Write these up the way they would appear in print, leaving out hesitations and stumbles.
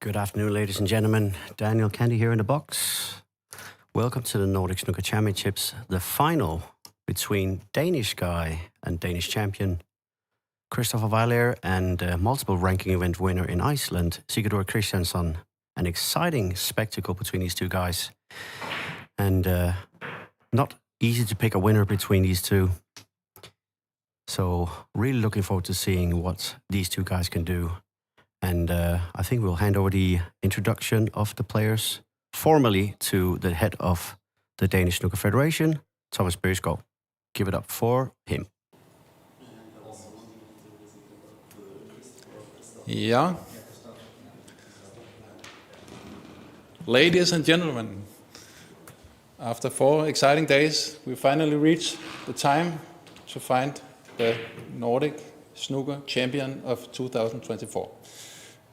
Good afternoon, ladies and gentlemen. Daniel Candy here in the box. Welcome to the Nordic Snooker Championships, the final between Danish guy and Danish champion Kristjánsson Vejlager and multiple ranking event winner in Iceland, Sigurður Kristjánsson. An exciting spectacle between these two guys. And not easy to pick a winner between these two. So really looking forward to seeing what these two guys can do. And I think we'll hand over the introduction of the players formally to the head of the Danish Snooker Federation, Thomas Bøsgaard. Give it up for him. Yeah. Ladies and gentlemen, after 4 exciting days, we finally reached the time to find the Nordic Snooker Champion of 2024.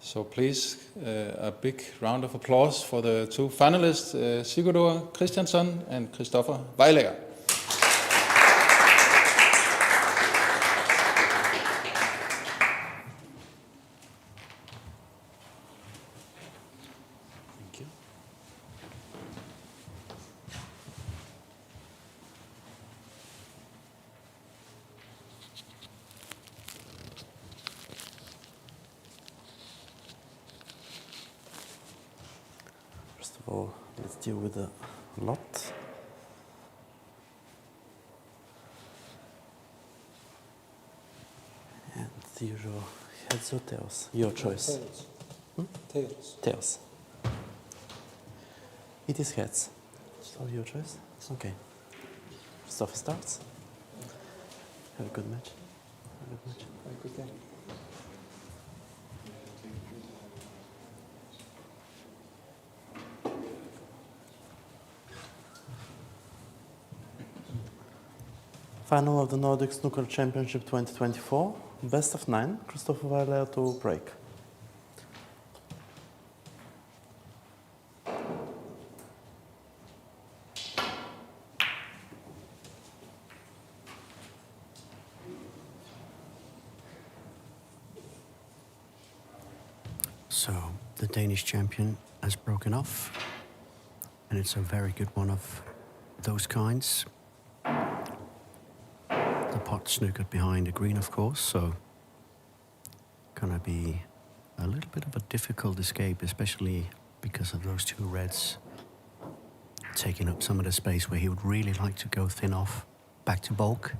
So please, a big round of applause for the two finalists, Sigurður Kristjánsson and Kristoffer Vejlager. Thank you. First of all, let's deal with the lot. And the usual heads or tails? Your choice. Tails. Tails. Tails. It is heads. So your choice? Okay. Kristoffer starts. Have a good match. Have a good match. Very good game. Final of the Nordic Snooker Championship 2024. Best of 9. Kristoffer Vejlager to break. So the Danish champion has broken off, and it's a very good one of those kinds. The pot snookered behind the green, of course, so gonna be a little bit of a difficult escape, especially because of those two reds taking up some of the space where he would really like to go thin off, back to bulk.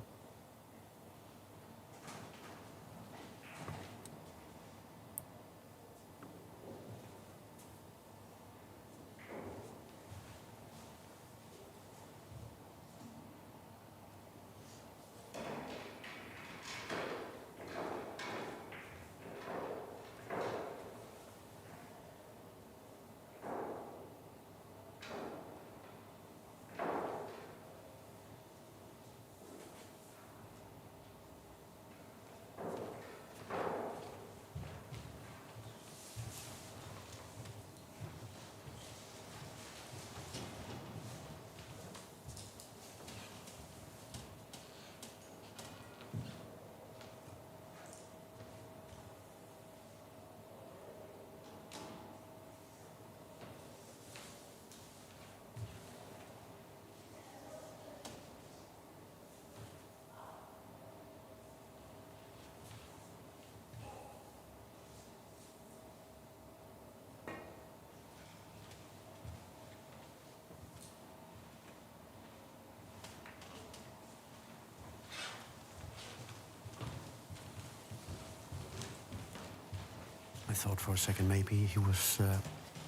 I thought for a second maybe he was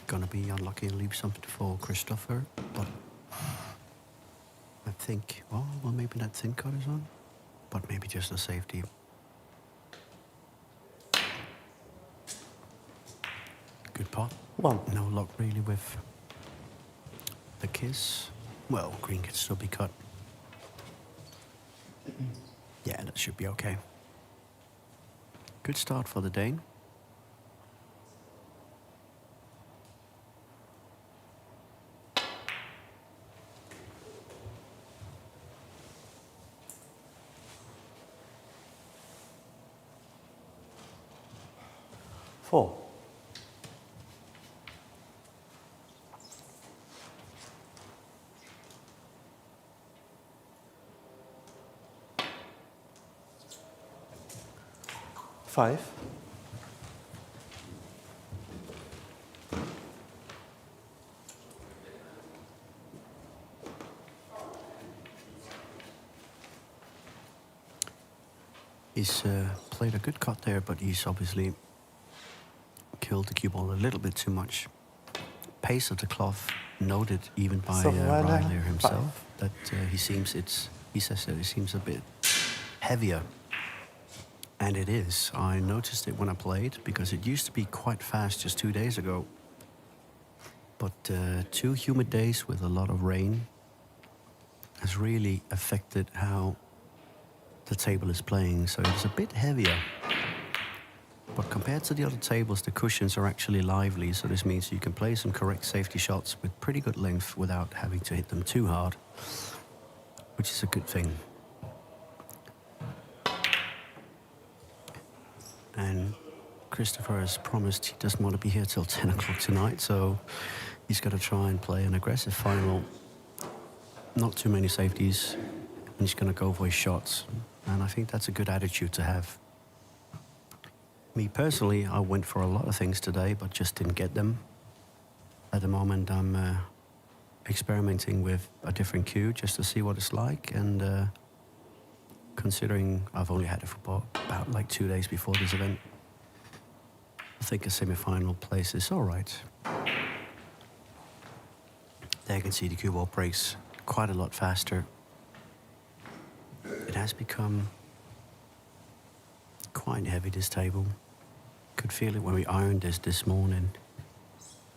gonna be unlucky and leave something for Kristoffer, but I think, well, maybe that thin cut is on, but maybe just a safety. Good pot. One. No luck really with the kiss. Well, green can still be cut. Yeah, that should be okay. Good start for the Dane. Four. 5. He's played a good cut there, but he's obviously killed the cue ball a little bit too much. Pace of the cloth noted even by So, Vejlager 5. himself that he says that it seems a bit heavier, and it is. I noticed it when I played because it used to be quite fast just 2 days ago, but 2 humid days with a lot of rain has really affected how the table is playing, so it's a bit heavier. But compared to the other tables, the cushions are actually lively, so this means you can play some correct safety shots with pretty good length without having to hit them too hard, which is a good thing. And Christopher has promised he doesn't want to be here till 10 o'clock tonight, so he's got to try and play an aggressive final. Not too many safeties, and he's going to go for his shots. And I think that's a good attitude to have. Me personally, I went for a lot of things today, but just didn't get them. At the moment, I'm experimenting with a different cue just to see what it's like. And considering I've only had it for about like 2 days before this event, I think a semi-final place is all right. There you can see the cue ball breaks quite a lot faster. It has become quite heavy, this table. Could feel it when we ironed this morning.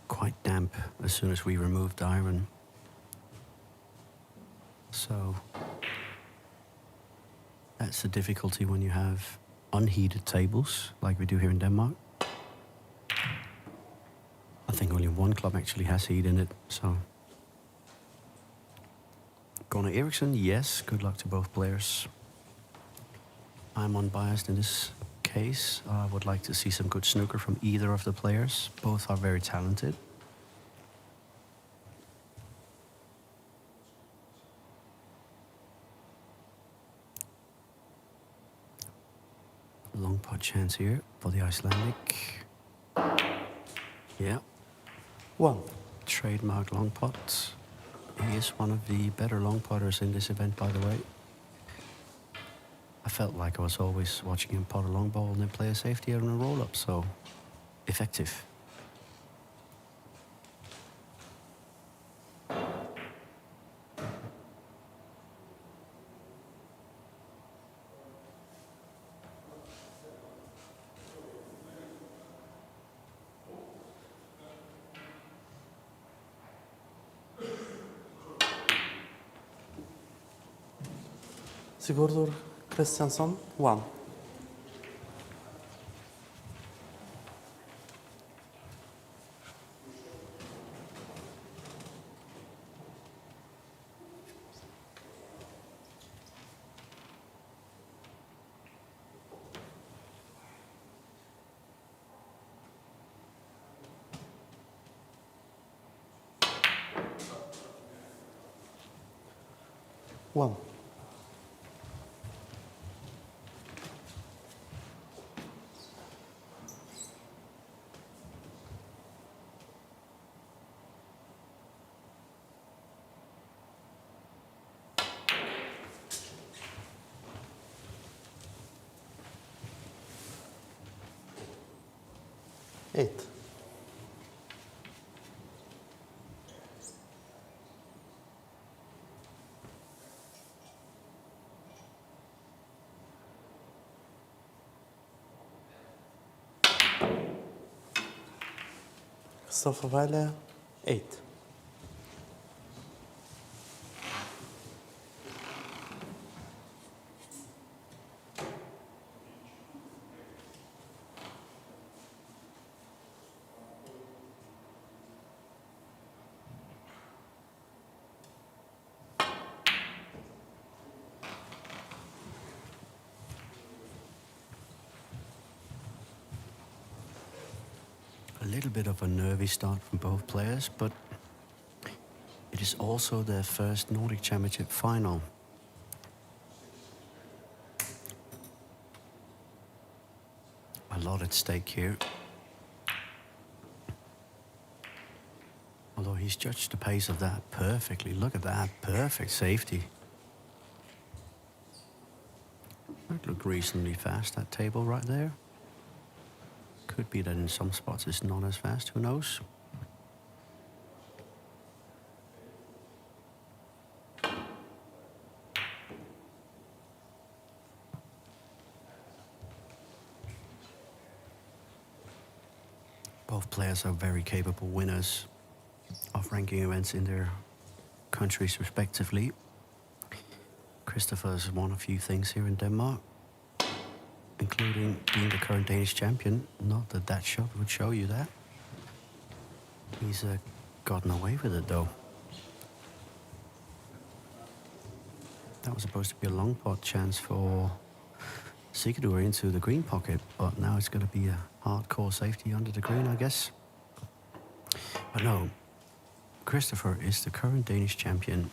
Quite damp as soon as we removed the iron. So that's the difficulty when you have unheated tables like we do here in Denmark. I think only one club actually has heat in it, so. Gunnar Eriksson, yes, good luck to both players. I'm unbiased in this case. I would like to see some good snooker from either of the players. Both are very talented. Long pot chance here for the Icelandic. Yeah. 1. Trademark long pot. He is one of the better long putters in this event, by the way. I felt like I was always watching him pot a long ball and then play a safety on a roll-up, so effective. Sigurður Kristjánsson, 1. One. Eight. Vejlager, 8. A little bit of a nervy start from both players, but it is also their first Nordic Championship final. A lot at stake here. Although he's judged the pace of that perfectly. Look at that, perfect safety. That looked reasonably fast, that table right there. Could be that in some spots it's not as fast, who knows? Both players are very capable winners of ranking events in their countries respectively. Kristoffer's won a few things here in Denmark, including being the current Danish champion. Not that that shot would show you that. He's gotten away with it though. That was supposed to be a long pot chance for Sigurður into the green pocket, but now it's going to be a hardcore safety under the green, I guess. But no, Kristoffer is the current Danish champion.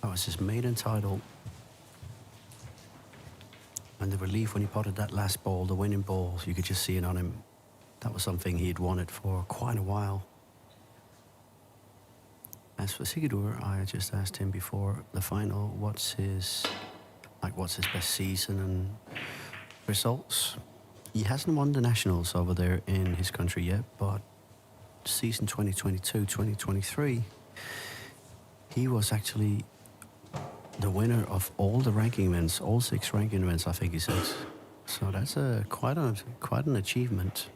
That was his maiden title. And the relief when he potted that last ball, the winning ball, you could just see it on him. That was something he had wanted for quite a while. As for Sigurður, I just asked him before the final, what's his best season and results. He hasn't won the nationals over there in his country yet, but season 2022-2023, he was actually the winner of all the ranking events, all 6 ranking events, I think he says. So that's quite an achievement.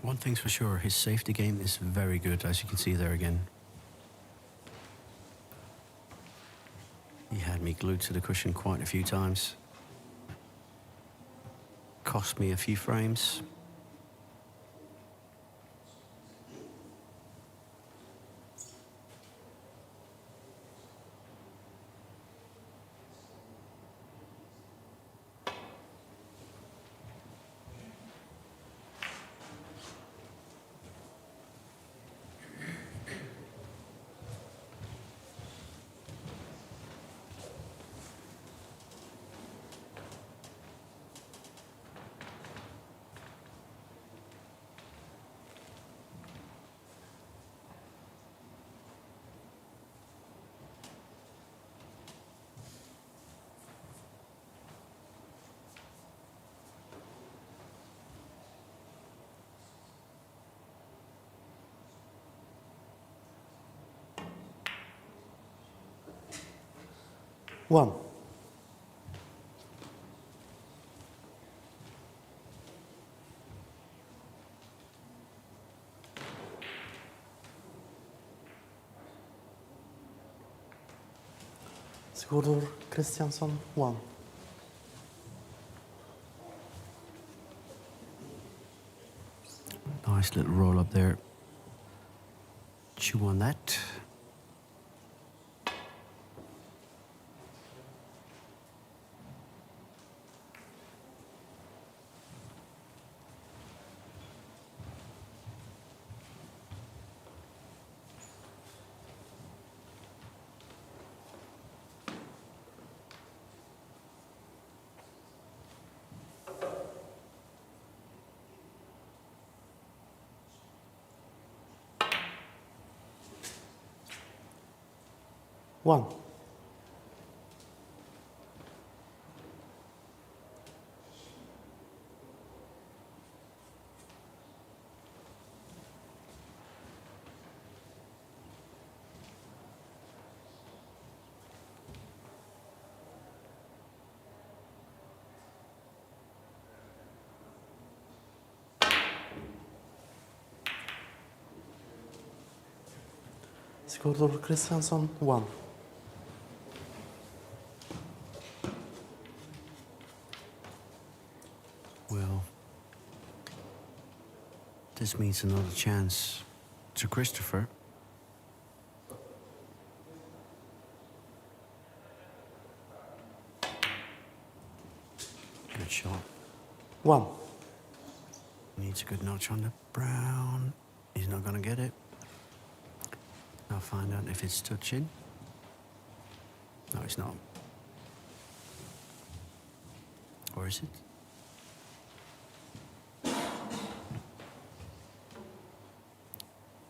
One thing's for sure, his safety game is very good, as you can see there again. He had me glued to the cushion quite a few times. Cost me a few frames. One. Sigurður Kristjánsson, 1. Nice little roll up there. Chew on that. One. Sigurður Kristjánsson, 1. Well, this means another chance to Kristoffer. Good shot. 1. Needs a good notch on the brown. He's not gonna get it. I'll find out if it's touching. No, it's not. Or is it?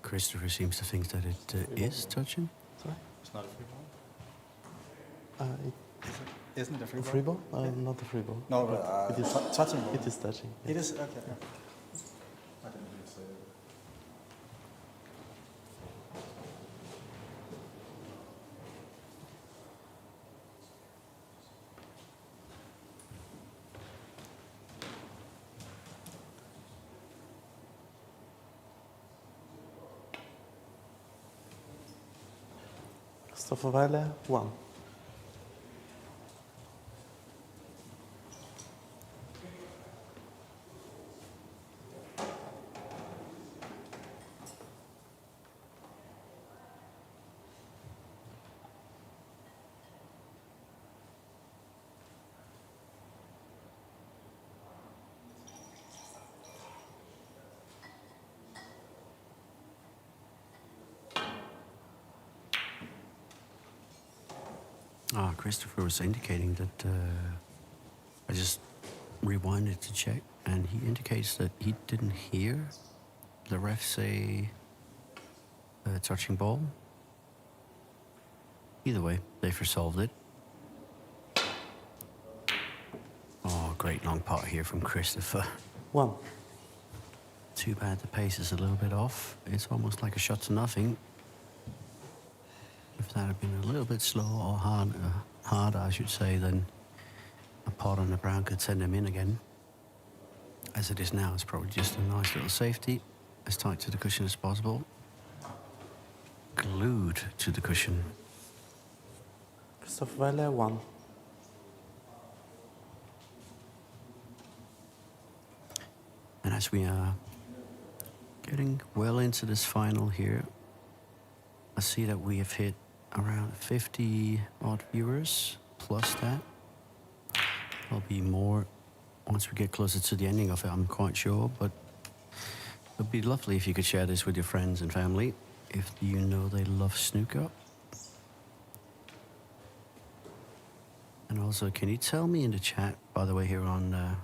Christopher seems to think that it is touching. Sorry? It's not a free ball? Isn't it a free A ball? free ball? Not a free ball. No, It is- touching ball. It is touching. It yes. is? Okay. Yeah. I didn't really say it. Kristoffer Vejlager, 1. Christopher was indicating that I just rewinded to check, and he indicates that he didn't hear the ref say touching ball. Either way, they've resolved it. Oh, great long pot here from Christopher. 1. Too bad the pace is a little bit off. It's almost like a shot to nothing. If that had been a little bit slow or harder, I should say, then a pot on the brown could send him in again. As it is now, it's probably just a nice little safety, as tight to the cushion as possible. Glued to the cushion. Kristoffer Vejlager, 1. And as we are getting well into this final here, I see that we have hit around 50 odd viewers, plus that. There'll be more once we get closer to the ending of it, I'm quite sure, but it would be lovely if you could share this with your friends and family, if you know they love snooker. And also, can you tell me in the chat, by the way, here on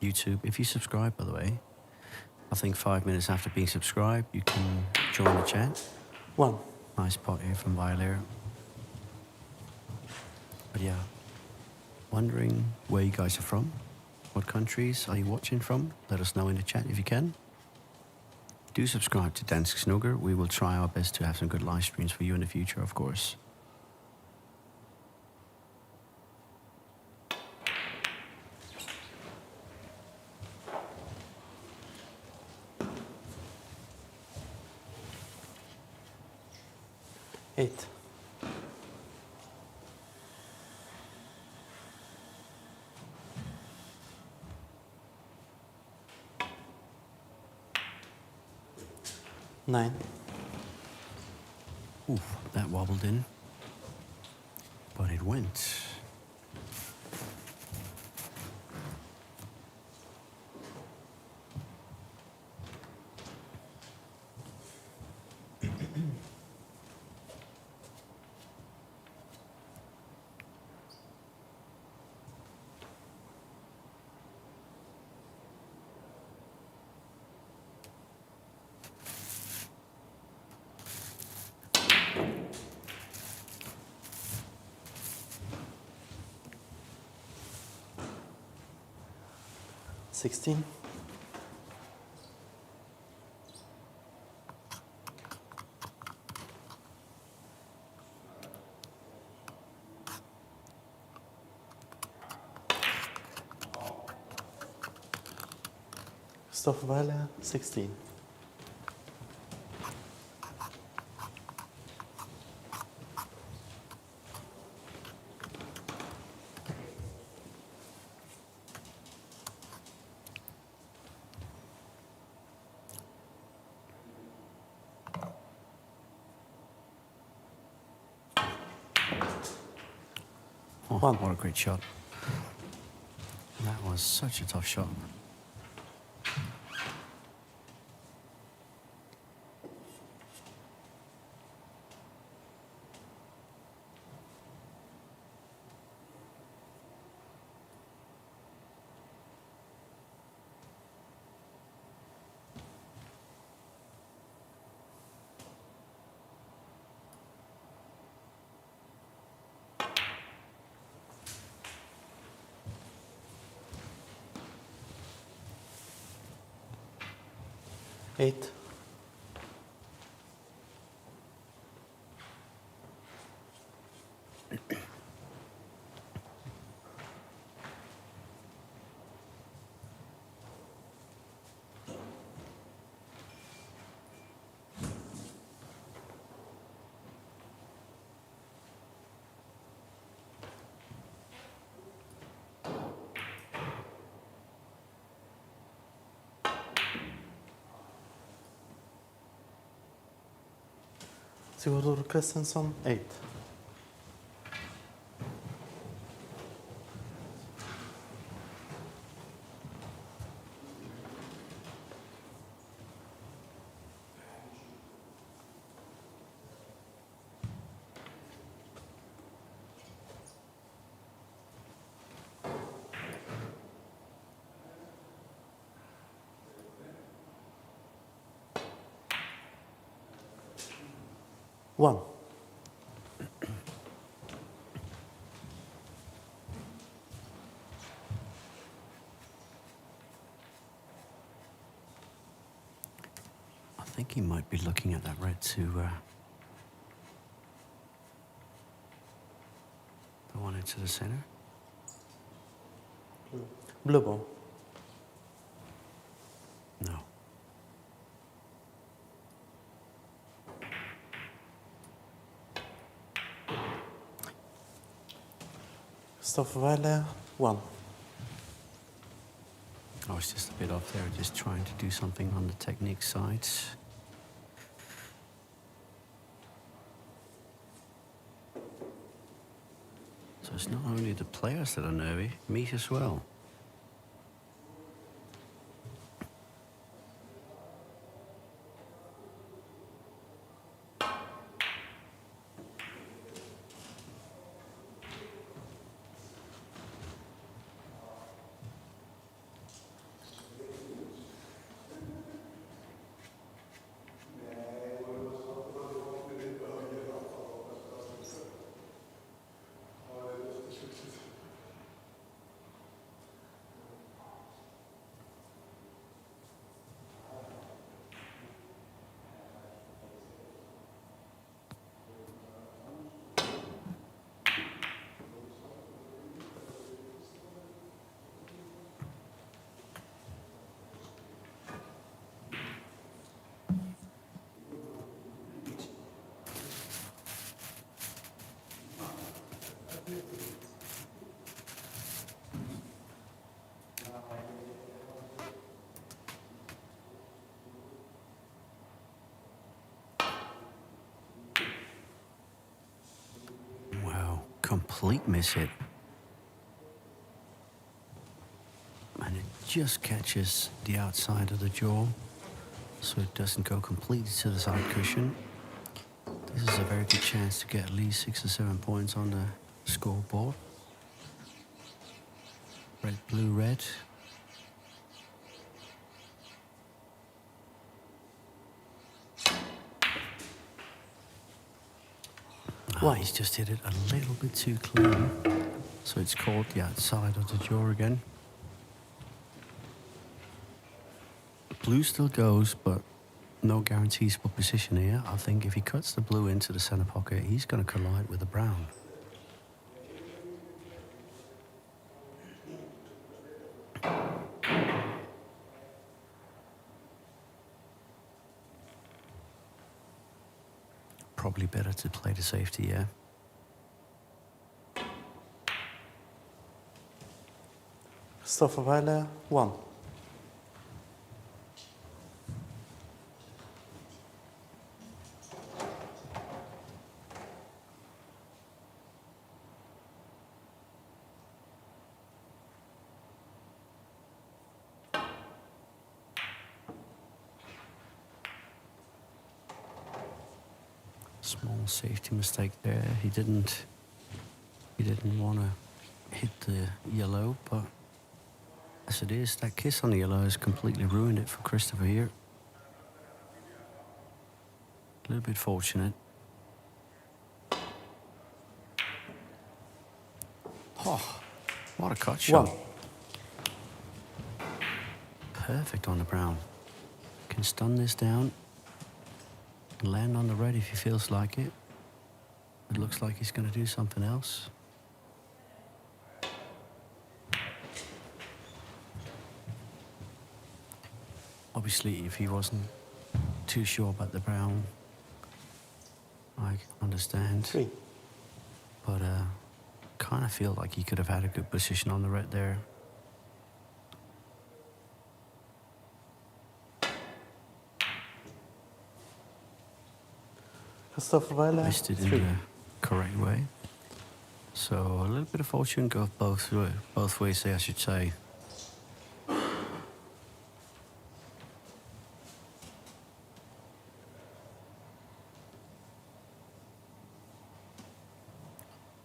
YouTube, if you subscribe, by the way, I think 5 minutes after being subscribed, you can join the chat. 1. Nice pot here from Vejlager. But yeah, wondering where you guys are from. What countries are you watching from? Let us know in the chat if you can. Do subscribe to Dansk Snooker. We will try our best to have some good live streams for you in the future, of course. Eight. Nine. Oof, that wobbled in. But it went. Sixteen. Kristoffer Vejlager, 16. Oh, One. what a great shot. That was such a tough shot. 8. Sigurður Kristjánsson, 8. One. I think he might be looking at that red to the one into the center. Blue ball. No. Kristoffer Vejlager, 1. I was just a bit off there, just trying to do something on the technique side. So it's not only the players that are nervy, me as well. Complete miss hit. And it just catches the outside of the jaw, so it doesn't go completely to the side cushion. This is a very good chance to get at least 6 or 7 points on the scoreboard. Red, blue, red. Wow. He's just hit it a little bit too clean, so it's caught the outside of the jaw again. Blue still goes, but no guarantees for position here. I think if he cuts the blue into the center pocket, he's going to collide with the brown. Probably better to play the safety, yeah. Kristoffer Vejlager, 1. Small safety mistake there. He didn't want to hit the yellow, but as it is, that kiss on the yellow has completely ruined it for Christopher here. A little bit fortunate. Oh, what a cut shot. 1. Perfect on the brown. can stun this down and land on the red if he feels like it. It looks like he's going to do something else. Obviously, if he wasn't too sure about the brown, I understand. 3. But kind of feel like he could have had a good position on the red there. Kristoffer Vejlager, Missed it in 3. the correct way. So a little bit of fortune go both ways, I should say.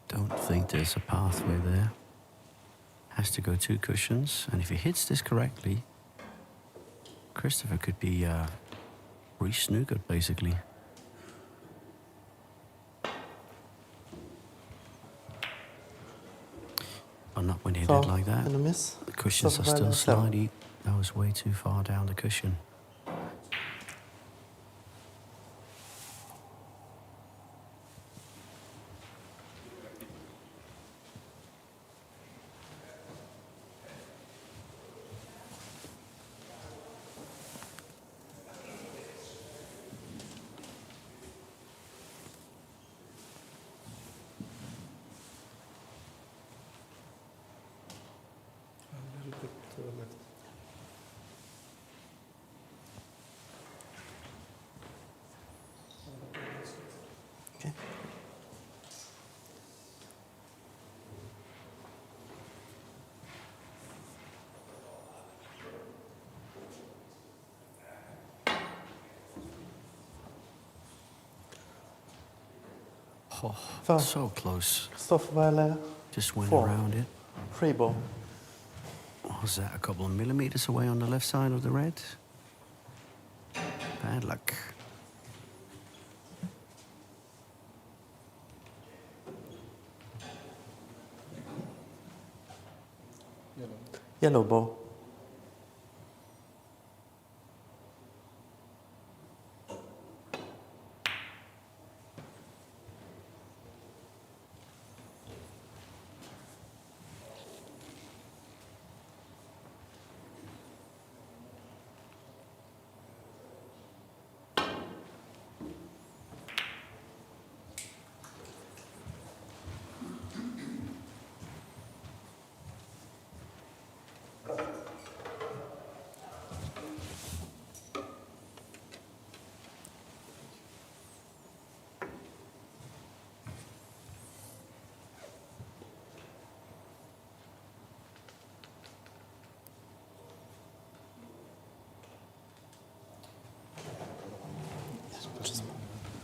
Don't think there's a pathway there. Has to go 2 cushions, and if he hits this correctly, Kristoffer could be re-snookered basically. But not when he did like that. And a miss. The cushions are still slidey. That was way too far down the cushion. A little bit to the left. Okay. Oh, Foul. so close. Kristoffer Vejlager, Just went 4. around it. Free ball. Was that a couple of millimeters away on the left side of the red? Bad luck. Yellow ball.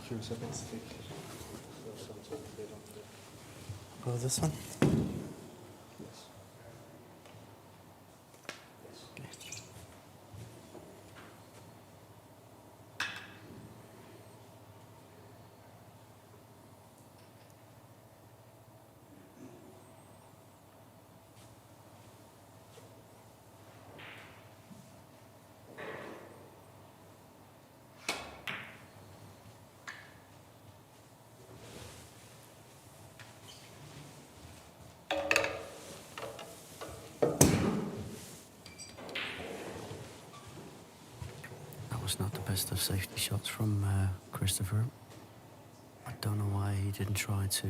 Cues a bit thick. Go this one. Yes. Was not the best of safety shots from Kristoffer. I don't know why he didn't try to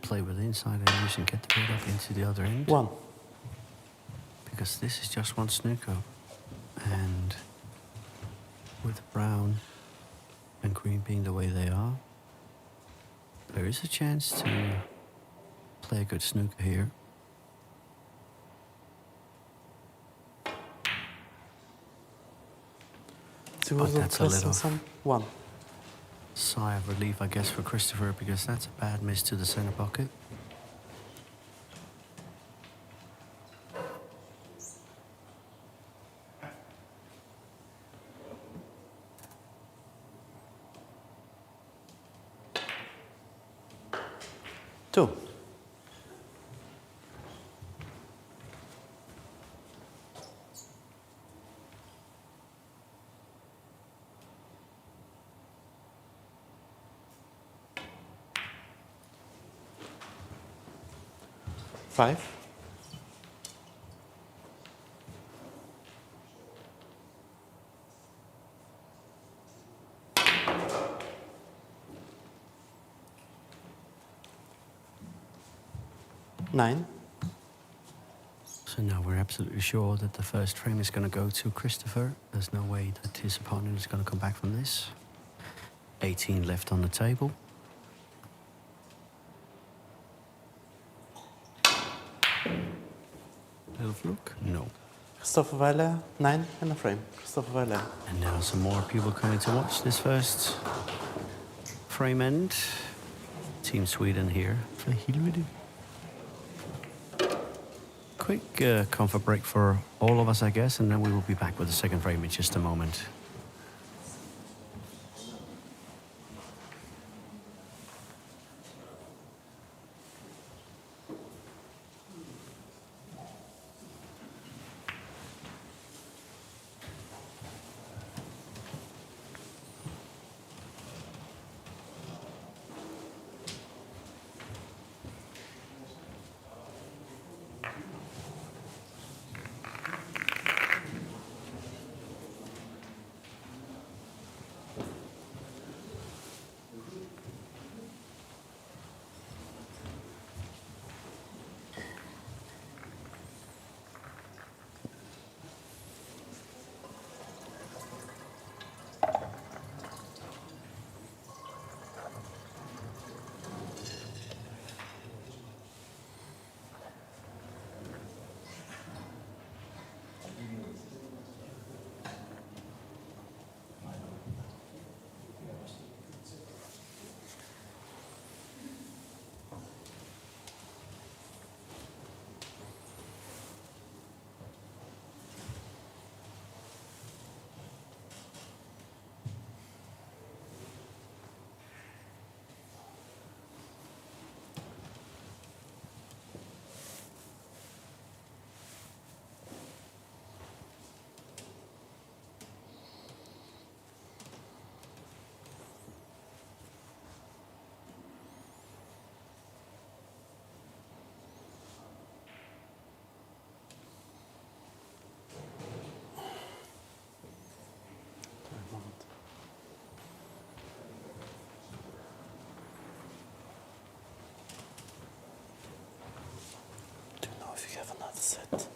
play with the inside edge and get the ball up into the other end. 1. Because this is just one snooker. And with brown and green being the way they are, there is a chance to play a good snooker here. But that's a little Kristjánsson, 1. sigh of relief, I guess, for Kristoffer, because that's a bad miss to the center pocket. Two. 5. Nine. So now we're absolutely sure that the first frame is going to go to Christopher. There's no way that his opponent is going to come back from this. 18 left on the table. Little fluke? No. Kristoffer Vejlager, 9 and a frame. Kristoffer Vejlager. And now some more people coming to watch this first frame end. Team Sweden here for Hilvedi. Quick comfort break for all of us, I guess, and then we will be back with the second frame in just a moment. Do you know if you have another set?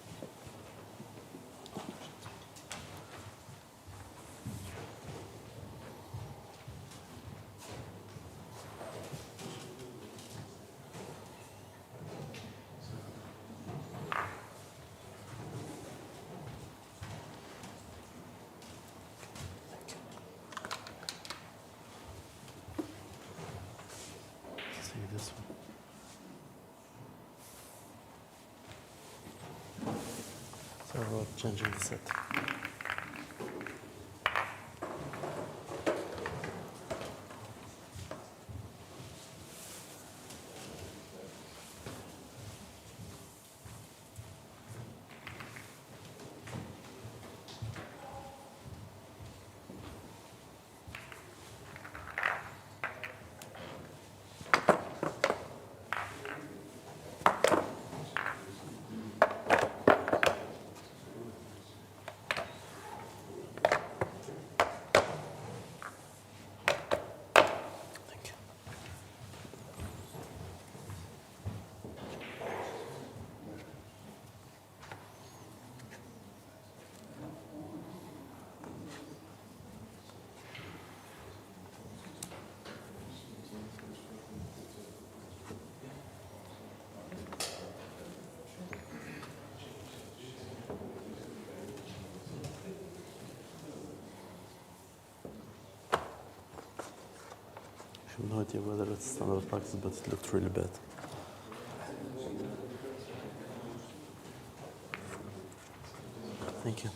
See this one. So we're changing the set. Thank you. I have no idea whether it's standard practice, but it looked really bad. Thank you.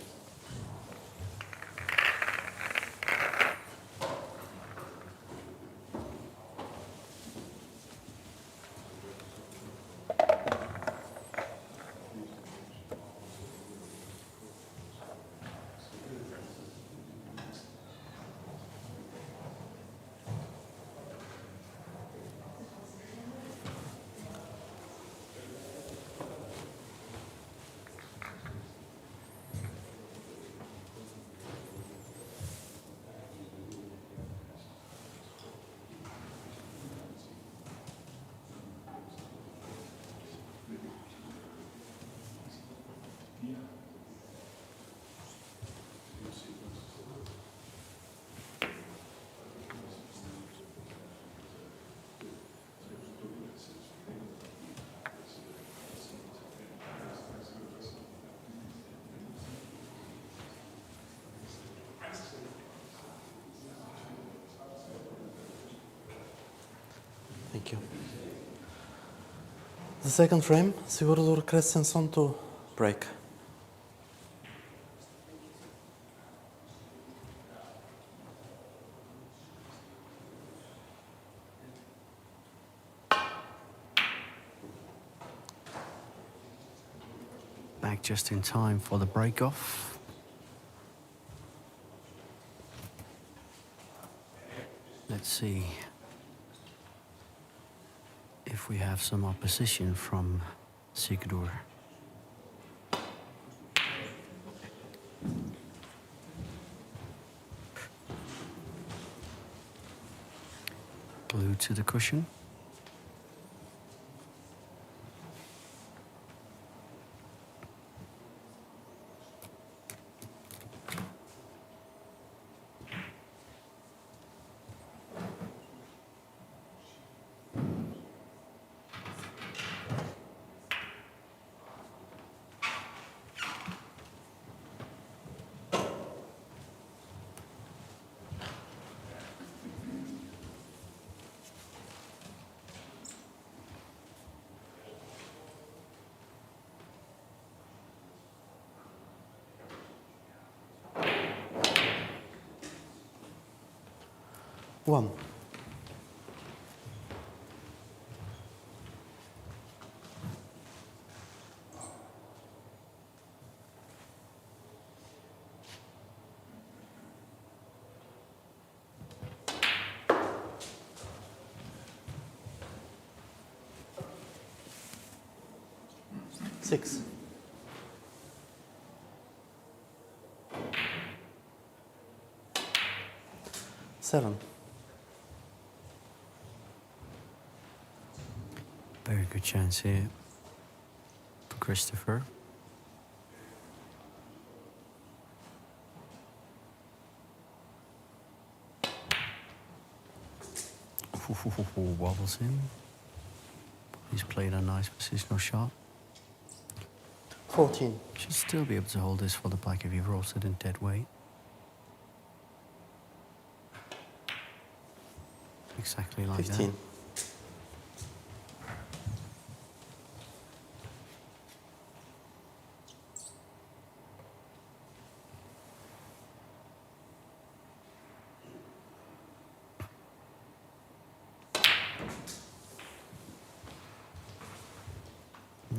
Thank you. The second frame, Sigurður Kristjánsson to break. Back just in time for the break-off. Let's see if we have some opposition from Sigurður. Glued to the cushion. One. Six. Seven. Very good chance here for Christopher. Wobbles him. He's played a nice positional shot. 14. Should still be able to hold this for the black if he rolls it in dead weight. Exactly like 15. that.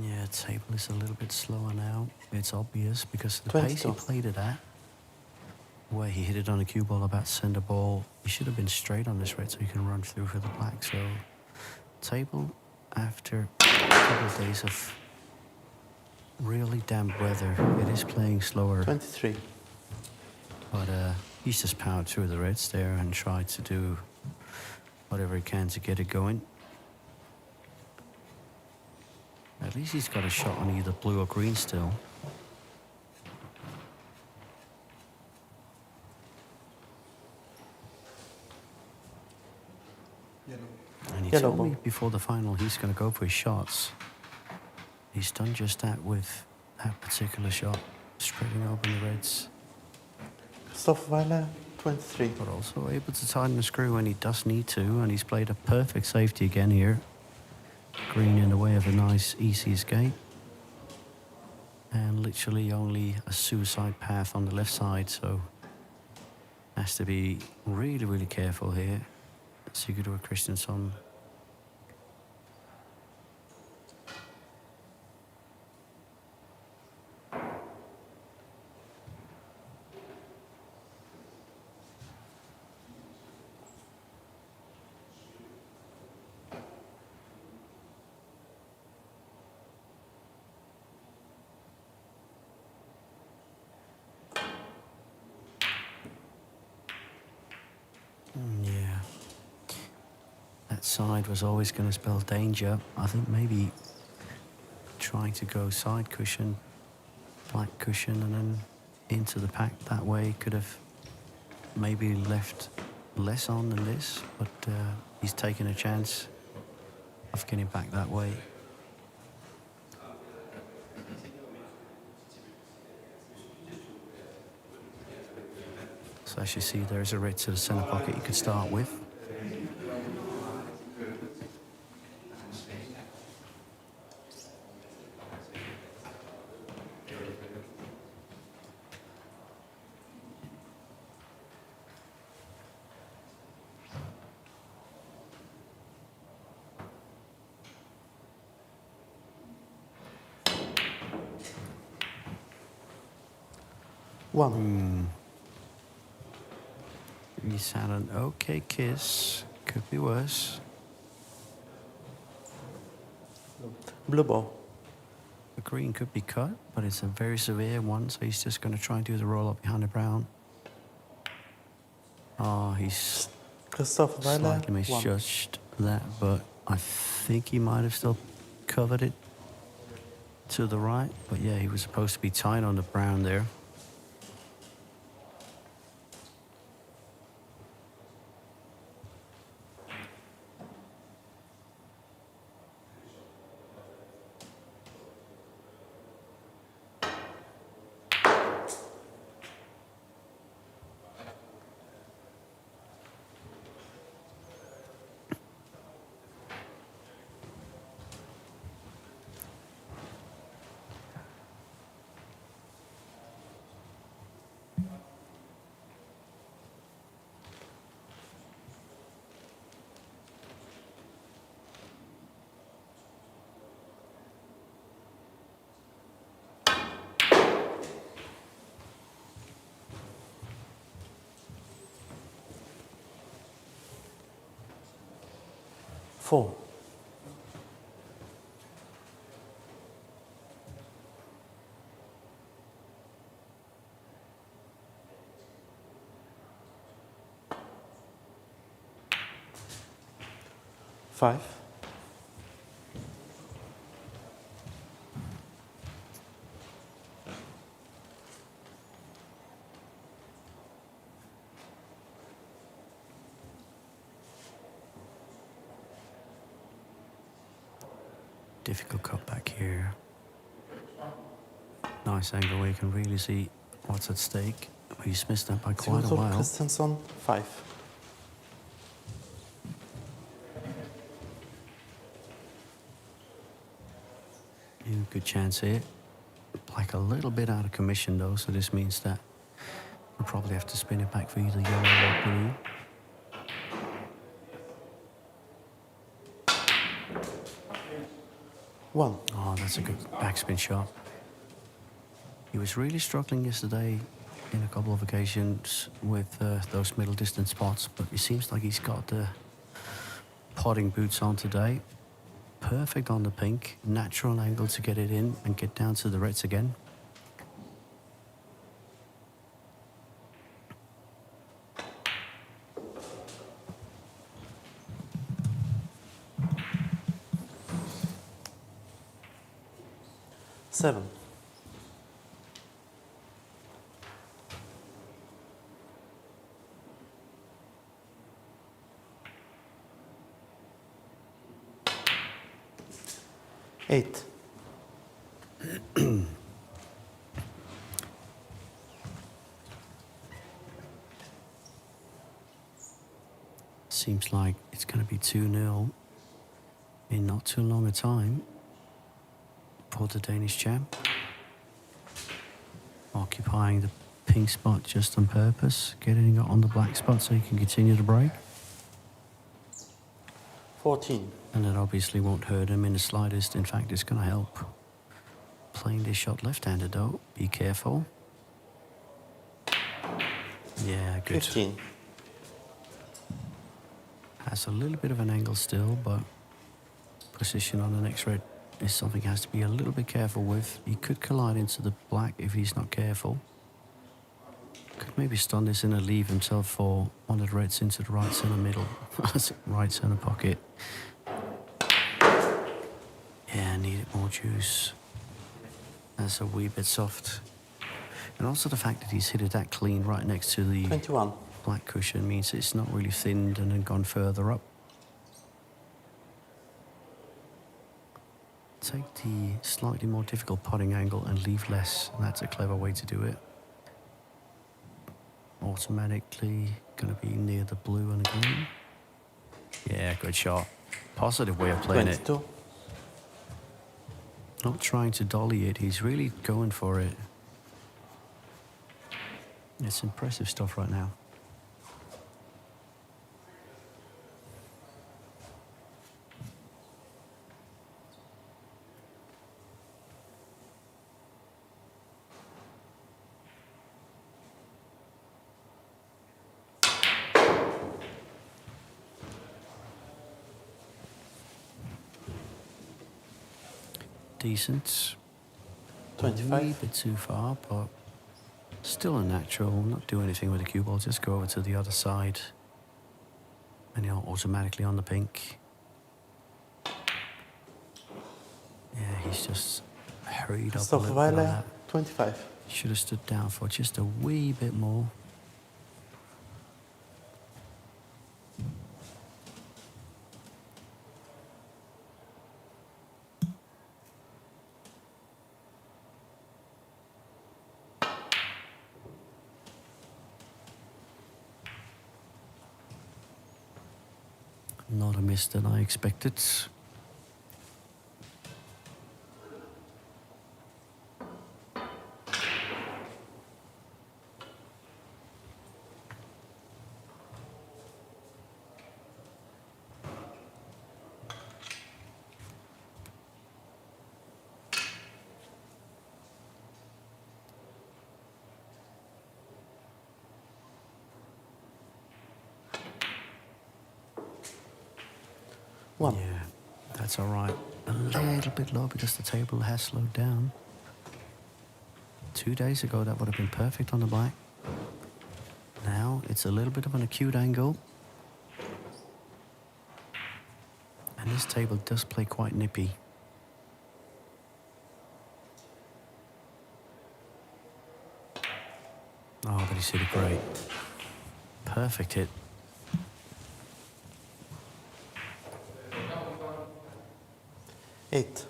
Yeah, table is a little bit slower now. It's obvious because of the pace he 22. played it at. Where he hit it on a cue ball about center ball. He should have been straight on this red so he can run through for the black. So table after a couple of days of really damp weather, it is playing slower. 23. But he's just powered through the reds there and tried to do whatever he can to get it going. At least he's got a shot on either blue or green still. And he Yellow told me ball. before the final he's going to go for his shots. He's done just that with that particular shot, spreading open the reds, Vejlager, 23. but also able to tighten the screw when he does need to, and he's played a perfect safety again here. Green in the way of a nice easy escape. And literally only a suicide path on the left side, so has to be really, really careful here. Sigurður Kristjánsson. Yeah. That side was always going to spell danger. I think maybe trying to go side cushion, black cushion, and then into the pack that way could have maybe left less on than this, but he's taken a chance of getting back that way. So as you see, there's a red to the center pocket you could start with. 1. He's had an okay kiss. Could be worse. Blue ball. The green could be cut, but it's a very severe one, so he's just going to try and do the roll up behind the brown. Oh, he's Kristoffer Vejlager. slightly 1. misjudged that, but I think he might have still covered it to the right. But yeah, he was supposed to be tight on the brown there. Four. Five. Difficult cut back here. Nice angle where you can really see what's at stake. He's missed that by quite a Sigurður while. Kristjánsson. 5. Good chance here. Black a little bit out of commission though, so this means that we'll probably have to spin it back for either yellow or blue. One. Oh, that's a good backspin shot. He was really struggling yesterday in a couple of occasions with those middle distance spots, but it seems like he's got the potting boots on today. Perfect on the pink, natural angle to get it in and get down to the reds again. Seven. Eight. Seems like it's going to be 2-0 in not too long a time for the Danish champ. Occupying the pink spot just on purpose, getting it on the black spot so he can continue to break. 14. And that obviously won't hurt him in the slightest. In fact, it's going to help. Playing this shot left-handed though, be careful. Yeah, good. 15. Has a little bit of an angle still, but position on the next red is something he has to be a little bit careful with. He could collide into the black if he's not careful. Could maybe stun this in and leave himself for one of the reds into the right centre middle. Right centre pocket. Yeah, needed more juice. That's a wee bit soft. And also the fact that he's hit it that clean right next to the 21. black cushion means it's not really thinned and then gone further up. Take the slightly more difficult potting angle and leave less. That's a clever way to do it. Automatically going to be near the blue and the green. Yeah, good shot. Positive way of playing 22. it. Not trying to dolly it, he's really going for it. It's impressive stuff right now. decent. 25. A wee bit too far, but still a natural. Not do anything with the cue ball. Just go over to the other side, and you're automatically on the pink. Yeah, he's just hurried up a Christopher little bit on Vejlager, that. 25. Should have stood down for just a wee bit more. Not a miss that I expected. One. Yeah, that's all right. A little bit low because the table has slowed down. 2 days ago, that would have been perfect on the black. Now it's a little bit of an acute angle. And this table does play quite nippy. Oh, but he's hit it great. Perfect hit. Eight.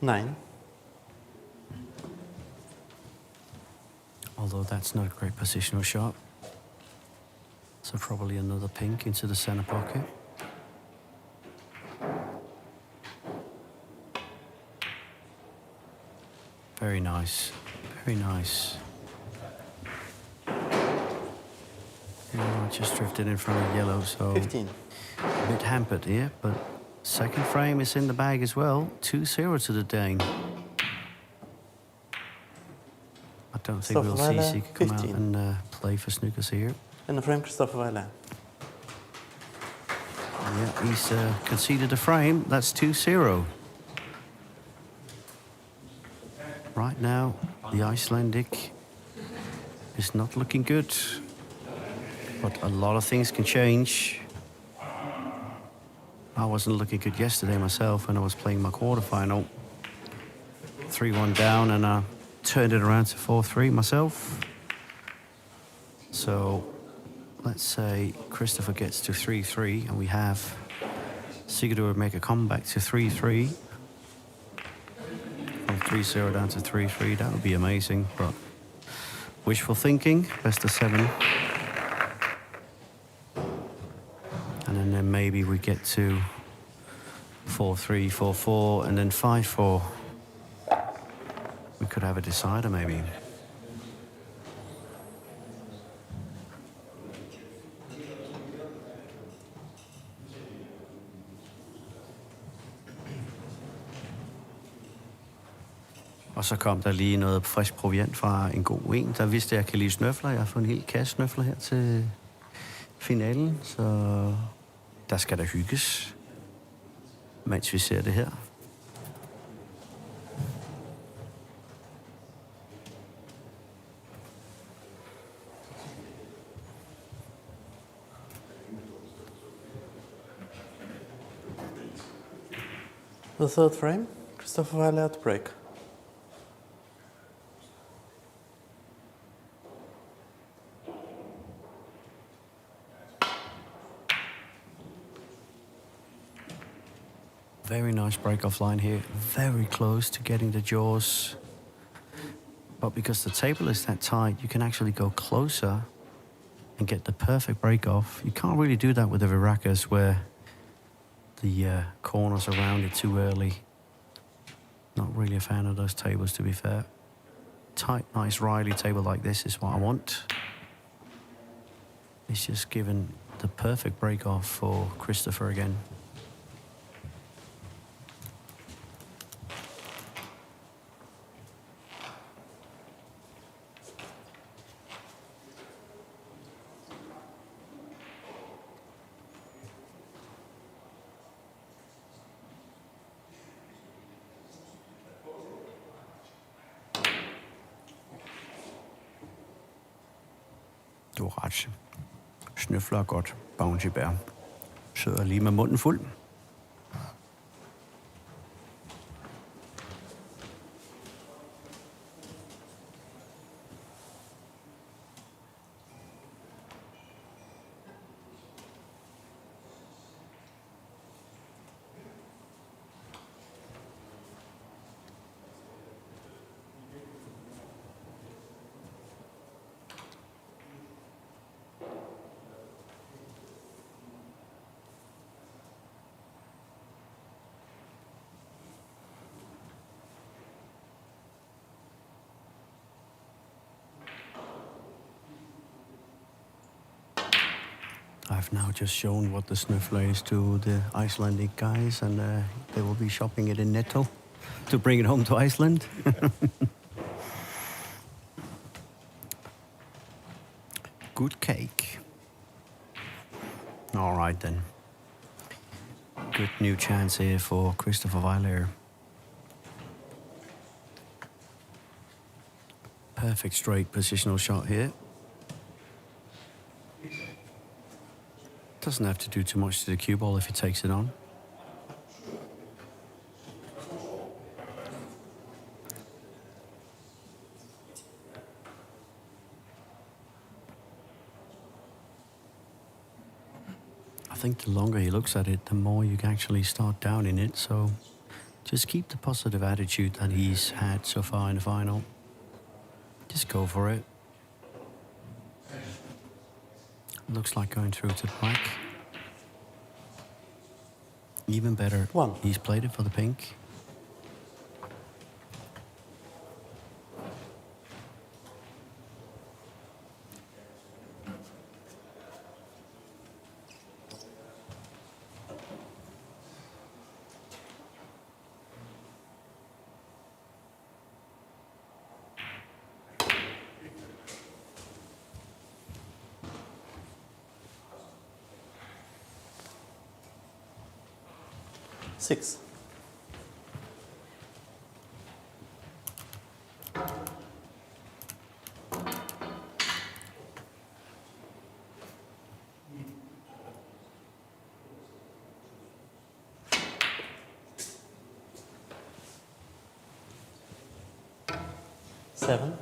Nine. Although that's not a great positional shot. So probably another pink into the center pocket. Very nice. Very nice. Just drifted in front of yellow, so 15. a bit hampered here, but second frame is in the bag as well. 2-0 to the Dane. I don't think we'll see Vejlager, Sigurður come out 15. and play for Snookers here. In the frame, Christopher Vejlager. Yeah, he's conceded a frame. That's 2-0. Right now, the Icelandic is not looking good. But a lot of things can change. I wasn't looking good yesterday myself when I was playing my quarterfinal. 3-1 down, and I turned it around to 4-3 myself. So let's say Christopher gets to 3-3, and we have Sigurður make a comeback to 3-3. From 3-0 down to 3-3, that would be amazing. But wishful thinking, best of 7. And then maybe we get to 4-3, 4-4, and then 5-4. We could have a decider, maybe. Og så kom der lige noget frisk proviant fra en god en. Der vidste jeg kan lide snøfler. Jeg har fået en hel kasse snøfler her til finalen, så der skal der hygges, mens vi ser det her. The third frame, Christopher Vejlager to break. Very nice break-off line here. Very close to getting the jaws. But because the table is that tight, you can actually go closer and get the perfect break-off. You can't really do that with the Virakas where the corners are rounded too early. Not really a fan of those tables, to be fair. Tight, nice Riley table like this is what I want. It's just given the perfect break-off for Christopher again. Du har ret. Snøfler godt, Bounty Bear. Sidder lige med munden fuld. I've now just shown what the snuffler is to the Icelandic guys, and they will be shopping it in Netto to bring it home to Iceland. Good cake. All right then. Good new chance here for Kristoffer Vejlager. Perfect straight positional shot here. Doesn't have to do too much to the cue ball if he takes it on. I think the longer he looks at it, the more you can actually start downing it. So just keep the positive attitude that he's had so far in the final. Just go for it. Looks like going through to the black. Even better, One. He's played it for the pink. Six. Seven.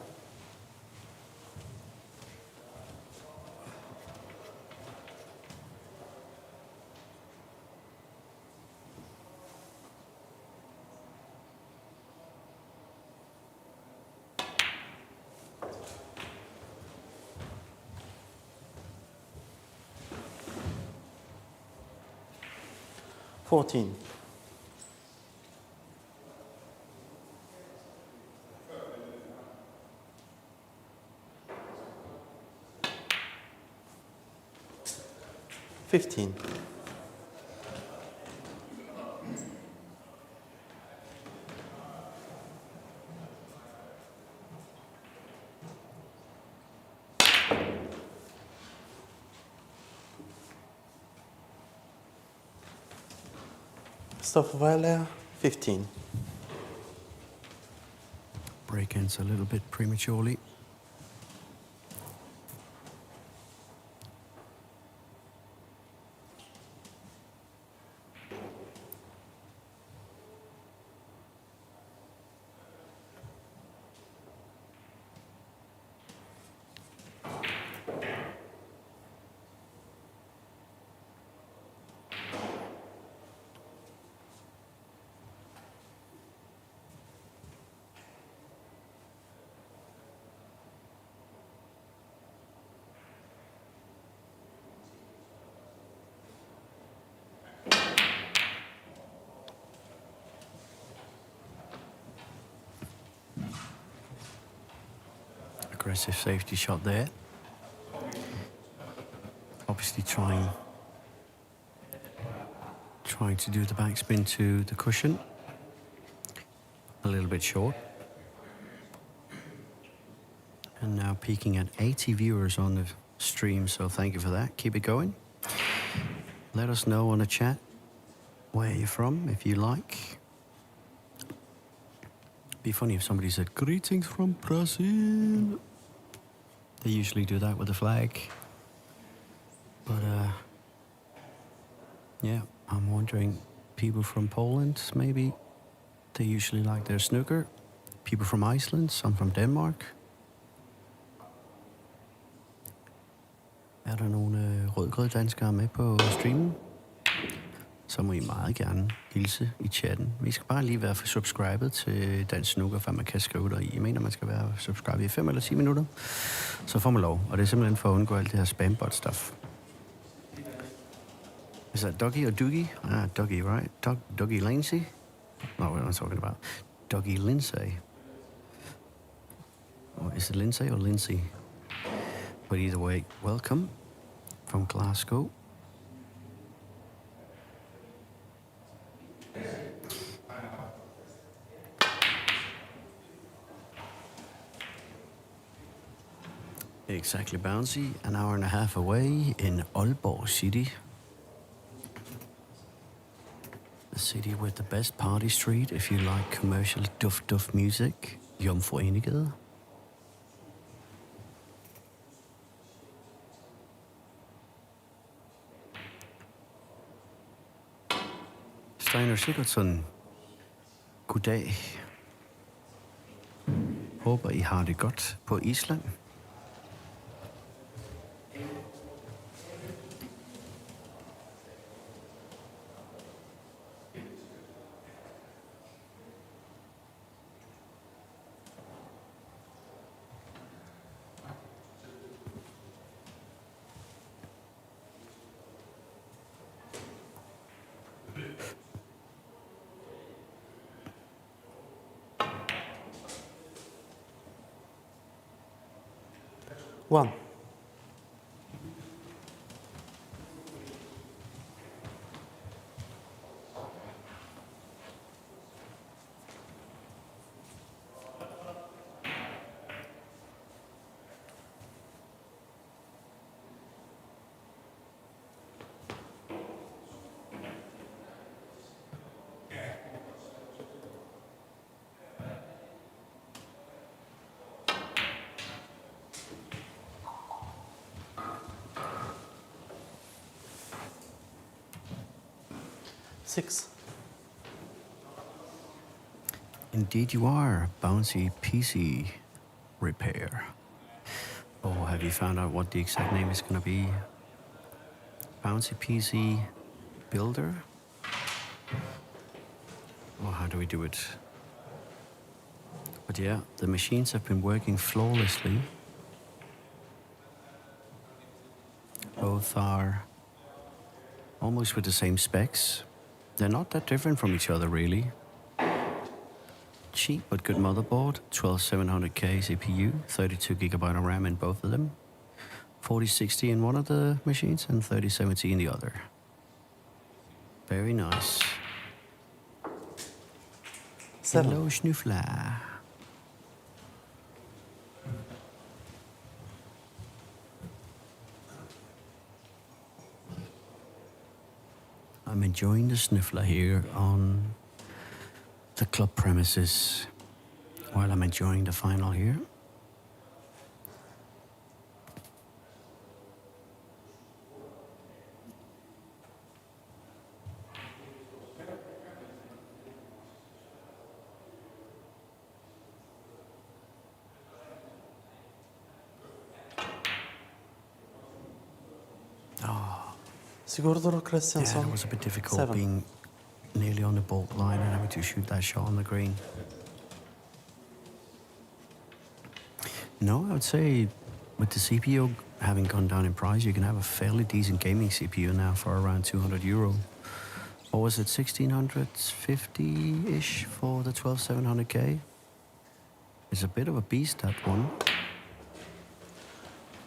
$14. $15. Kristoffer Vejlager, 15. Break ends a little bit prematurely. Aggressive safety shot there. Obviously trying to do the backspin to the cushion. A little bit short. And now peaking at 80 viewers on the stream, so thank you for that. Keep it going. Let us know on the chat where you're from, if you like. Be funny if somebody said, greetings from Brazil. They usually do that with the flag. But, yeah, I'm wondering, people from Poland, maybe, they usually like their snooker. People from Iceland, some from Denmark. Er der nogle rødgrød-danskere med på streamen? Så må I meget gerne hilse i chatten. Vi skal bare lige være subscribet til Dansk Snooker, for man kan skrive der i. Jeg mener, man skal være subscribet i 5 eller 10 minutter. Så får man lov. Og det er simpelthen for at undgå alt det her spambot-stuff. Is that Doggy or Doogie? Ah, Doggy, right? Doggy Lindsay? No, what am I talking about? Doggy Lindsay. Or is it Lindsay or Lindsay? But either way, welcome from Glasgow. Exactly, Bouncy. An hour and a half away in Aalborg City. The city with the best party street if you like commercial duff music. Jomfru Enegade. Steiner Sigurdsson. Goddag. Håber I har det godt på Island. One. Six. Indeed you are, Bouncy PC Repair. Or have you found out what the exact name is going to be? Bouncy PC Builder? Or how do we do it? But yeah, the machines have been working flawlessly. Both are almost with the same specs. They're not that different from each other, really. Cheap but good motherboard, 12700K CPU, 32GB of RAM in both of them, 4060 in one of the machines and 3070 in the other. Very nice. Seven. Hello, Snuffla. I'm enjoying the Snuffler here on the club premises while I'm enjoying the final here. Sigurður or Yeah, Kristjánsson? it was a bit difficult 7. being nearly on the baulk line and having to shoot that shot on the green. No, I would say with the CPU having gone down in price, you can have a fairly decent gaming CPU now for around €200. Or was it 1650-ish for the 12700K? It's a bit of a beast, that one.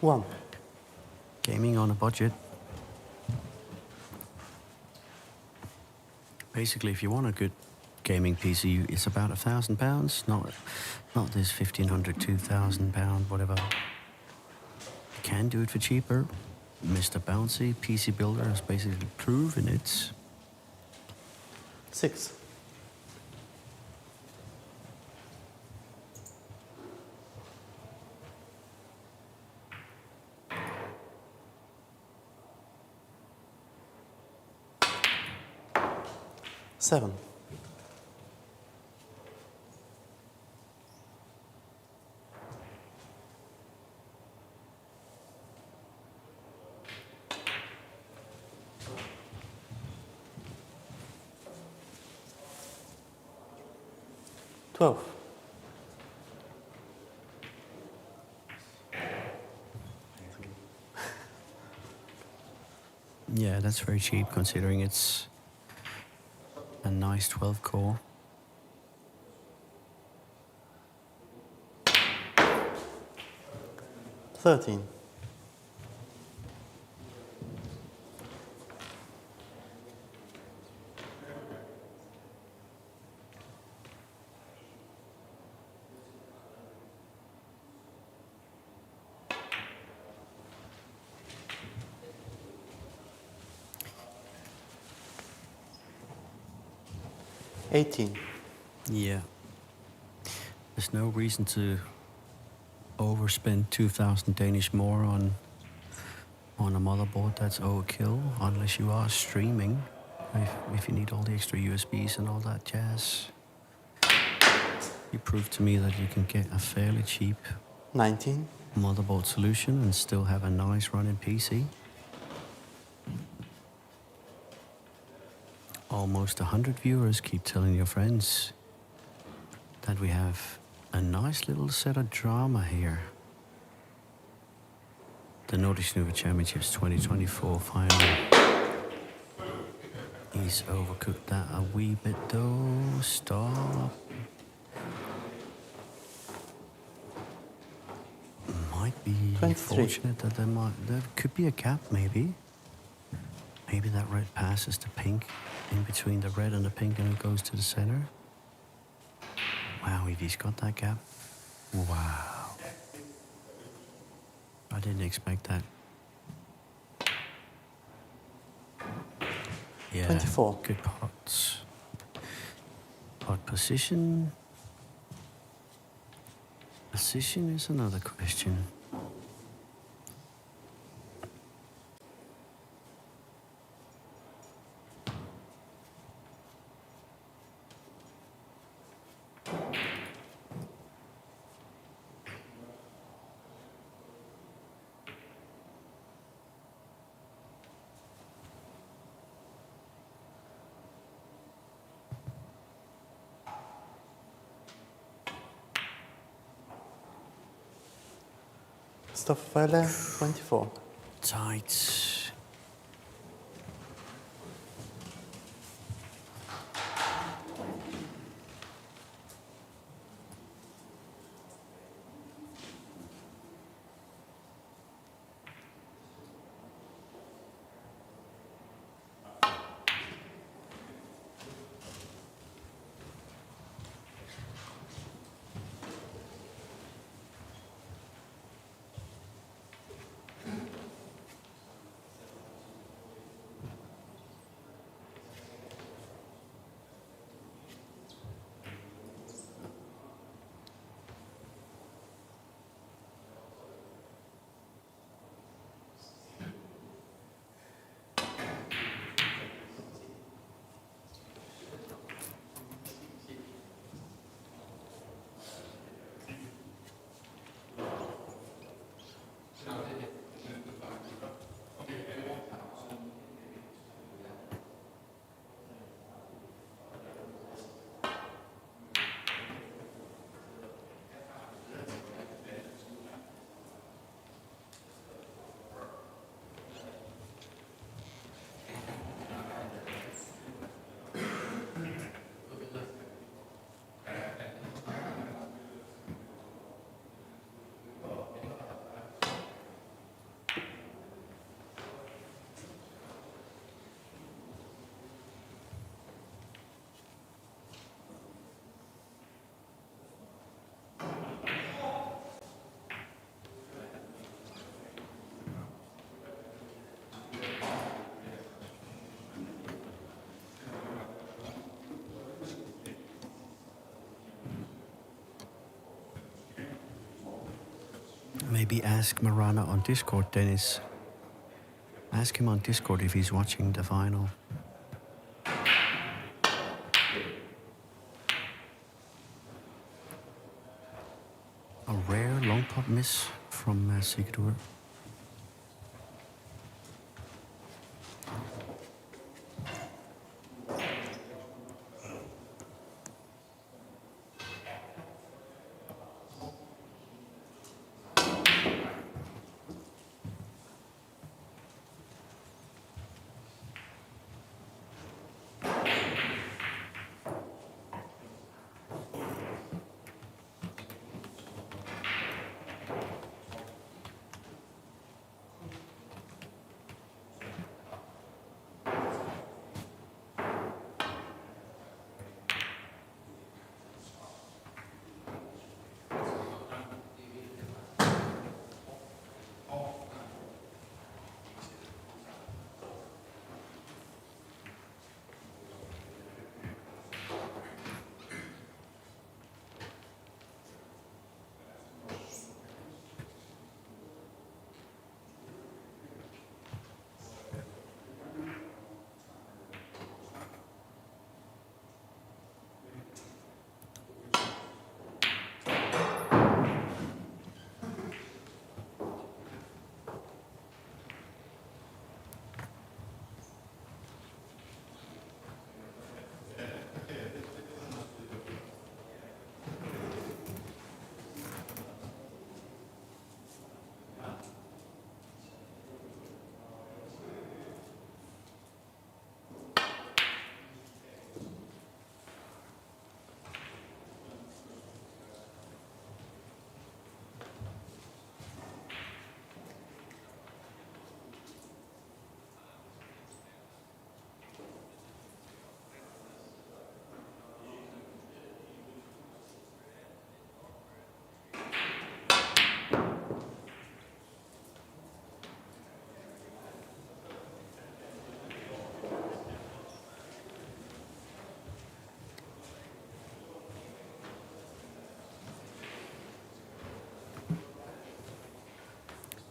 1. Gaming on a budget. Basically, if you want a good gaming PC, it's about £1,000. Not this £1,500, £2,000, whatever. You can do it for cheaper. Mr. Bouncy, PC Builder, has basically proven it. 6. 7. Yeah, that's very cheap considering it's a nice 12 core. $13. $18. Yeah. There's no reason to overspend 2,000 Danish more on a motherboard that's overkill, unless you are streaming. If you need all the extra USBs and all that jazz. You proved to me that you can get a fairly cheap 19. motherboard solution and still have a nice running PC. Almost 100 viewers. Keep telling your friends that we have a nice little set of drama here. The Nordic Snooker Championships 2024 final. He's overcooked that a wee bit though. Stop. Might be 23. fortunate that there could be a gap maybe. Maybe that red passes to pink in between the red and the pink and it goes to the center. Wow, if he's got that gap. Wow. I didn't expect that. Yeah, 24. good pots. Pot position. Position is another question. Vejlager, 24. Tight. Maybe ask Marana on Discord, Dennis. Ask him on Discord if he's watching the final. long pop miss from Sigurður.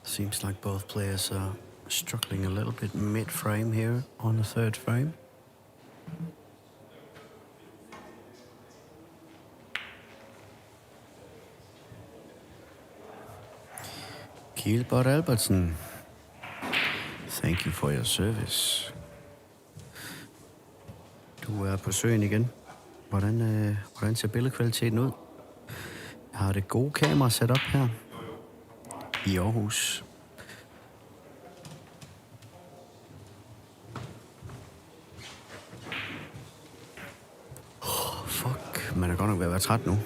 Seems like both players are struggling a little bit mid-frame here on the third frame. Gilbert Albertsen, thank you for your service. Du er på søen igen. Hvordan ser billedkvaliteten ud? Jeg har det gode kamera sat op her i Aarhus. Fuck, man er godt nok ved at være træt nu.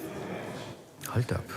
Hold da op.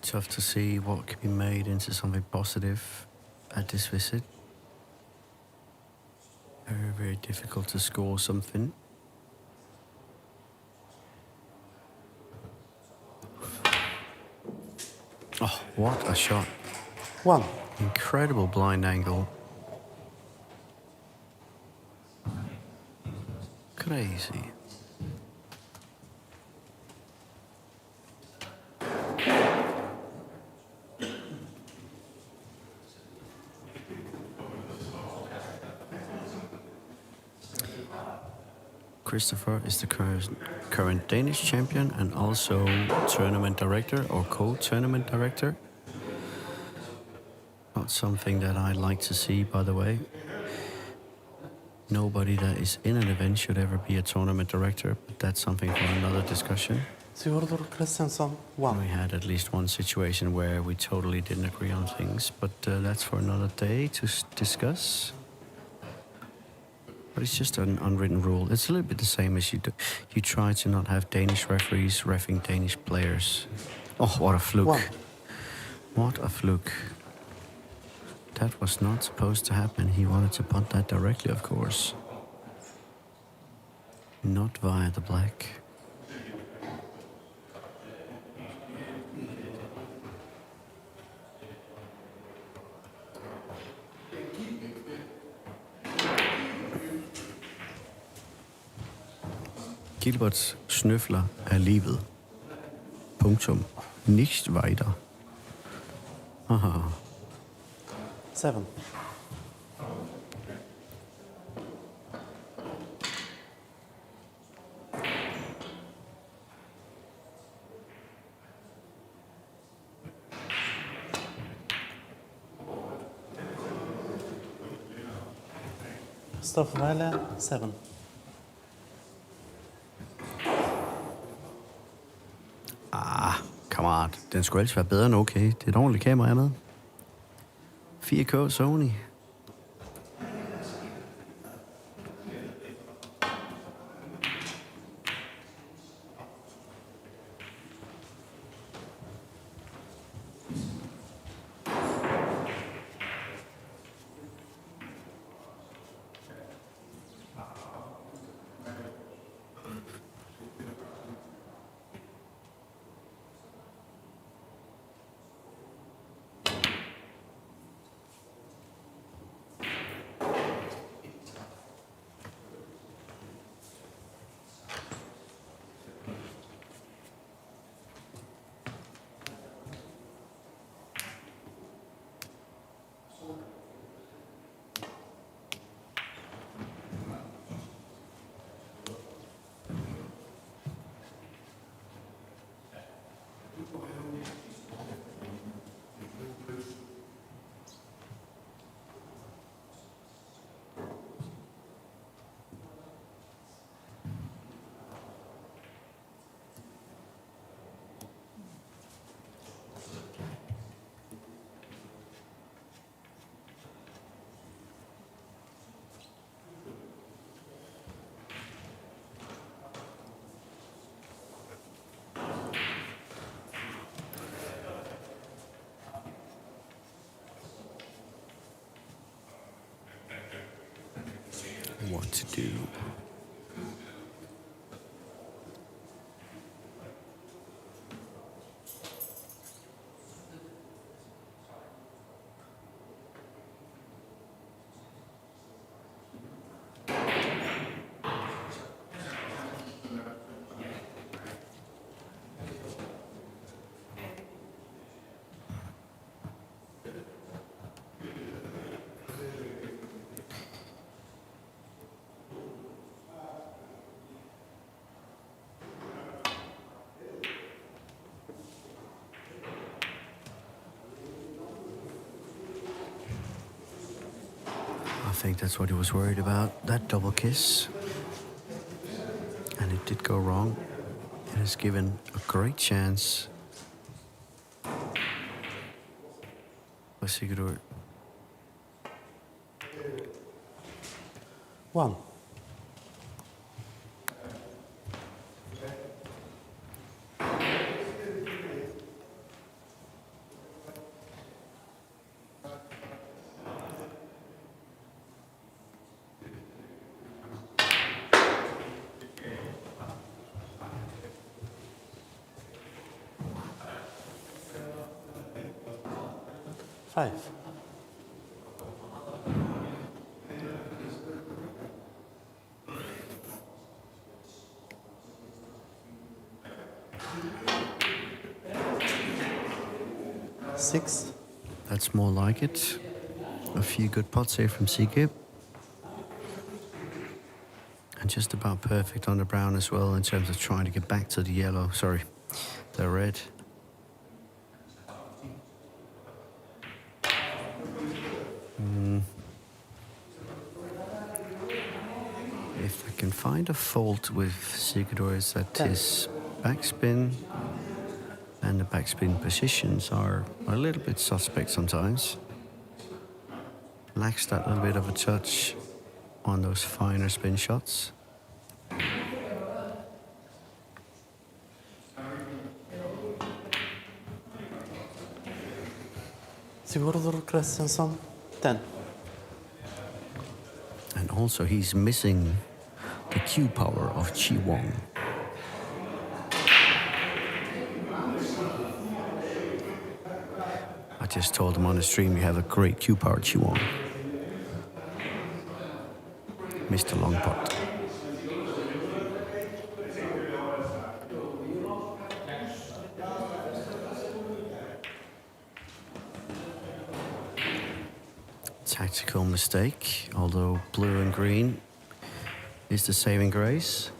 Tough to see what can be made into something positive at this visit. Very, very difficult to score something. Oh, what a shot. One. Incredible blind angle. Crazy. Christopher is the current Danish champion and also tournament director or co-tournament director. Not something that I like to see, by the way. Nobody that is in an event should ever be a tournament director, but that's something for another discussion. Sigurður Kristjánsson, 1. We had at least one situation where we totally didn't agree on things, but that's for another day to discuss. But it's just an unwritten rule. It's a little bit the same as you try to not have Danish referees reffing Danish players. Oh, what a fluke. 1. What a fluke. That was not supposed to happen. He wanted to punt that directly, of course. Not via the black. Gilberts snøfler er livet. Punktum. Nicht weiter. Haha. 7. Vejlager, 7. Kammerat, den skulle ellers være bedre end okay. Det er et ordentligt kamera, jeg med. 4K Sony. What to do. I think that's what he was worried about, that double kiss. And it did go wrong. It has given a great chance for Sigurður. 1. Five. Six. That's more like it. A few good pots here from Sigurður. And just about perfect on the brown as well in terms of trying to get back to the yellow, sorry, the red. If I can find a fault with Sigurður is that his backspin and the backspin positions are a little bit suspect sometimes. Lacks that little bit of a touch on those finer spin shots. Sigurður Kristjánsson, 10. And also he's missing the cue power of Chi Wong. I just told him on the stream you have a great cue power, Chi Wong. Missed a long pot. Tactical mistake, although blue and green is the saving grace.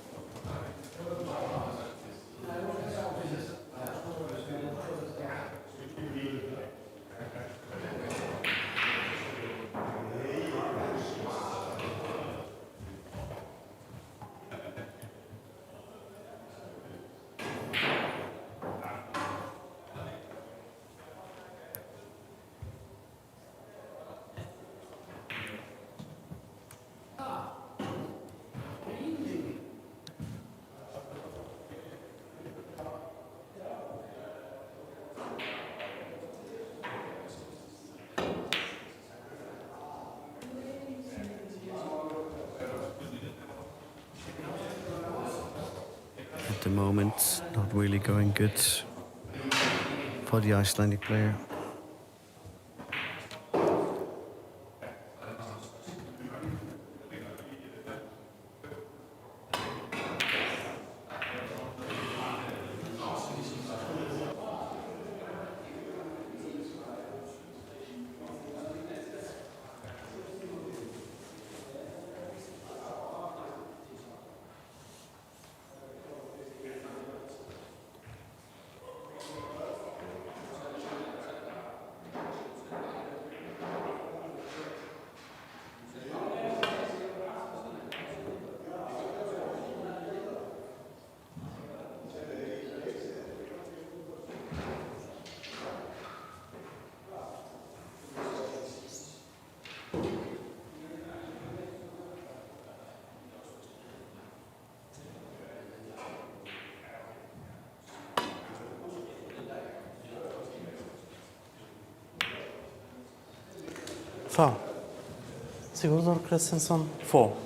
At the moment, not really going good for the Icelandic player. Foul. Sigurður Kristjánsson, 4.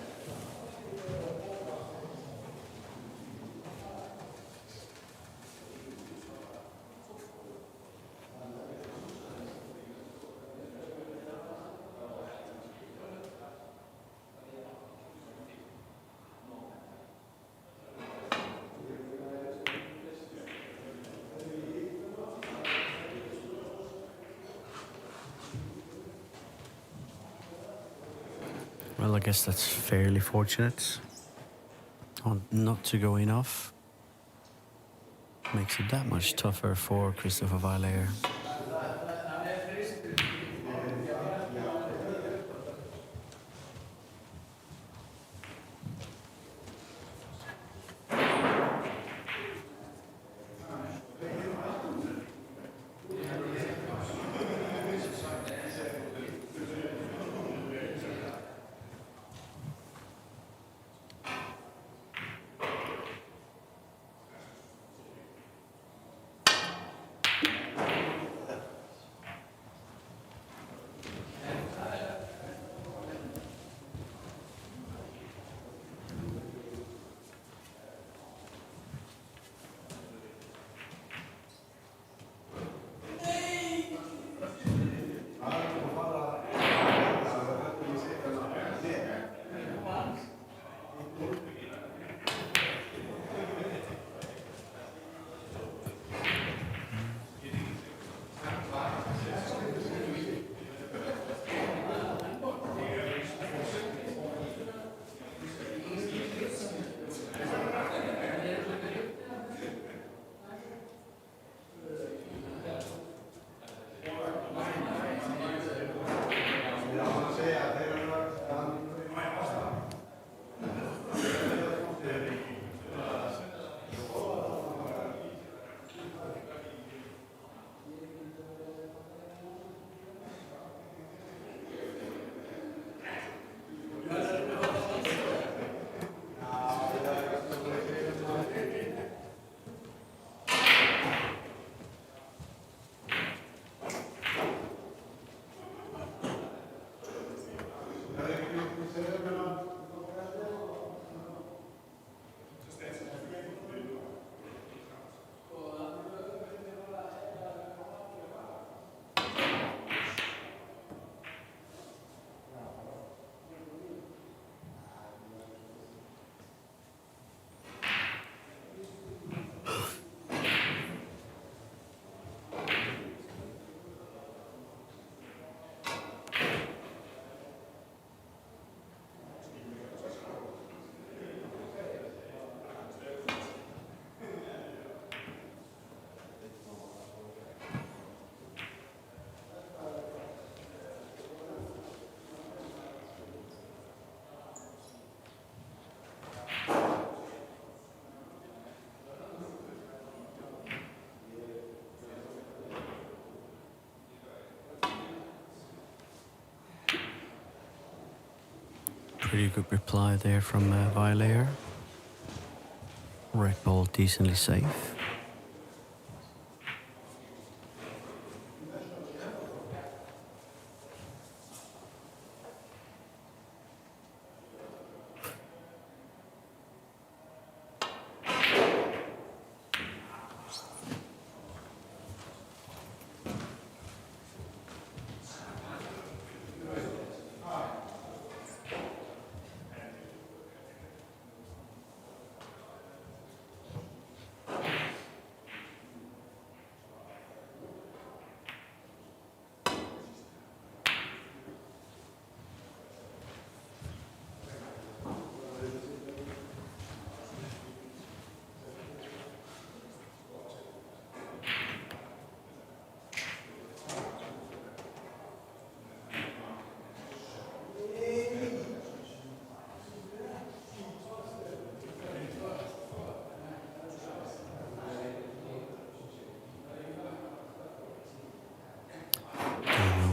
Well, I guess that's fairly fortunate. Not to go in off. Makes it that much tougher for Kristoffer Vejlager. Pretty good reply there from Vejlager. Red ball decently safe.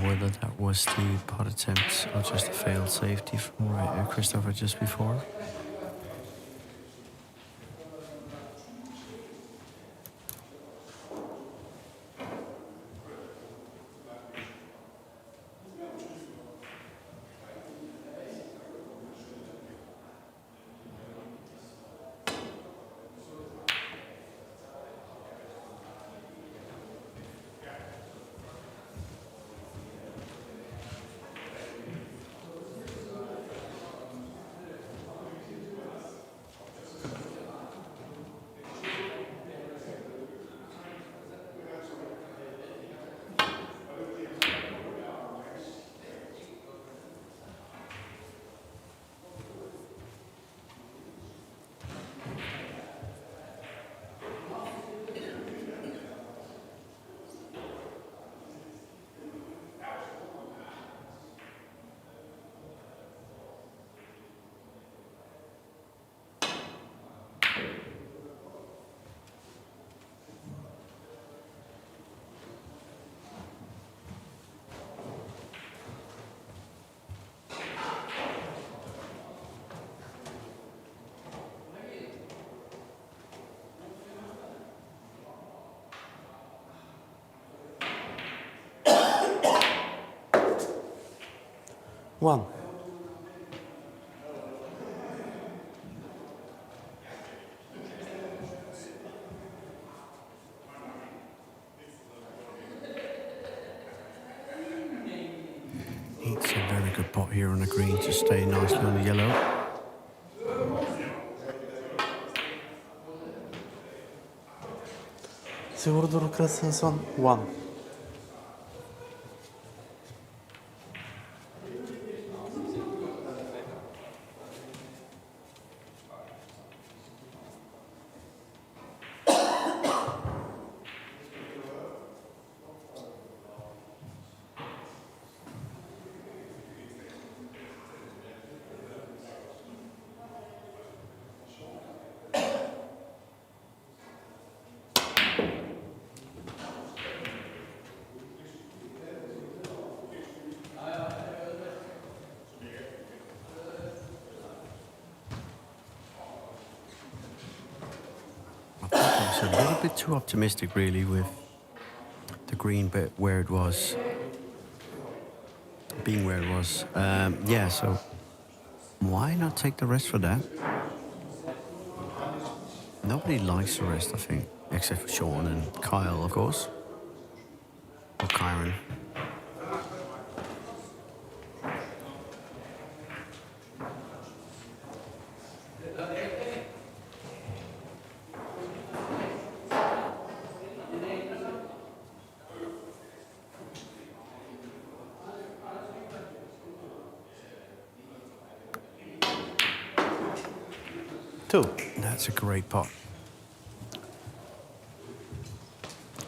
Whether that was the pot attempt or just a failed safety from Kristoffer just before. One. It's a very good pot here on the green to stay nicely on the yellow. Sigurður Kristjánsson, 1. A little bit too optimistic really with the green bit where it was, being where it was. Yeah, so why not take the rest for that? Nobody likes the rest, I think, except for Sean and Kyle, of course. Or Kyron. Two. That's a great pot.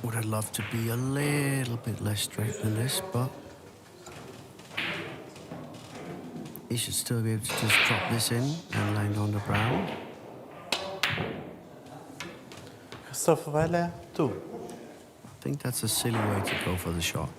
Would have loved to be a little bit less straight than this, but he should still be able to just drop this in and land on the brown. Kristoffer Vejlager, 2. I think that's a silly way to go for the shot.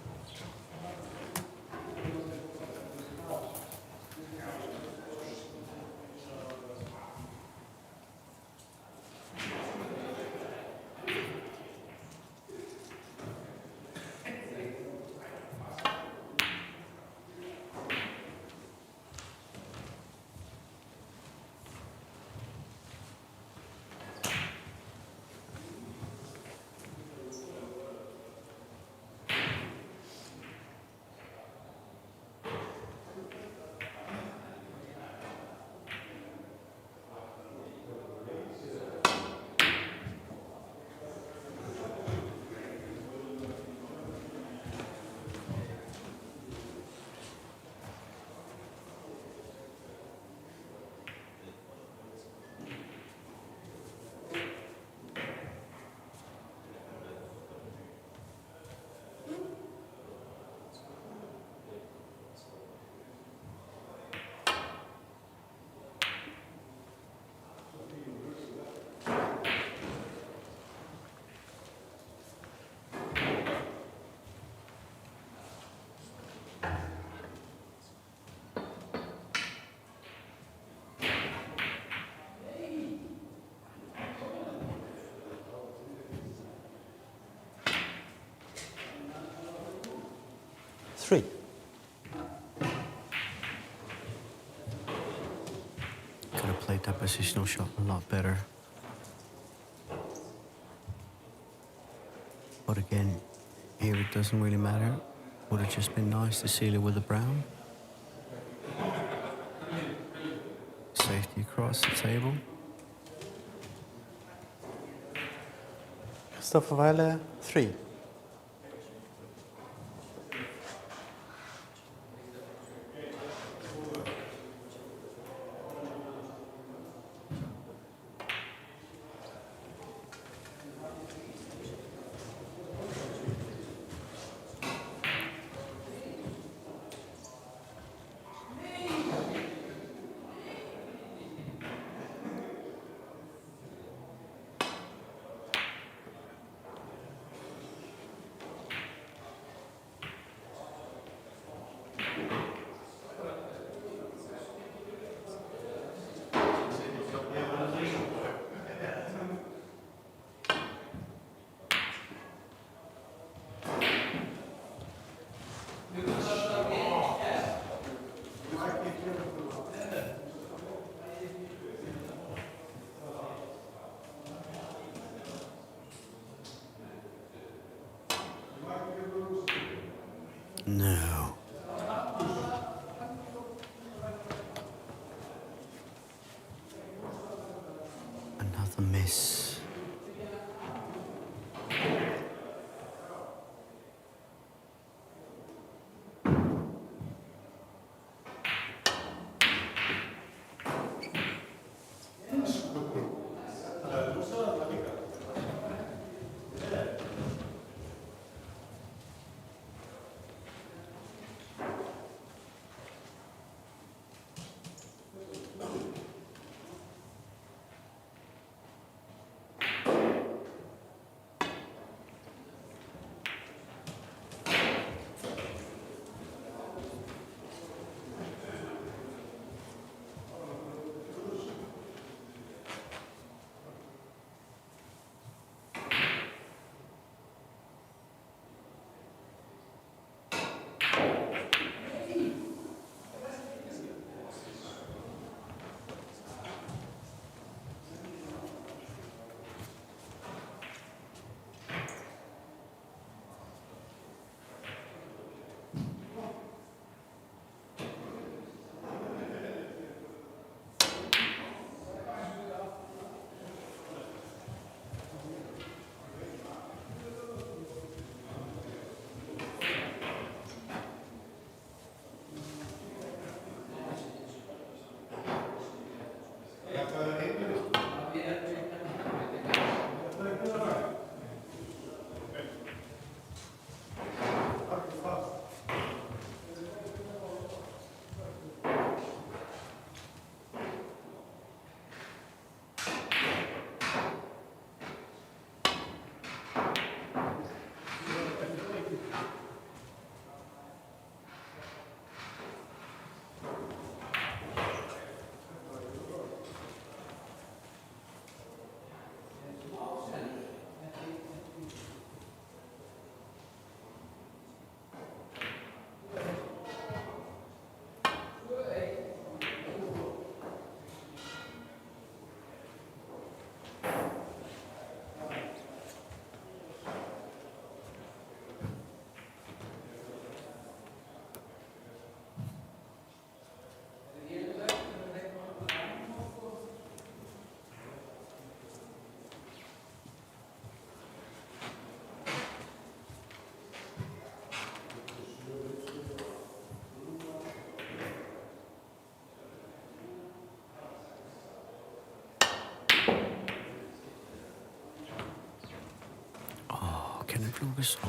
3. Could have played that positional shot a lot better. But again, here it doesn't really matter. Would have just been nice to seal it with the brown. Safety across the table. Kristoffer Vejlager, 3. No. Another miss. Focus. Oh.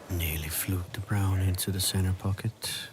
Nearly fluked the brown into the center pocket.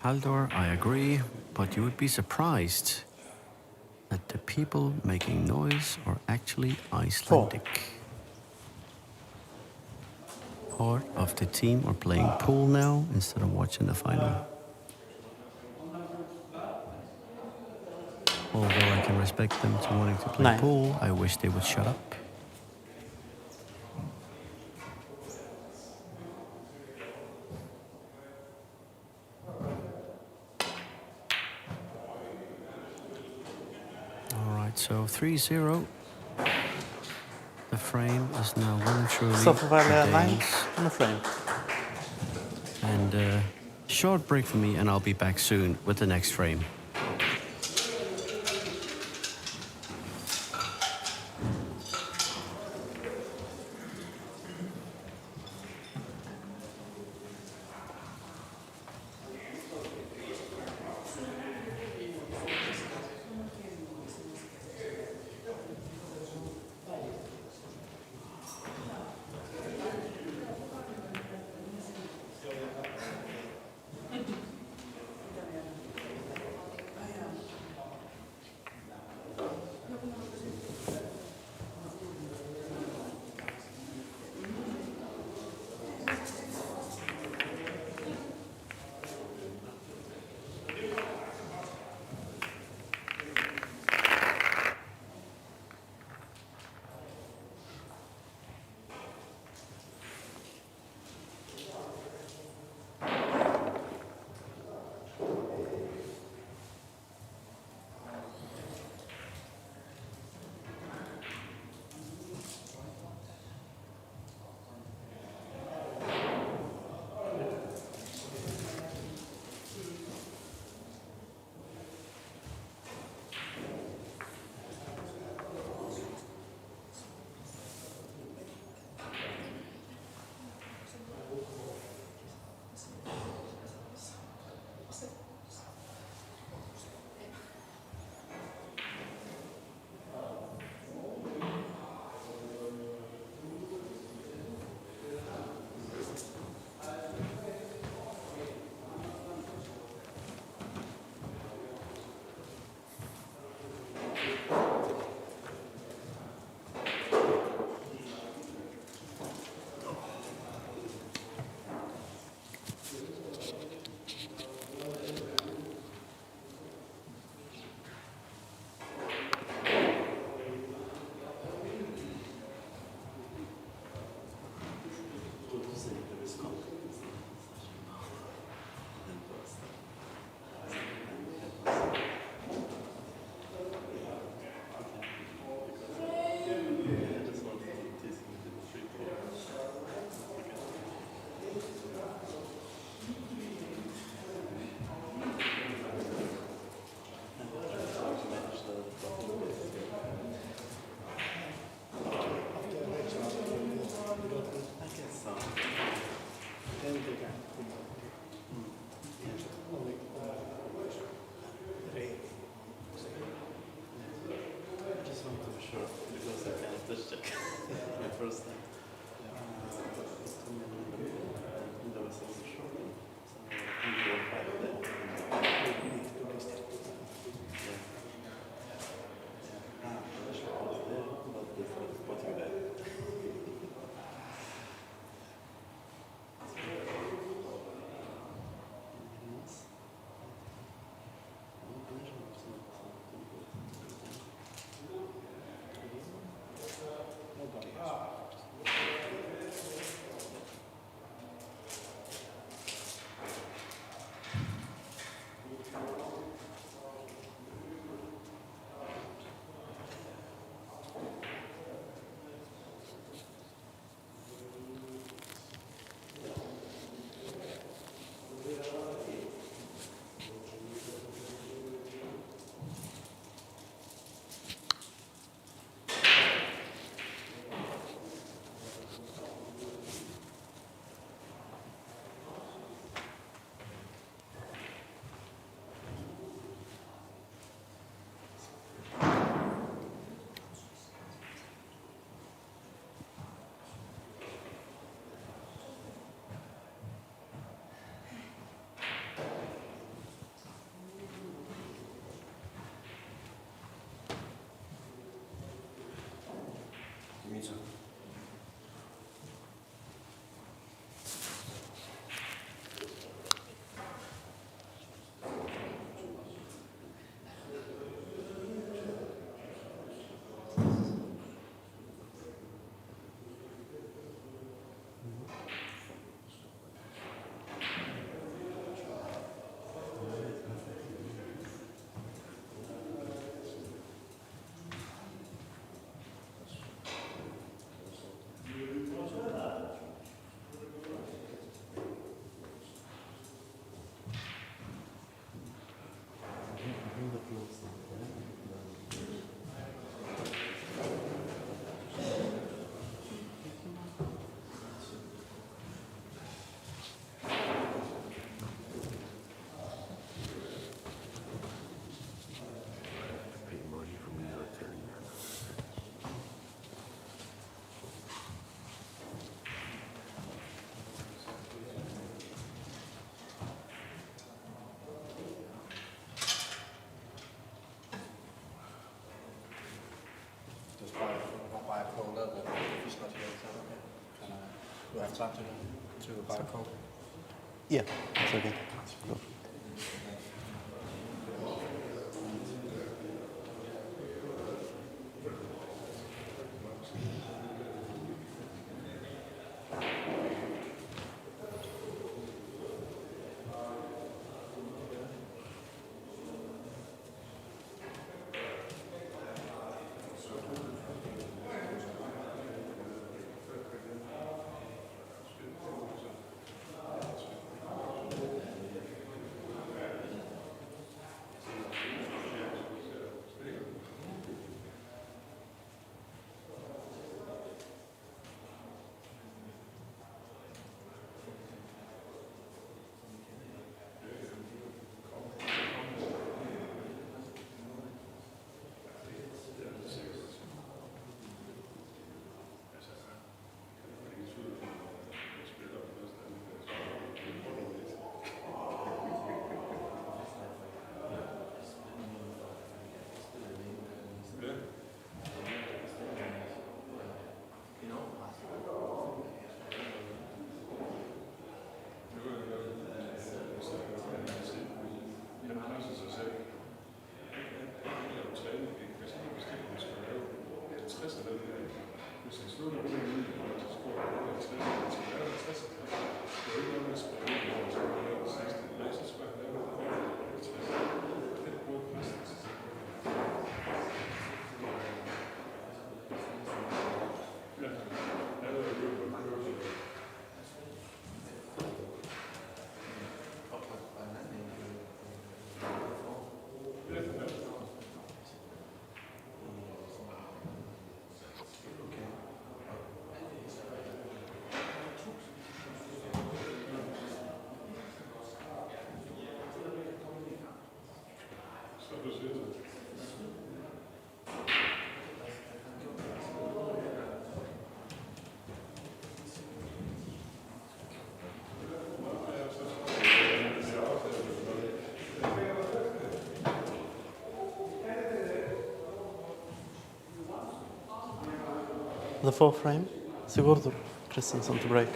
Haldor, I agree, but you would be surprised that the people making noise are actually Icelandic. Part of the team are playing pool now instead of watching the final. Although I can respect them to wanting to play pool, I wish they would shut up. All right, so 3-0. The frame is now well and truly Danes. On the frame. And short break for me, and I'll be back soon with the next frame. too. Just buy a cola, but if he's not here, is that okay? Do I have time to buy a cola? Yeah, it's okay. Go. The fourth frame, Sigurður, Kristjánsson to break.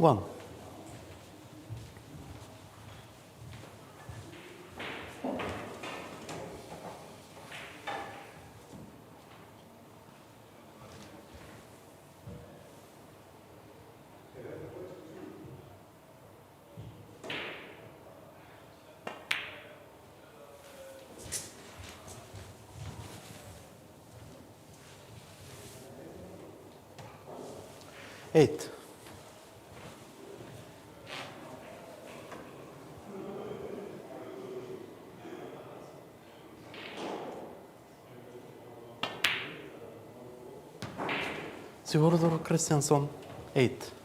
1. Eight. Sigurður Kristjánsson, 8.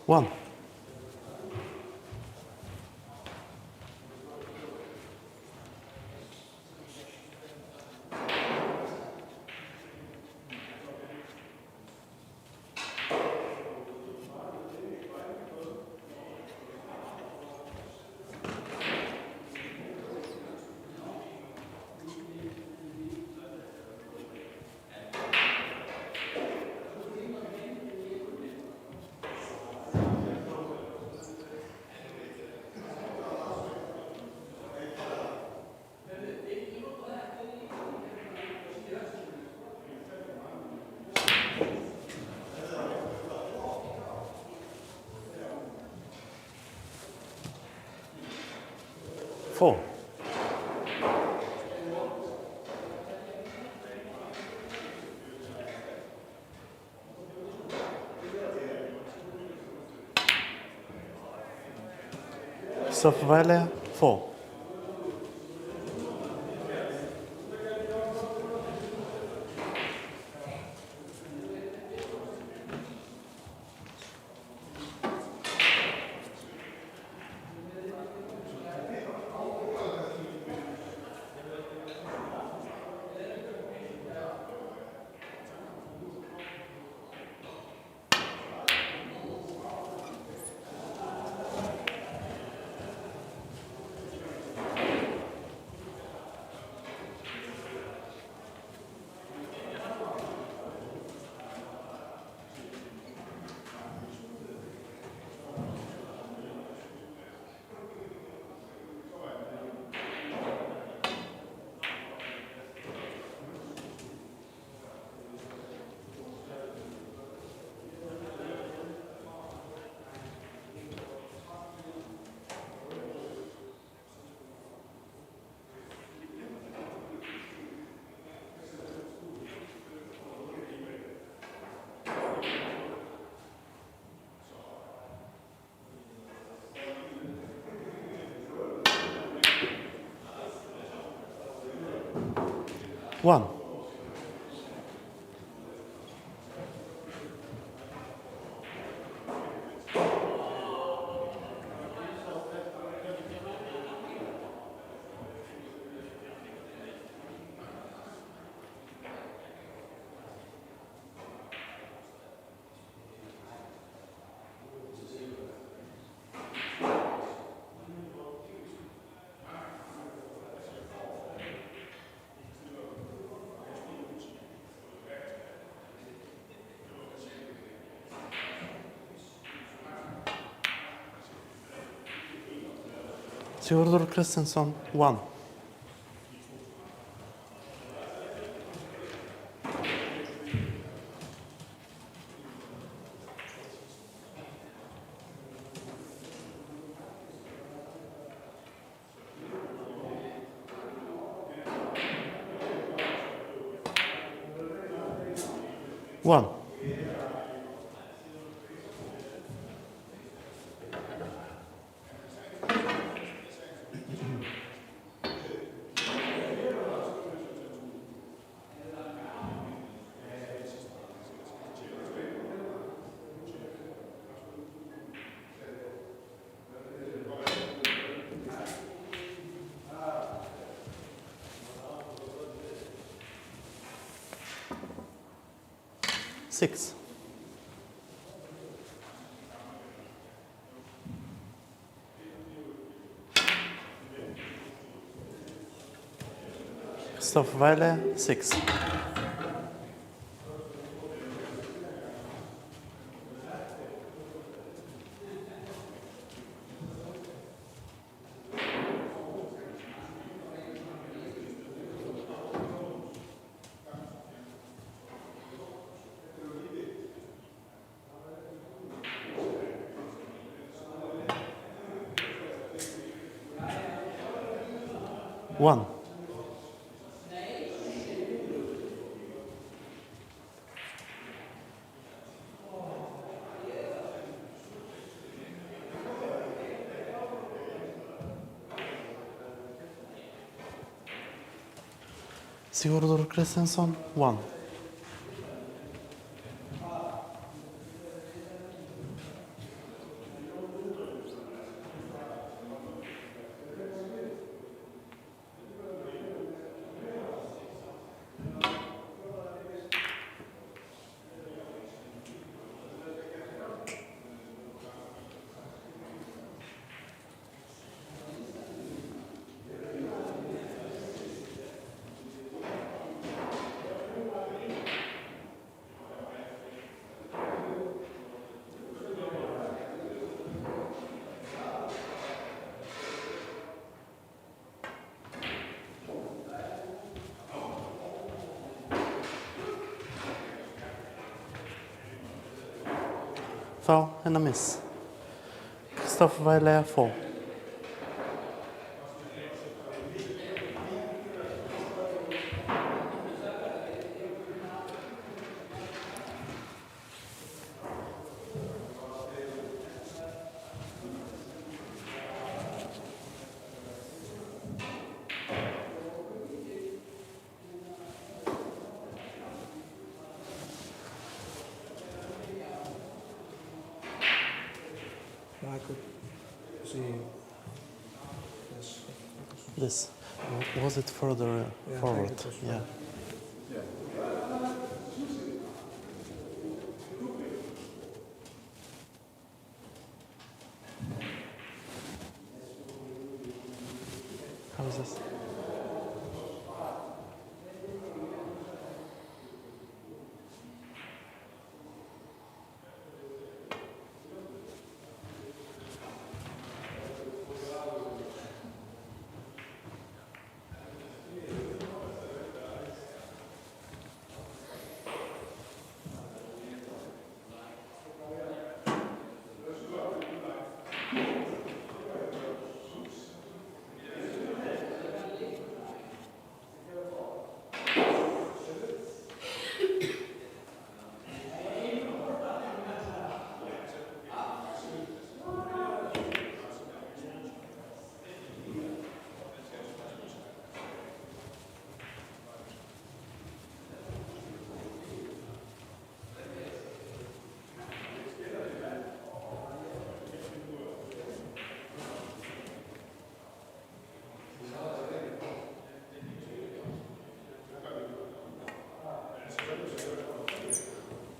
One. Four. Vejlager, 4. One. Sigurður Kristjánsson, 1. One. Six. Kristoffer Vejlager, 6. One. Sigurður Kristjánsson, 1. Foul and a miss. Kristoffer Vejlager, 4. I could see this. This. Was it further Yeah, I think forward? it was Yeah. How is this?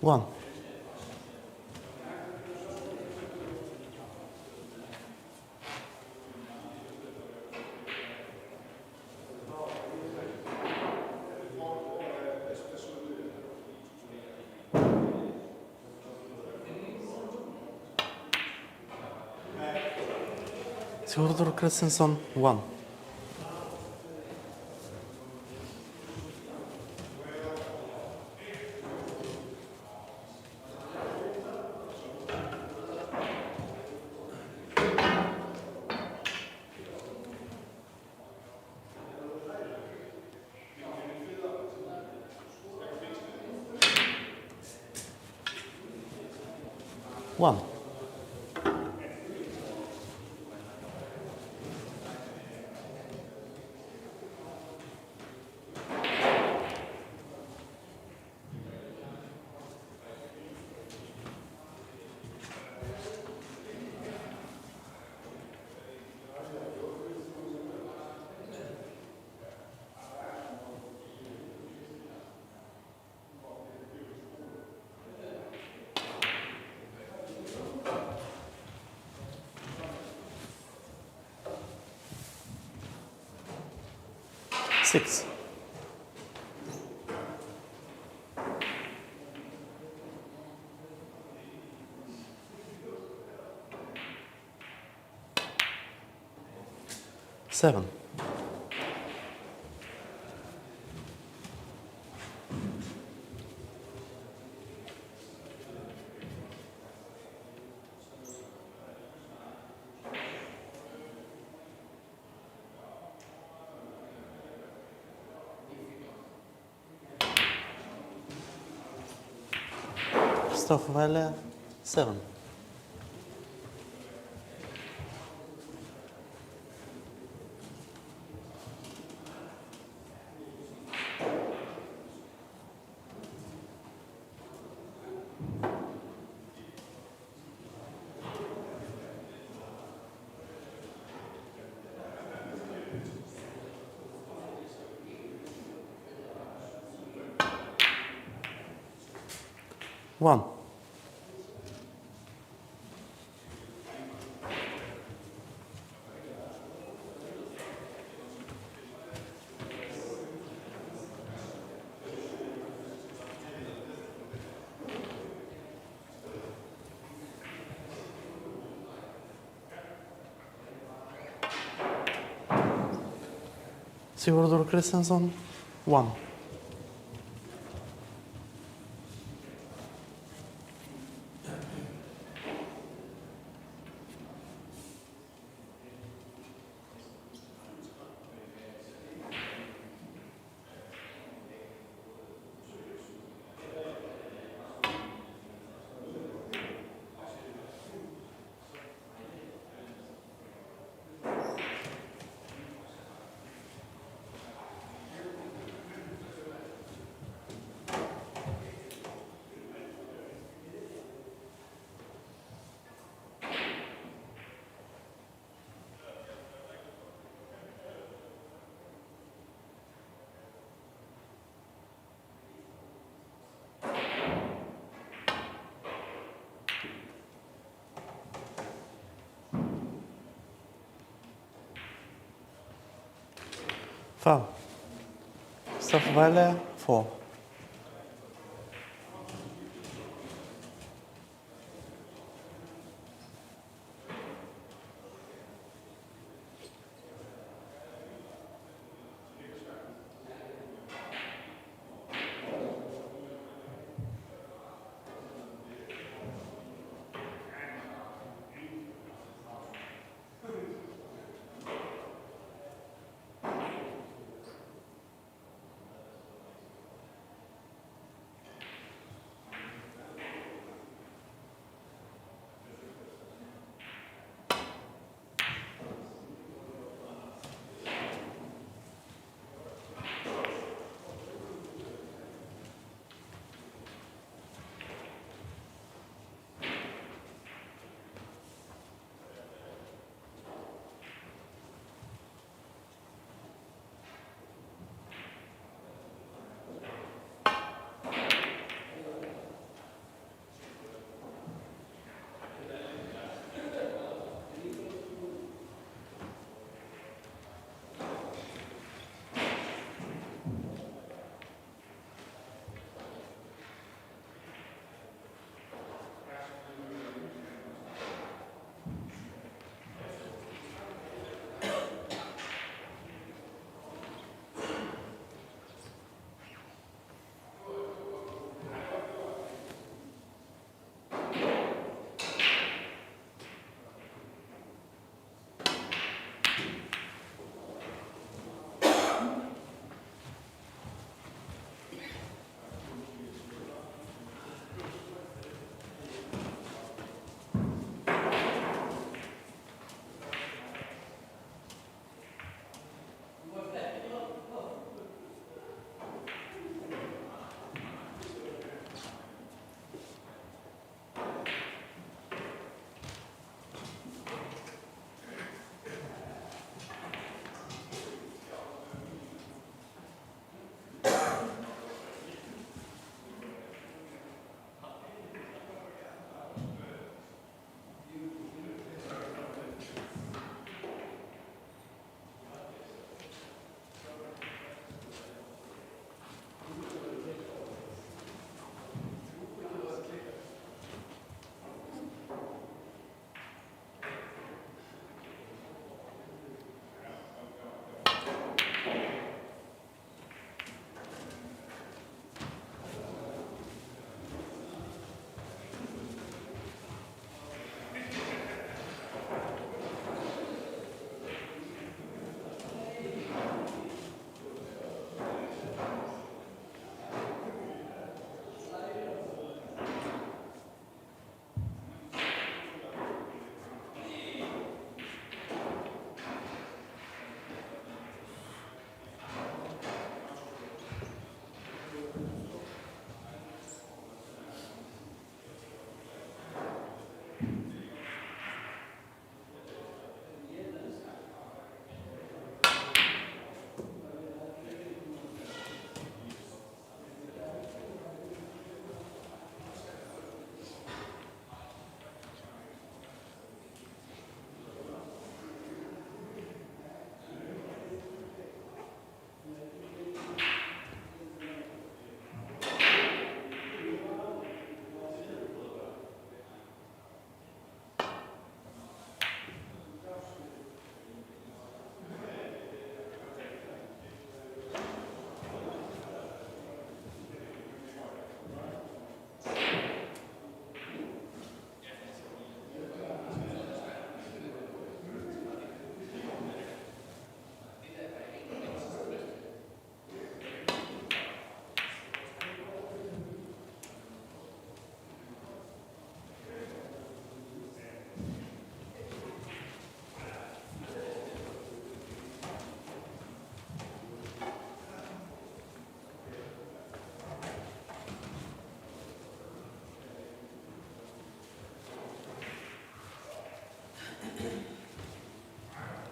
One. Sigurður Kristjánsson, 1. One. Six. 7. Kristoffer Vejlager, 7. One. Sigurður Kristjánsson, 1. Foul. Kristoffer Vejlager, 4.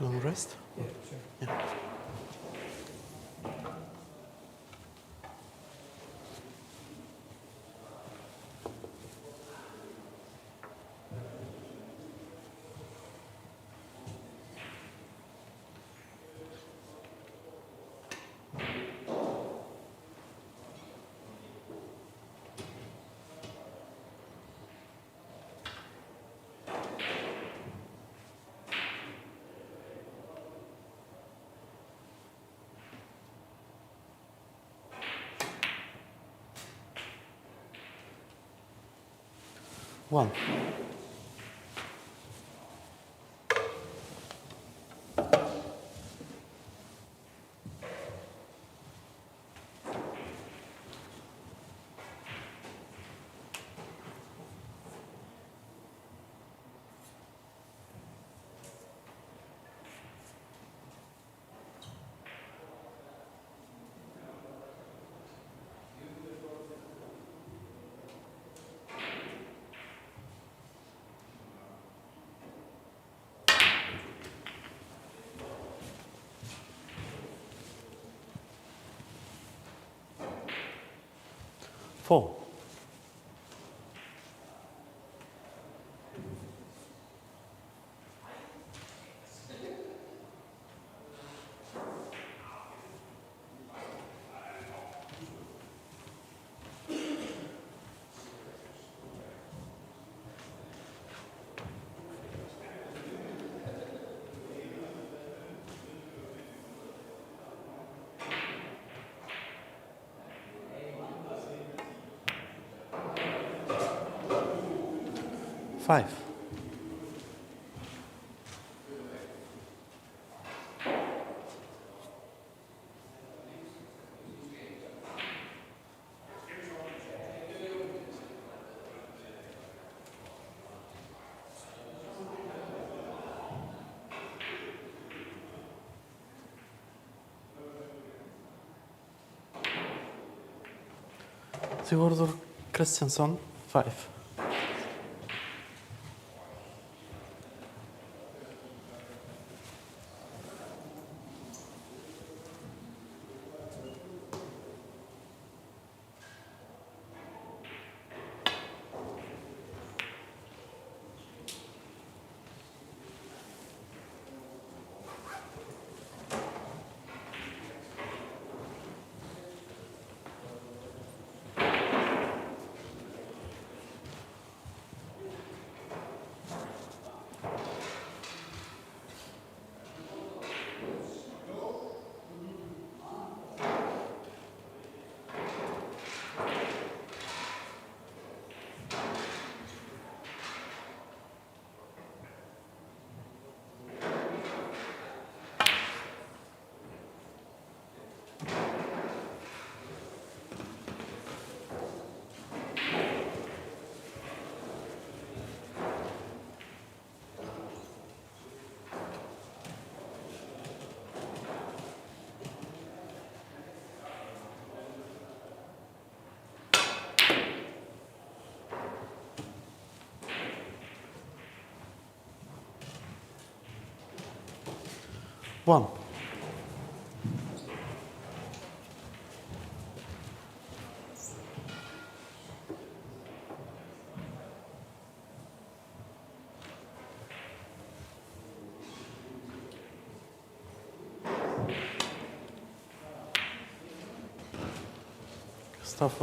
Long rest? Yeah, sure. Yeah. One. Four. Five. Sigurður Kristjánsson, 5. One.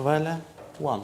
Vejlager, 1.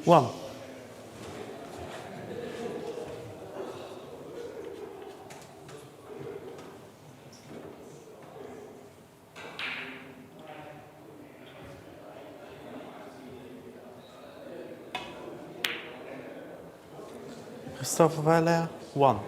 One. Kristoffer Vejlager, 1.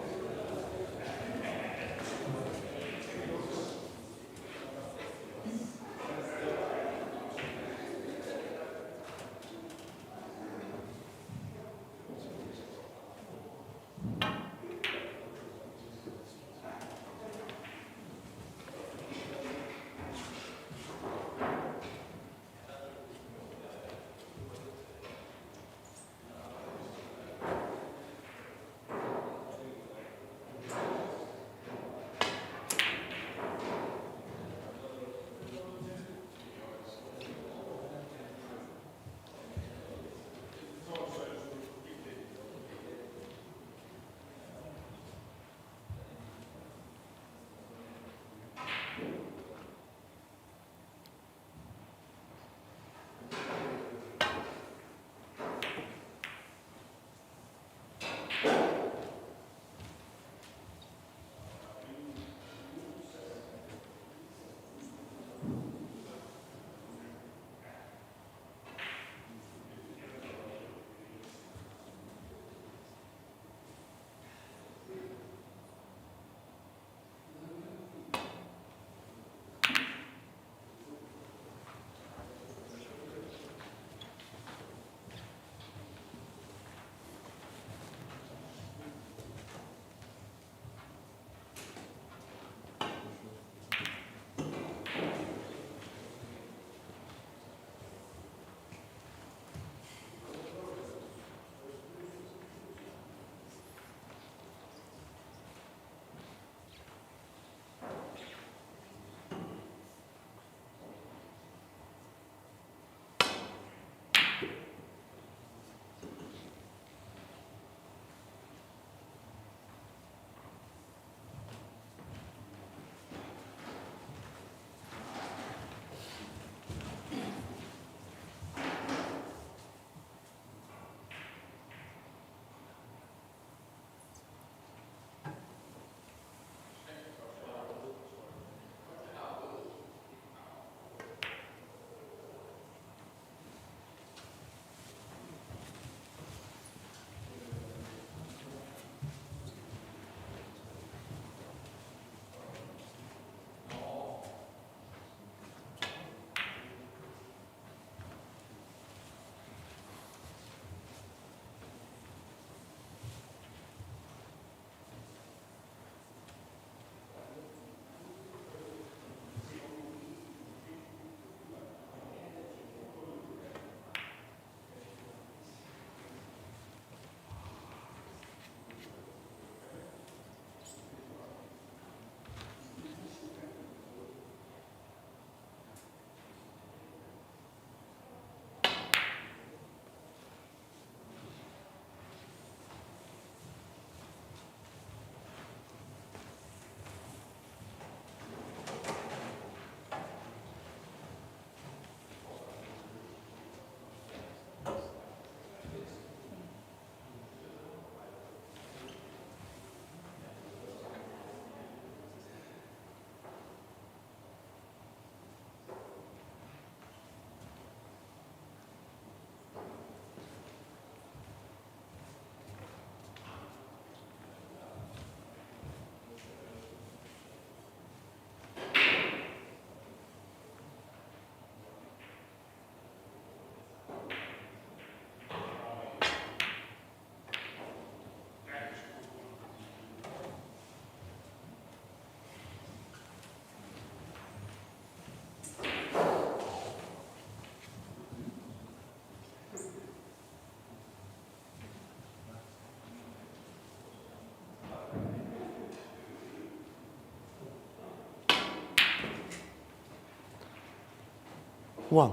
1.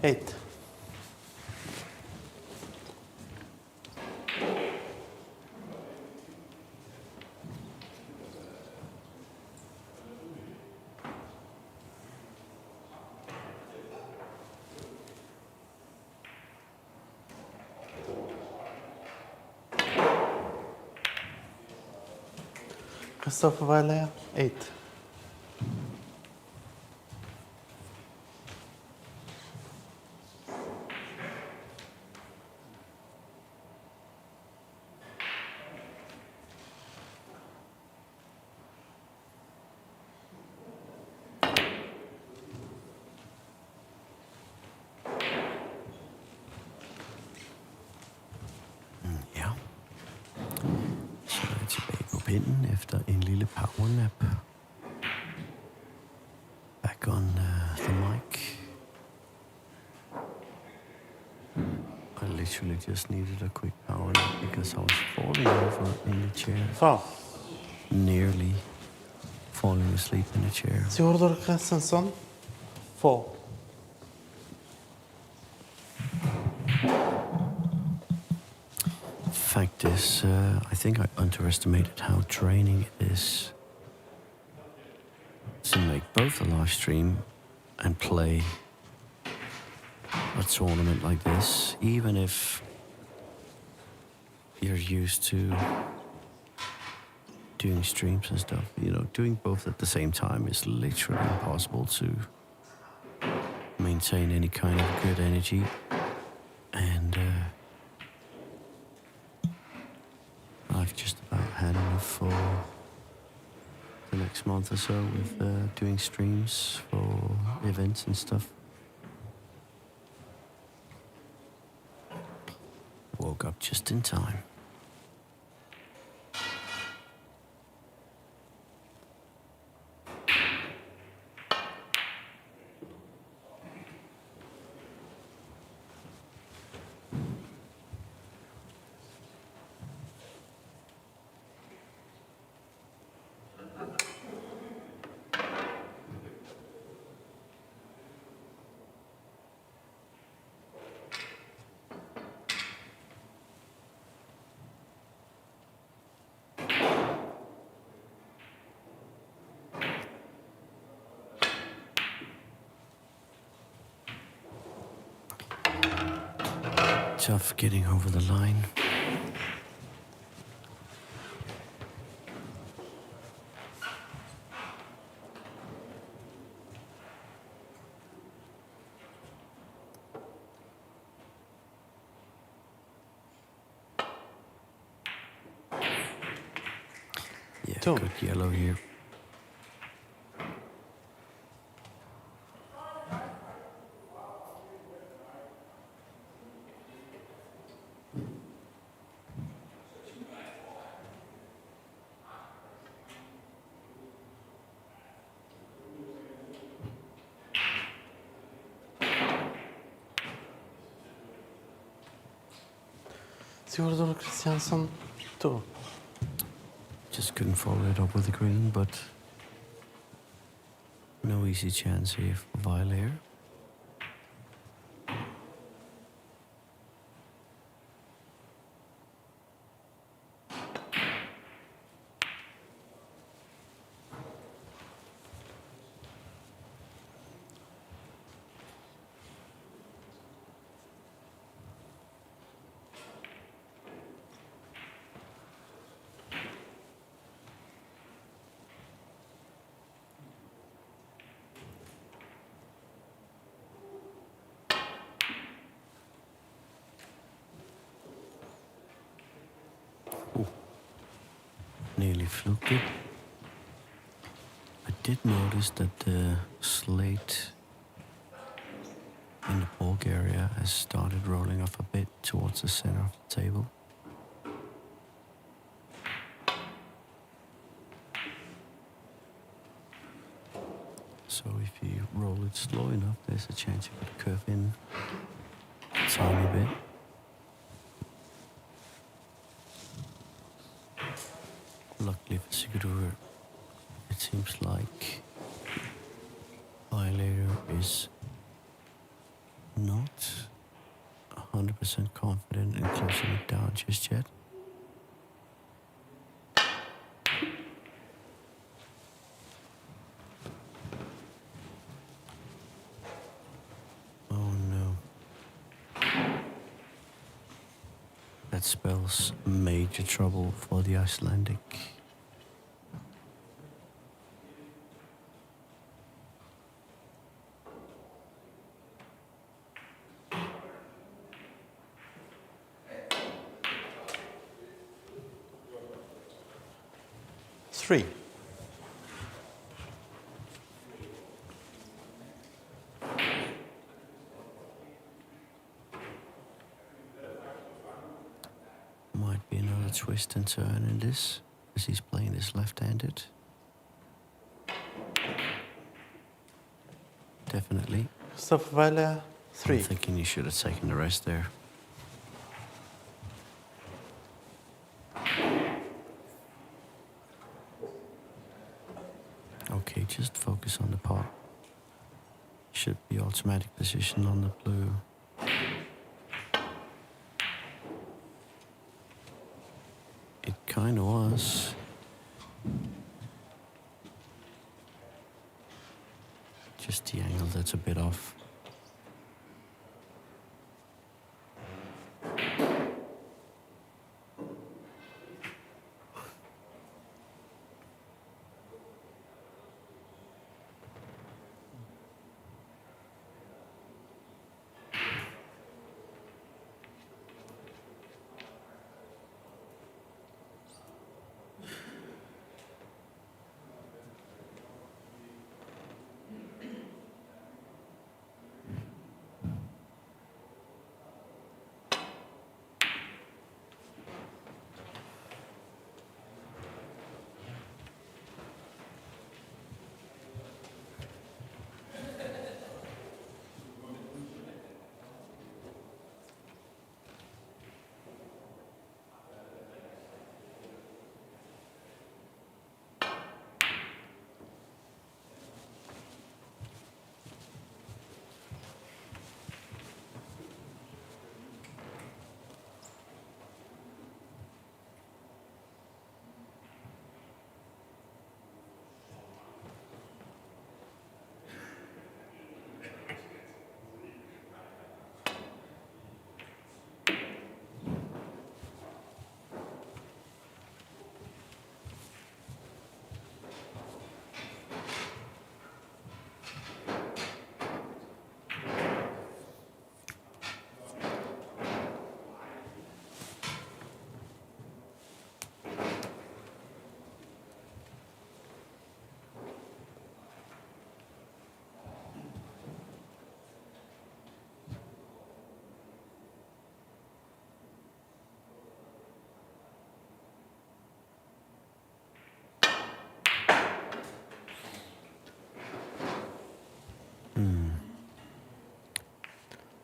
Eight. Kristoffer Vejlager, 8. Ja. Så er jeg tilbage på pinden efter en lille powernap. Back on the mic. I literally just needed a quick power nap because I was falling over in the chair. 4. Nearly falling asleep in the chair. Sigurður Kristjánsson, 4. Fact is, I think I underestimated how draining it is to make both a live stream and play a tournament like this, even if you're used to doing streams and stuff. You know, doing both at the same time is literally impossible to maintain any kind of good energy. And I've just about had enough for the next month or so with doing streams for events and stuff. Woke up just in time. Tough getting over the line. Yeah, Two. good yellow here. Sigurður Kristjánsson, 2. Just couldn't follow it up with the green, but no easy chance here for Vejlager. really fluked it. I did notice that the slate in the bulk area has started rolling off a bit towards the center of the table. So if you roll it slow enough, there's a chance you could curve in a tiny bit. Luckily for Sigurður, it seems like Vejlager is not 100% confident in closing it down just yet. Oh no. That spells major trouble for the Icelandic. Three. Might be another twist and turn in this, as he's playing this left-handed. Definitely. Kristoffer Vejlager, I'm 3. thinking you should have taken the rest there. Okay, just focus on the pot. Should be automatic position on the blue. It kind of was. Just the angle that's a bit off.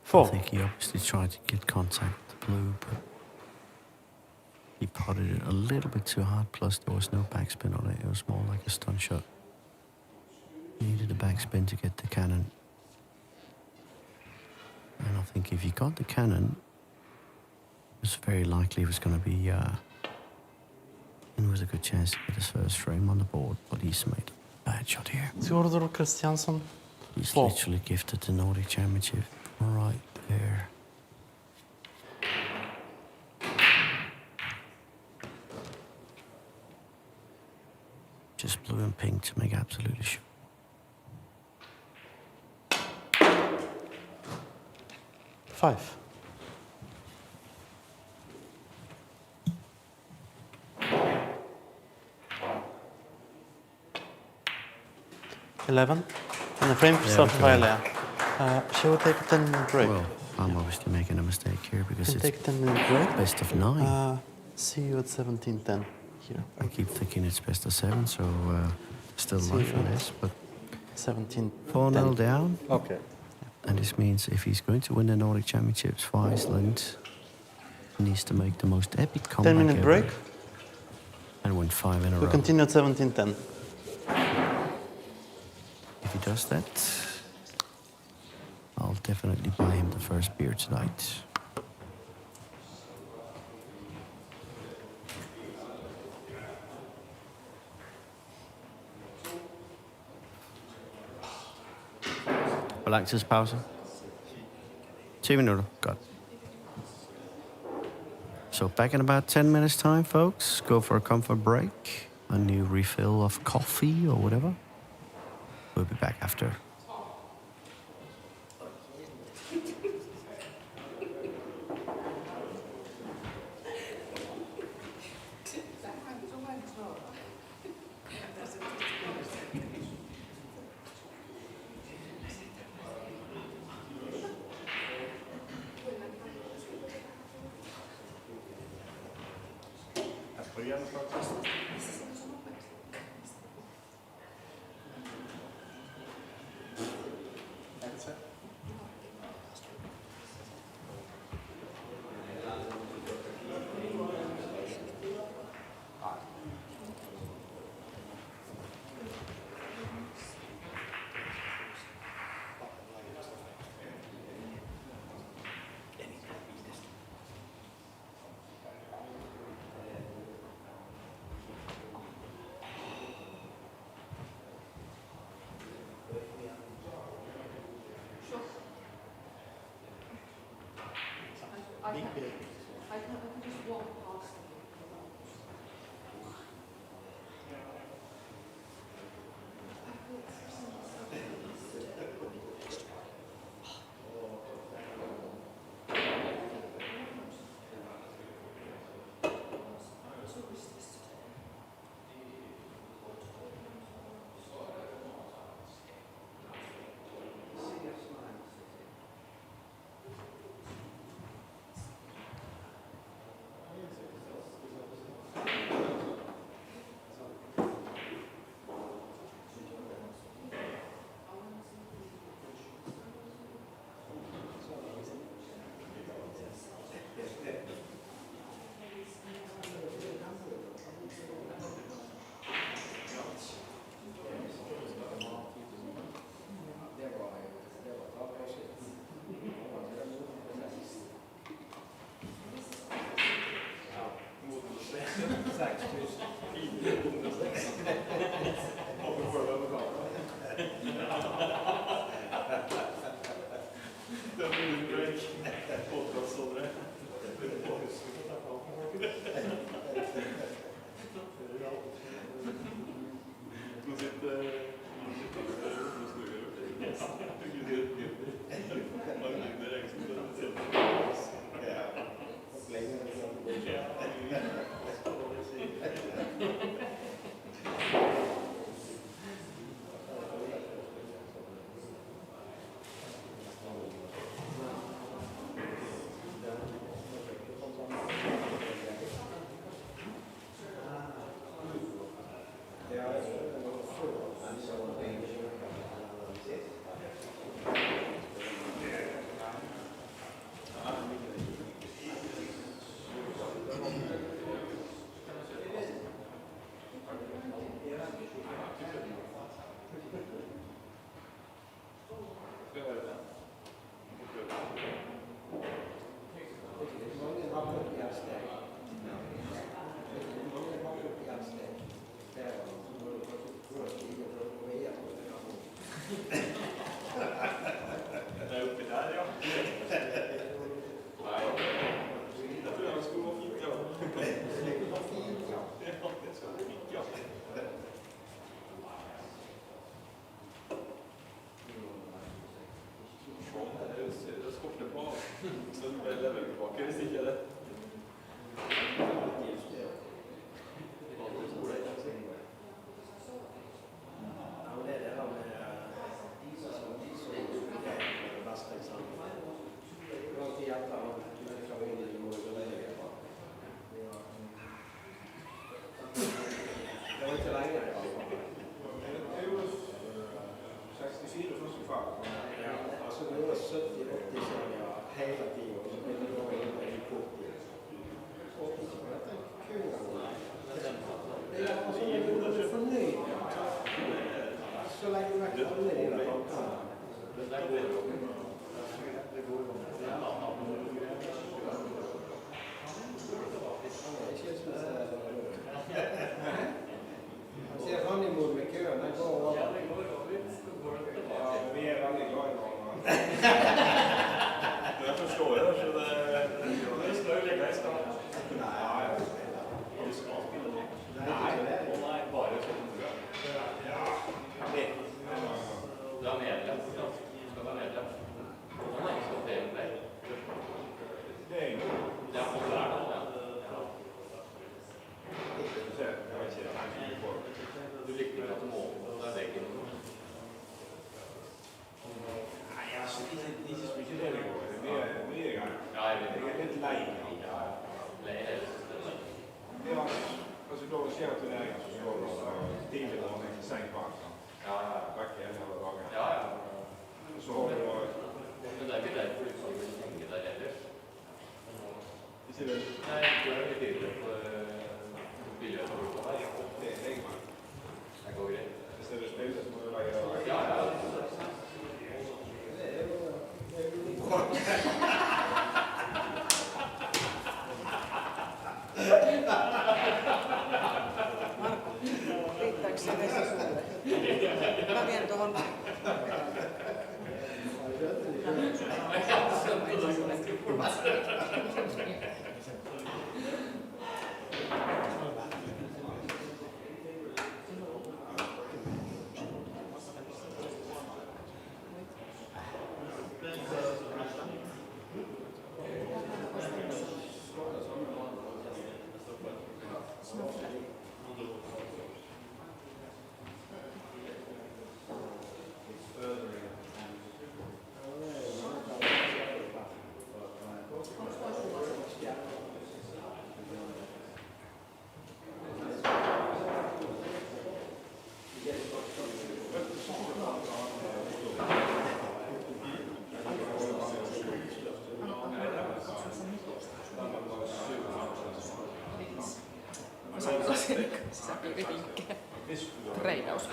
I 4. think he obviously tried to get contact with the blue, but he potted it a little bit too hard, plus there was no backspin on it. It was more like a stun shot. He needed a backspin to get the cannon. And I think if he got the cannon, it was very likely he was going to be in with a good chance to get his first frame on the board, but he's made a bad shot here. Sigurður Kristjánsson, He's 4. literally gifted the Nordic Championship right there. Just blue and pink to make absolutely sure. 5. 11. And the frame for Christopher okay. Vejlager. Shall we take a 10-minute break? Well, I'm obviously making a mistake here because Can it's take a 10-minute break. best of 9. See you at 17:10 here. I keep thinking it's best of 7, so still See life you on at this. But 17:10. 4-0 down. Okay. And this means if he's going to win the Nordic Championships for Iceland, he needs to make the most epic comeback 10-minute ever break. and win 5 in a We row. continue at 17:10. If he does that, I'll definitely buy him the first beer tonight. Balancespause. 10 minutter. Godt. So back in about 10 minutes time, folks. Go for a comfort break. A new refill of coffee or whatever. We'll be back after. se vesi sulle. Mä vien tuohon. Sisäpiirivinkkejä. Treenaus.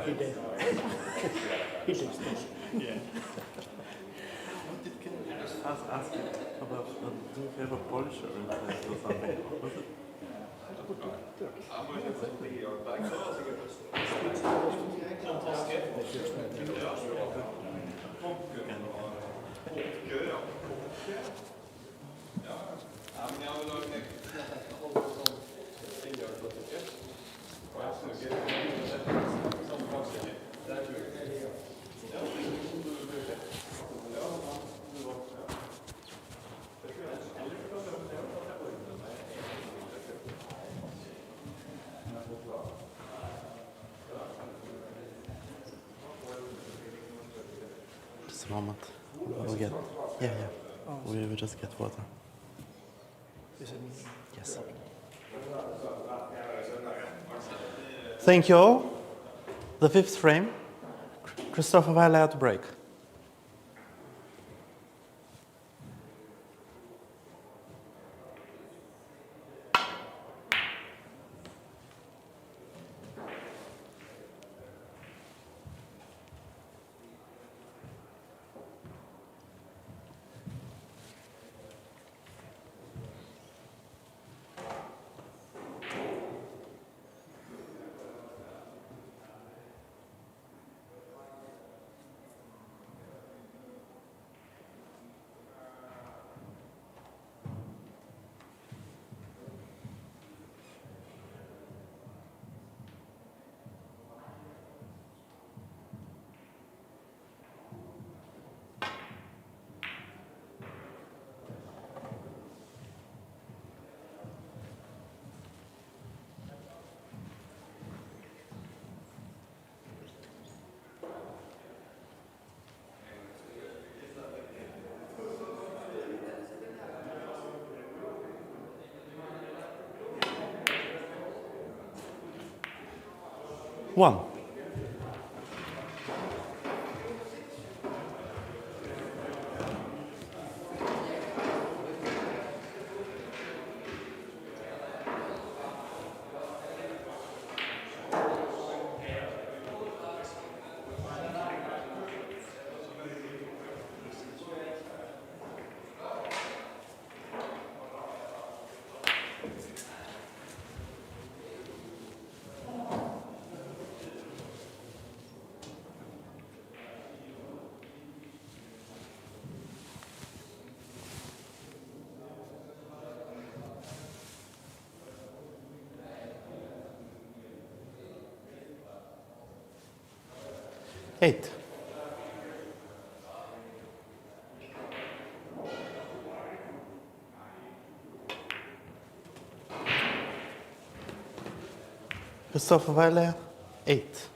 He did. He did. Yeah. Ask him about, do you have a Polish or something? Was it? Just a moment. We'll get. Yeah. We will just get water. Yes. Thank you all. The fifth frame. Kristoffer Vejlager to break. 1. Eight. Kristoffer Vejlager, 8.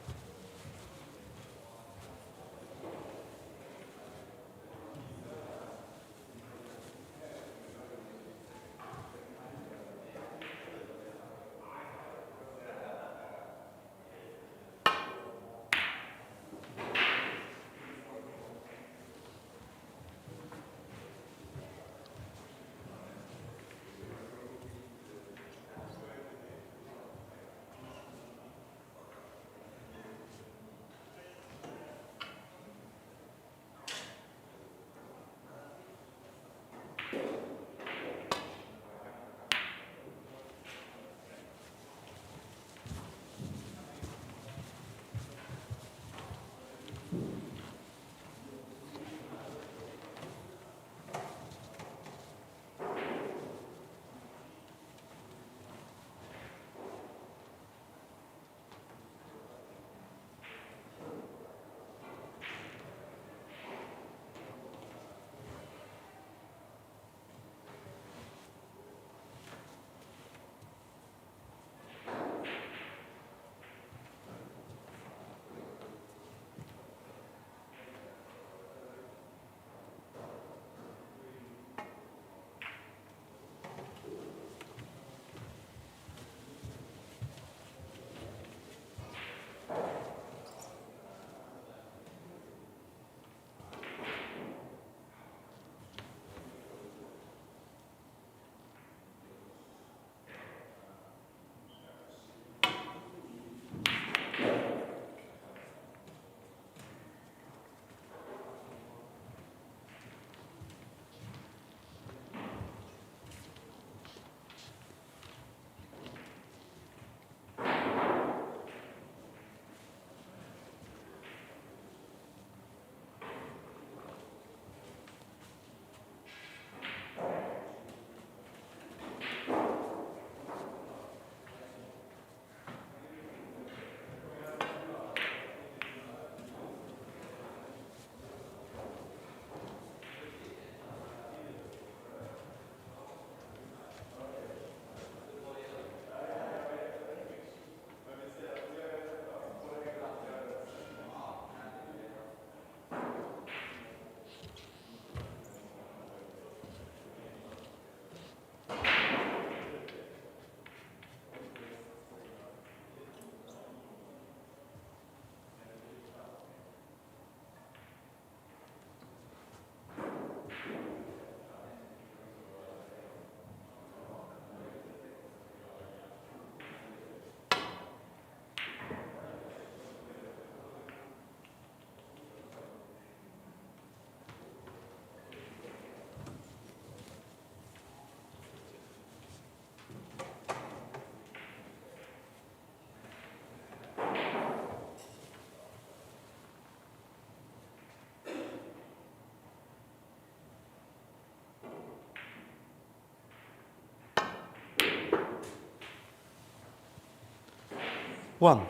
One.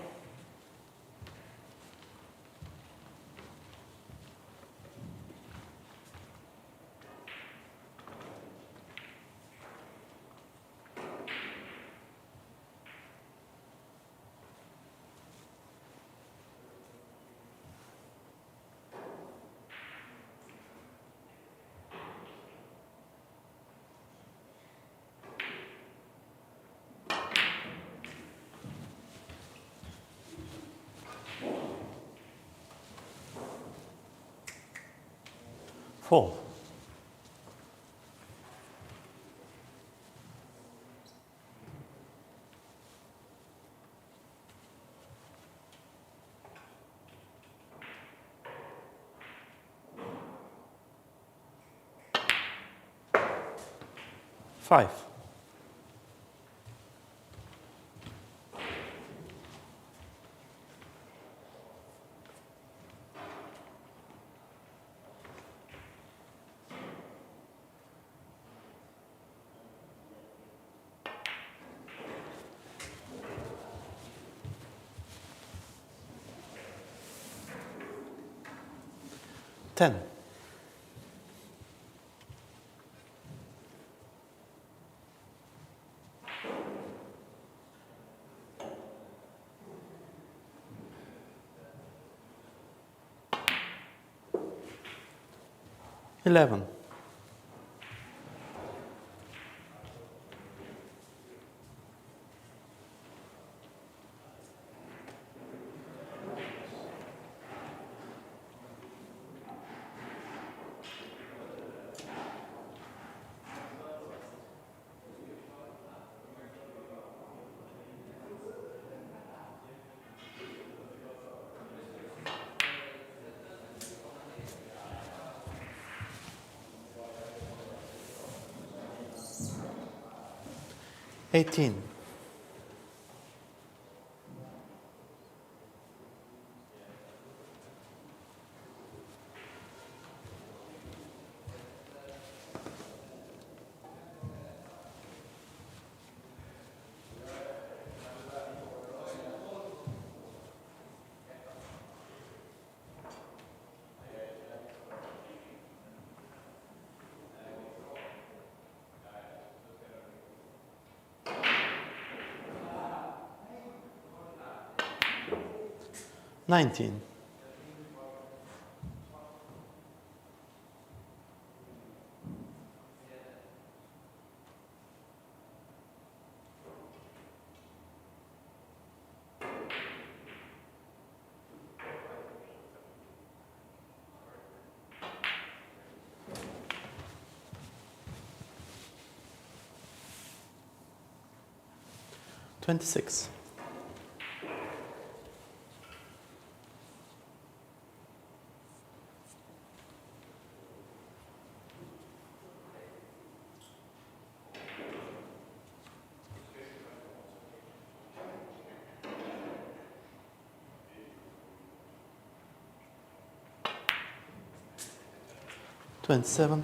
4. Five. 10. 11. 18. 19. 26. 27.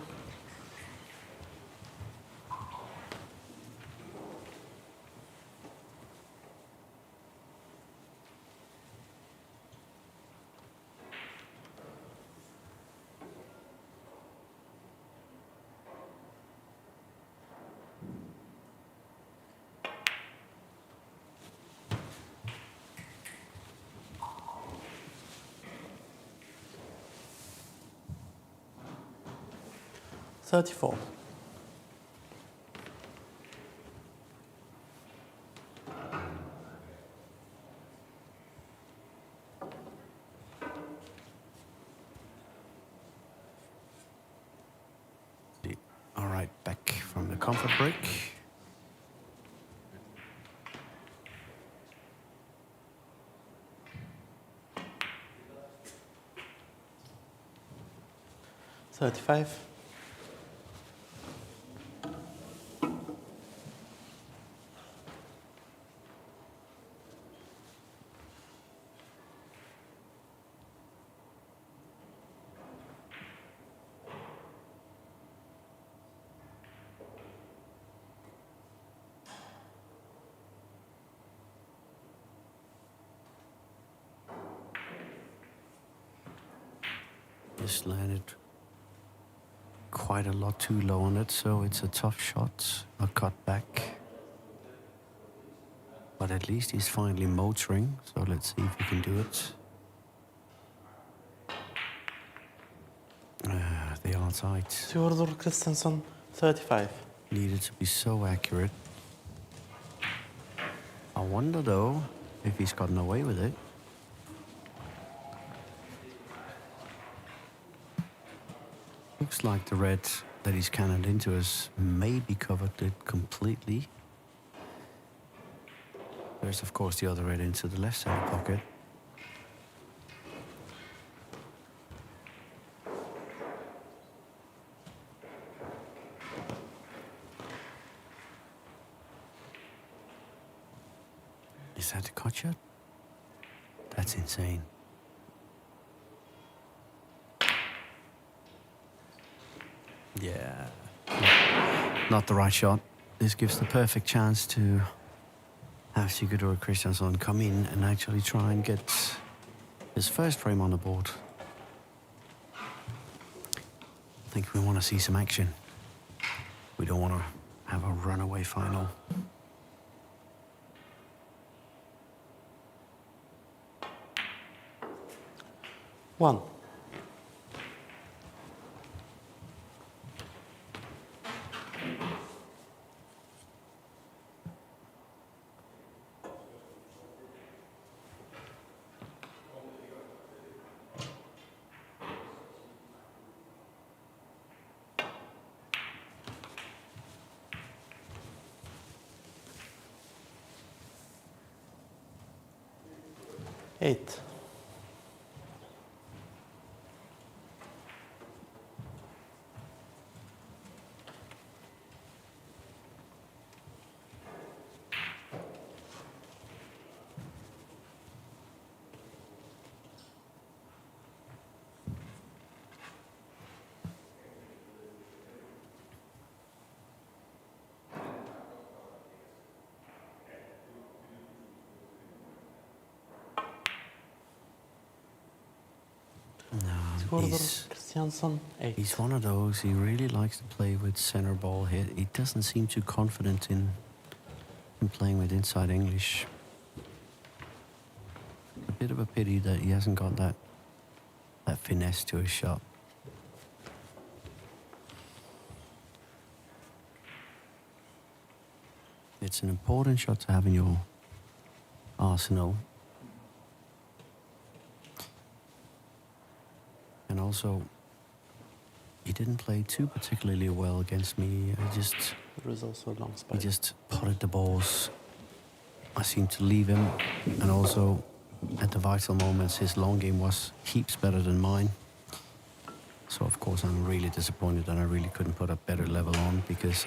34. 'All right, back from the comfort break.35. Just landed quite a lot too low on it, so it's a tough shot. A cut back. But at least he's finally motoring, so let's see if he can do it. They are tight. Sigurður Kristjánsson, 35. Needed to be so accurate. I wonder though if he's gotten away with it. looks like the red that he's cannoned into has maybe covered it completely. There's of course the other red into the left center pocket. Is that the cut shot? That's insane. Yeah. Not the right shot. This gives the perfect chance to have Sigurður Kristjánsson come in and actually try and get his first frame on the board. I think we want to see some action. We don't want to have a runaway final. One. Eight. Sigurður Kristjánsson, 8. He's one of those, he really likes to play with center ball hit. He doesn't seem too confident in playing with inside English. A bit of a pity that he hasn't got that finesse to his shot. It's an important shot to have in your arsenal. And also, he didn't play too particularly well against me. There is also a long He spike. just potted the balls. I seemed to leave him, and also at the vital moments, his long game was heaps better than mine. So of course I'm really disappointed that I really couldn't put a better level on, because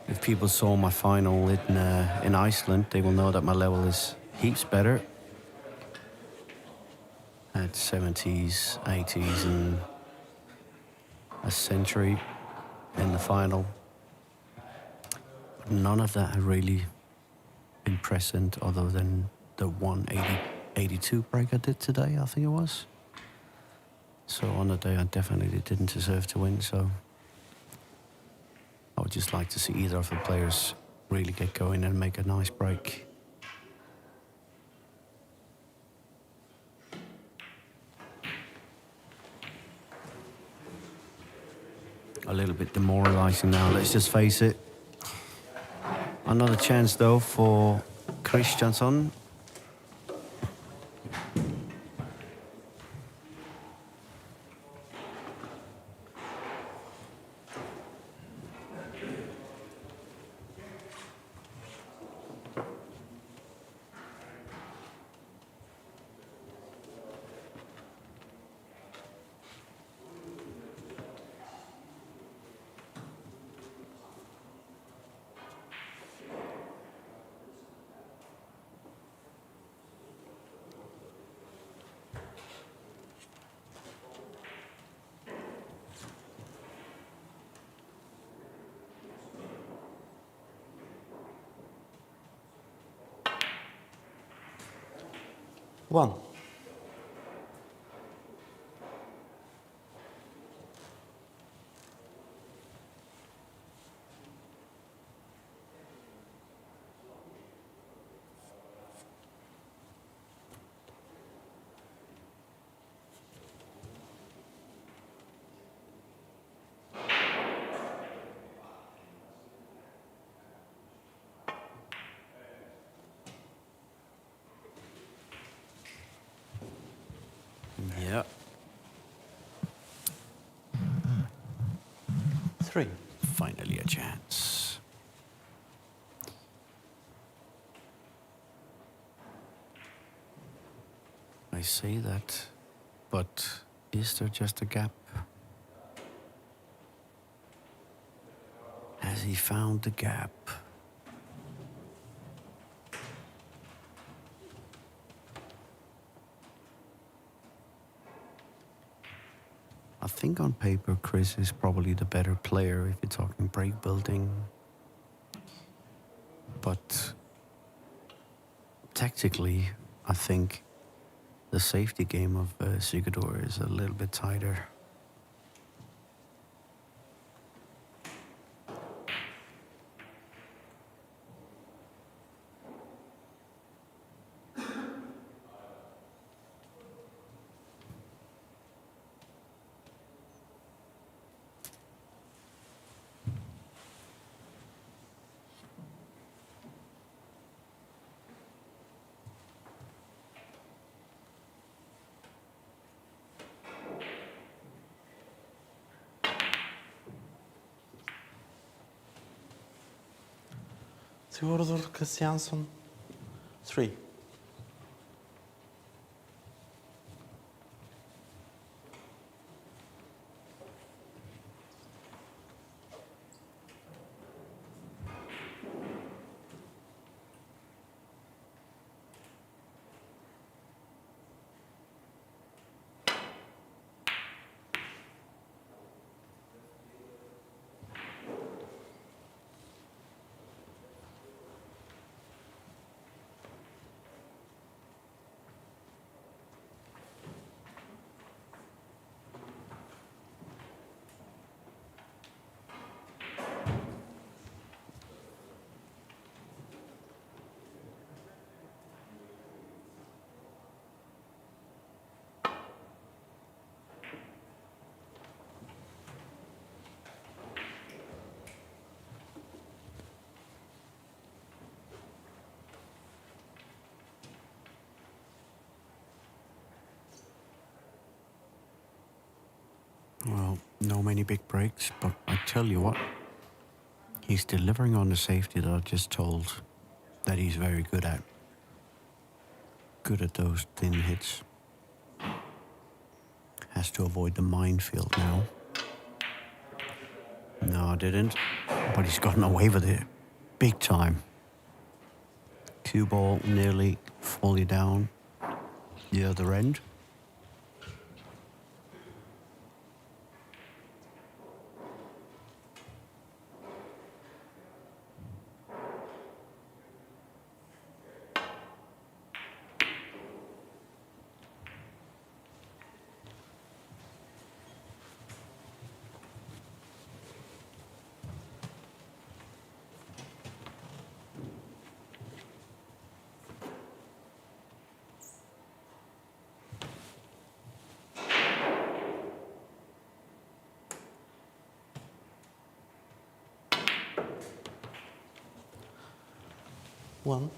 if people saw my final in Iceland, they will know that my level is heaps better. At 70s, 80s, and a century in the final. But none of that had really been present other than the 182 break I did today, I think it was. So on the day I definitely didn't deserve to win, so I would just like to see either of the players really get going and make a nice break. A little bit demoralizing now, let's just face it. Another chance though for Kristjánsson. One. 3. Finally a chance. I say that, but is there just a gap? Has he found the gap? I think on paper Chris is probably the better player if you're talking break building. But tactically, I think the safety game of Sigurður is a little bit tighter. Sigurður Kristjánsson, 3. Well, no many big breaks, but I tell you what, he's delivering on the safety that I just told that he's very good at. Good at those thin hits. Has to avoid the minefield now. No, I didn't, but he's gotten away with it big time. Cue ball nearly fully down the other end. One.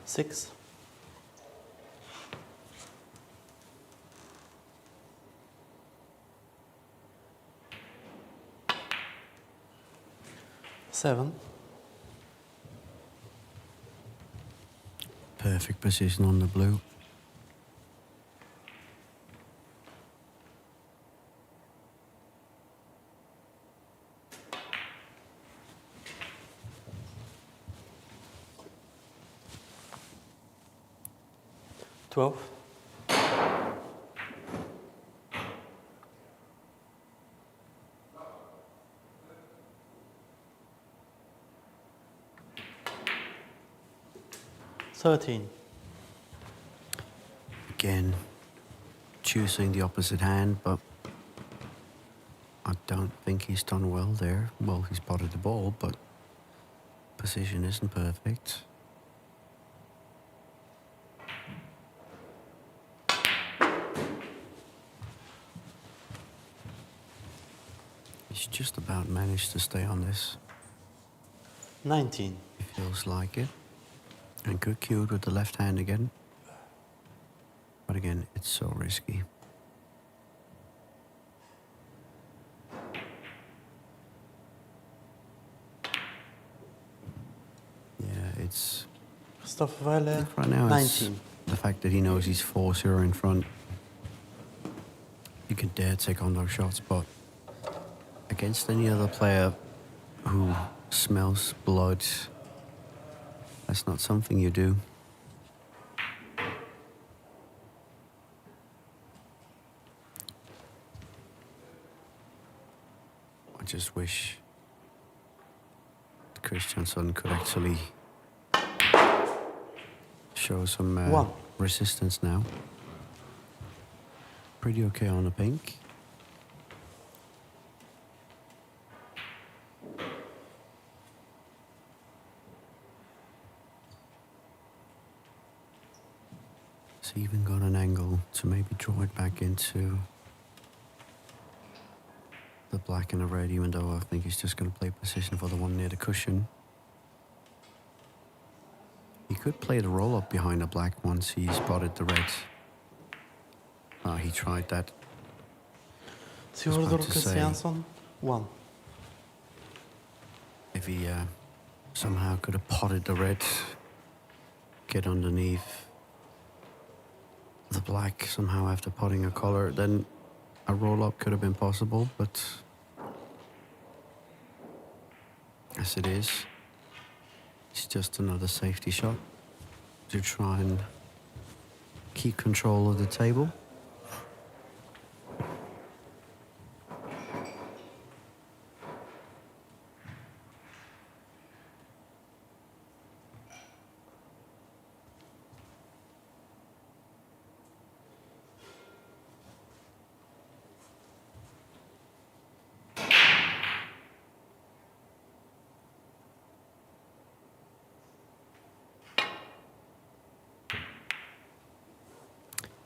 Six. Seven. Perfect position on the blue. 12. Thirteen. Again, choosing the opposite hand, but I don't think he's done well there. Well, he's spotted the ball, but position isn't perfect. He's just about managed to stay on this. 19. He feels like it. And good cued with the left hand again. But again, it's so risky. Yeah, it's... Kristoffer Vejlager, Right now, it's 19. the fact that he knows he's 4-0 in front. You can dare take on those shots, but against any other player who smells blood, that's not something you do. I just wish Kristjánsson could actually show some resistance now. Pretty okay on the pink. He's even got an angle to maybe draw it back into the black and the red, even though I think he's just going to play position for the one near the cushion. He could play the roll-up behind the black once he spotted the red. Oh, he tried that. Sigurður Kristjánsson, 1. If he somehow could have potted the red, get underneath the black somehow after potting a color, then a roll-up could have been possible, but as it is, it's just another safety shot to try and keep control of the table.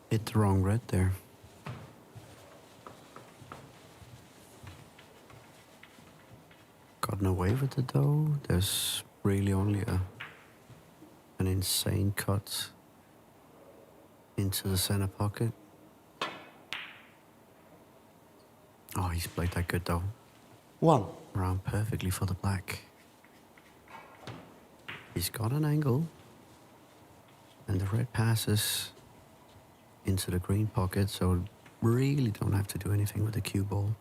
Hit the wrong red there. Gotten away with it though. There's really only an insane cut into the center pocket. Oh, he's played that good though. 1. Around perfectly for the black. He's got an angle. And the red passes into the green pocket, so really don't have to do anything with the cue ball.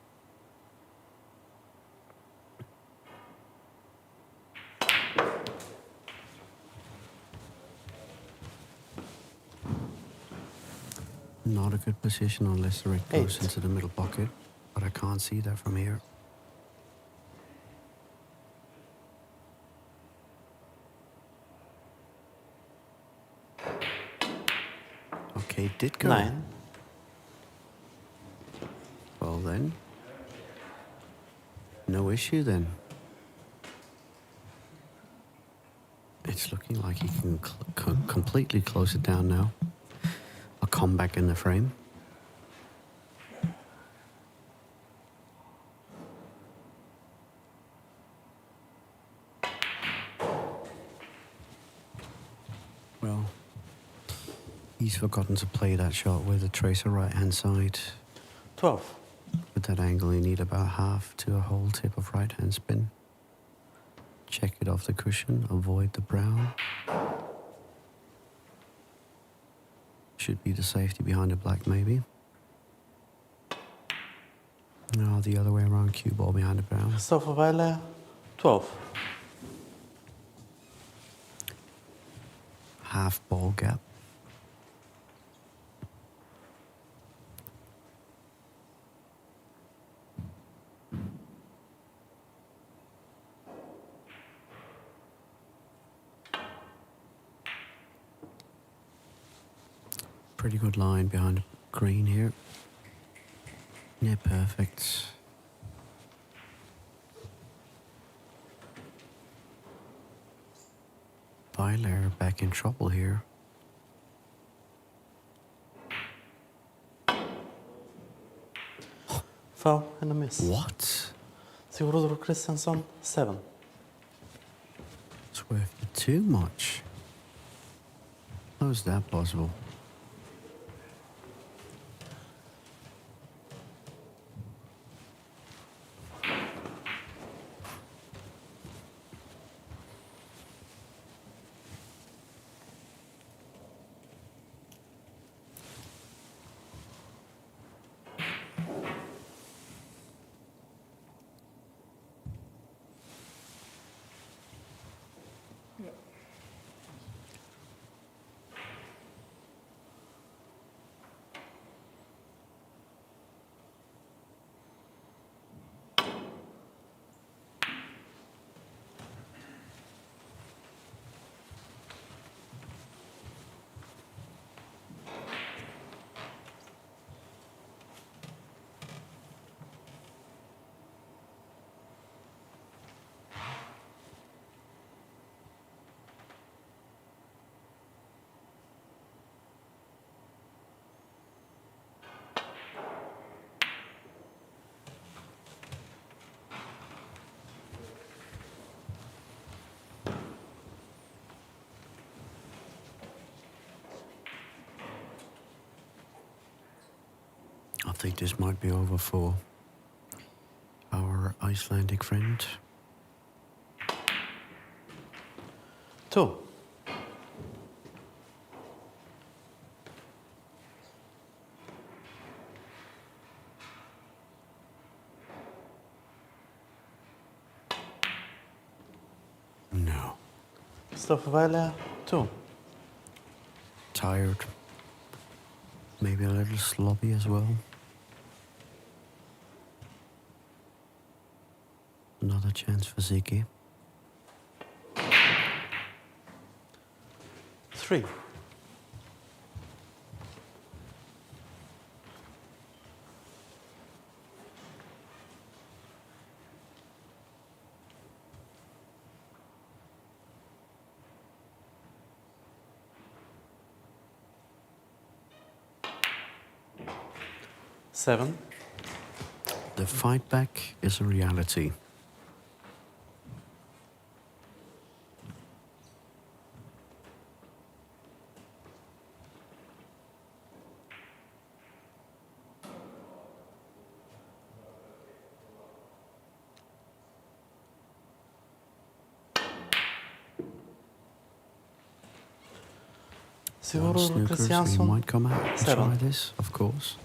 Not a good position unless the red goes 8. into the middle pocket, but I can't see that from here. Okay, did go. 9. Well then, no issue then. It's looking like he can completely close it down now. A comeback in the frame. Well, he's forgotten to play that shot with the tracer right-hand side. 12. With that angle, you need about half to a whole tip of right-hand spin. Check it off the cushion, avoid the brown. Should be the safety behind the black, maybe. No, the other way around, cue ball behind the brown. Kristoffer Vejlager, 12. Half ball gap. Pretty good line behind the green here. Near perfect. Vejlager back in trouble here. Foul and a miss. What? Sigurður Kristjánsson, 7. It's worth you too much. How is that possible? I think this might be over for our Icelandic friend. 2. No. Kristoffer Vejlager, 2. Tired. Maybe a little sloppy as well. Another chance for Ziggy. 3. Seven. The fight back is a reality. Sigurður Snooker, so you Kristjánsson, might come out and 7. try this, of course.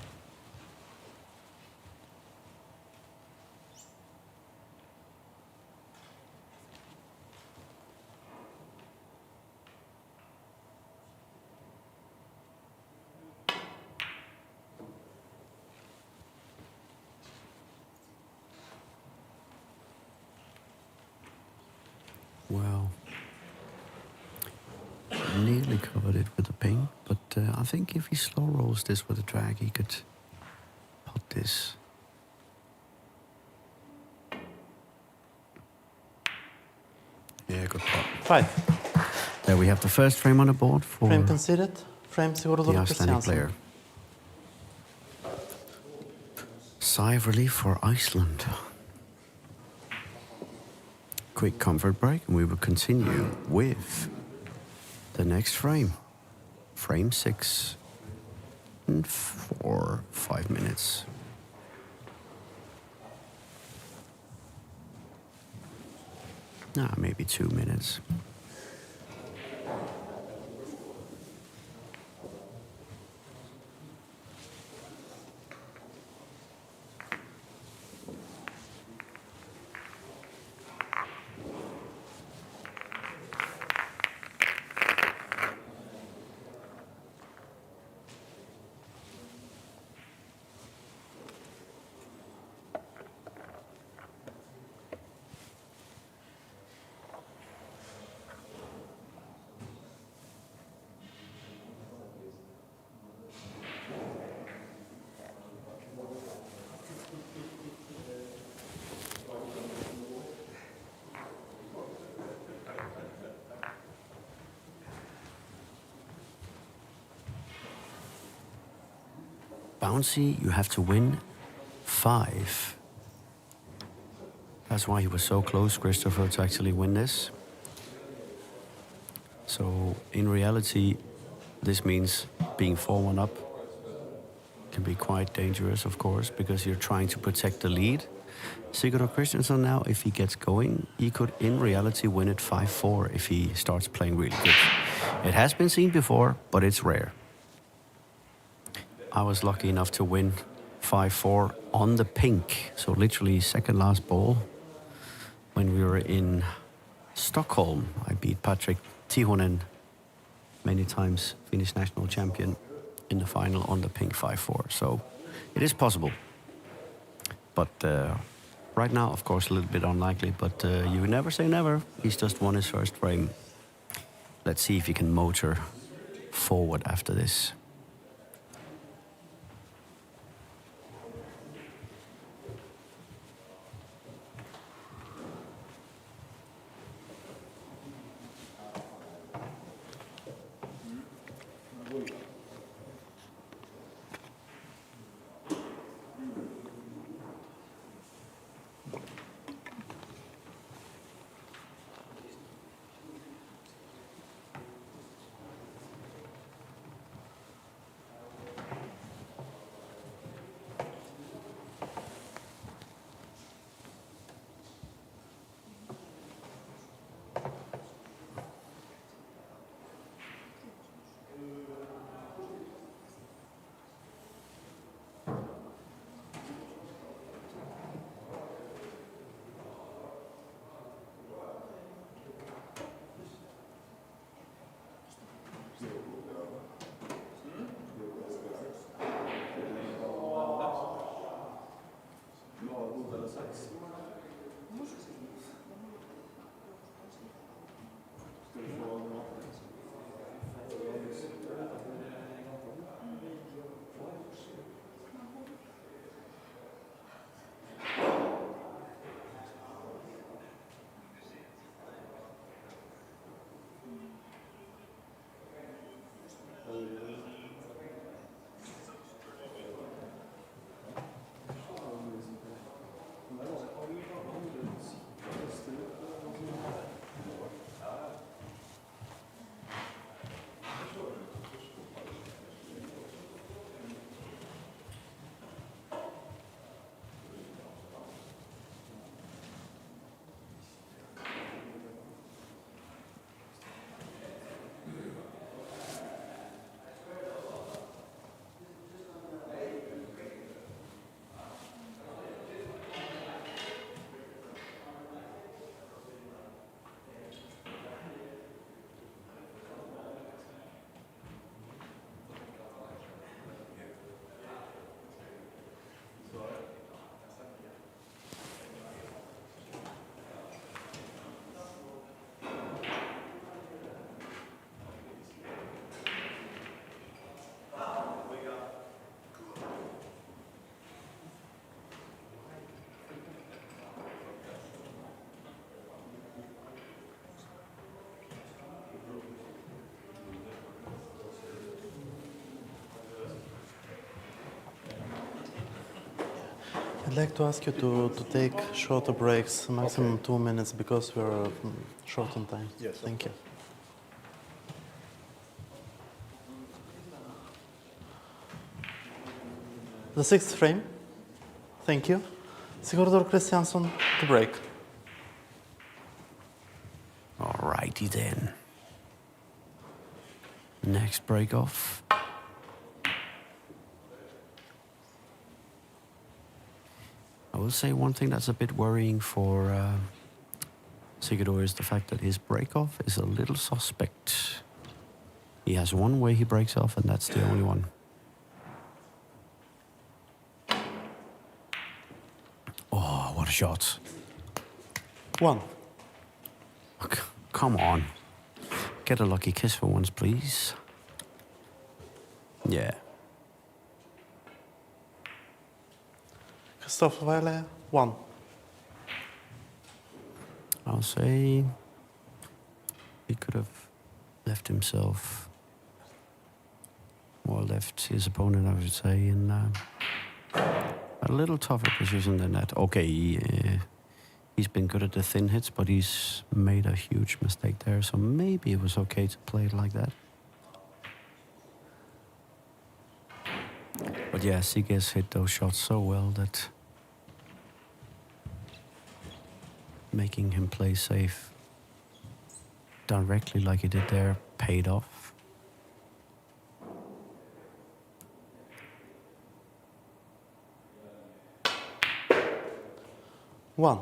Well, nearly covered it with the ping, but I think if he slow rolls this with a drag, he could pot this. Yeah, good pot. 5. There we have the first frame on the board for Frame conceded. Frame the Sigurður Icelandic Kristjánsson. player. Sigh of relief for Iceland. Quick comfort break, and we will continue with the next frame. Frame 6 in 5 minutes. Maybe 2 minutes. Bouncy, you have to win 5. That's why he was so close, Christopher, to actually win this. So in reality, this means being 4-1 up can be quite dangerous, of course, because you're trying to protect the lead. Sigurður Kristjánsson now, if he gets going, he could in reality win it 5-4 if he starts playing really good. It has been seen before, but it's rare. I was lucky enough to win 5-4 on the pink, so literally second last ball. When we were in Stockholm, I beat Patrick Tihonen, many times Finnish national champion, in the final on the pink 5-4. So it is possible. But right now, of course, a little bit unlikely, but you never say never. He's just won his first frame. Let's see if he can motor forward after this. I'd like to ask you to take shorter breaks, maximum 2 minutes, because we're short on time. Yes. Thank you. The sixth frame. Thank you. Sigurður Kristjánsson to break. Alrighty then. Next break off. I will say one thing that's a bit worrying for Sigurður is the fact that his break off is a little suspect. He has one way he breaks off, and that's the only one. Oh, what a shot. One. Oh, come on. Get a lucky kiss for once, please. Yeah. Kristoffer Vejlager, one. I'll say he could have left himself, or left his opponent, I would say, in a little tougher position than that. Okay, he He's been good at the thin hits, but he's made a huge mistake there. So maybe it was okay to play it like that. But yeah, Sigurður hit those shots so well that making him play safe directly like he did there paid off. One.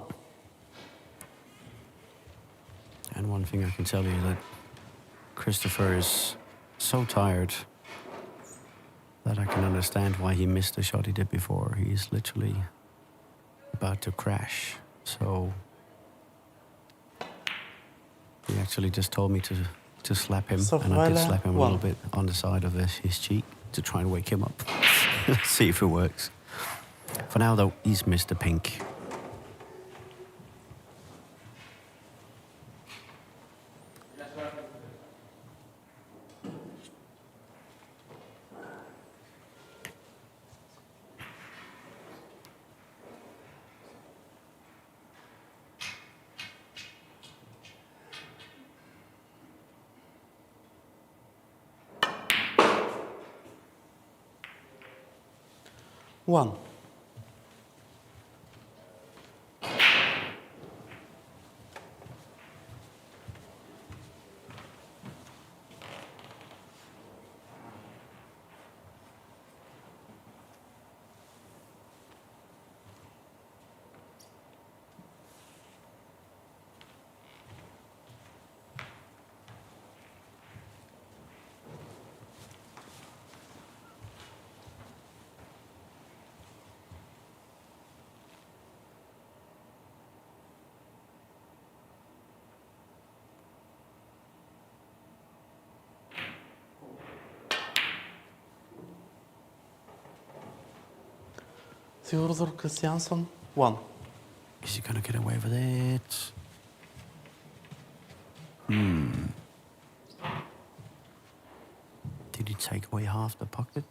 And one thing I can tell you that Christopher is so tired that I can understand why he missed the shot he did before. He's literally about to crash. So he actually just told me to slap him, So and I did Vejlager, slap him a one. little bit on the side of his cheek to try and wake him up. See if it works. For now, though, he's missed the pink. One. Sigurður Kristjánsson, one. Is he gonna get away with it? Did he take away half the pocket?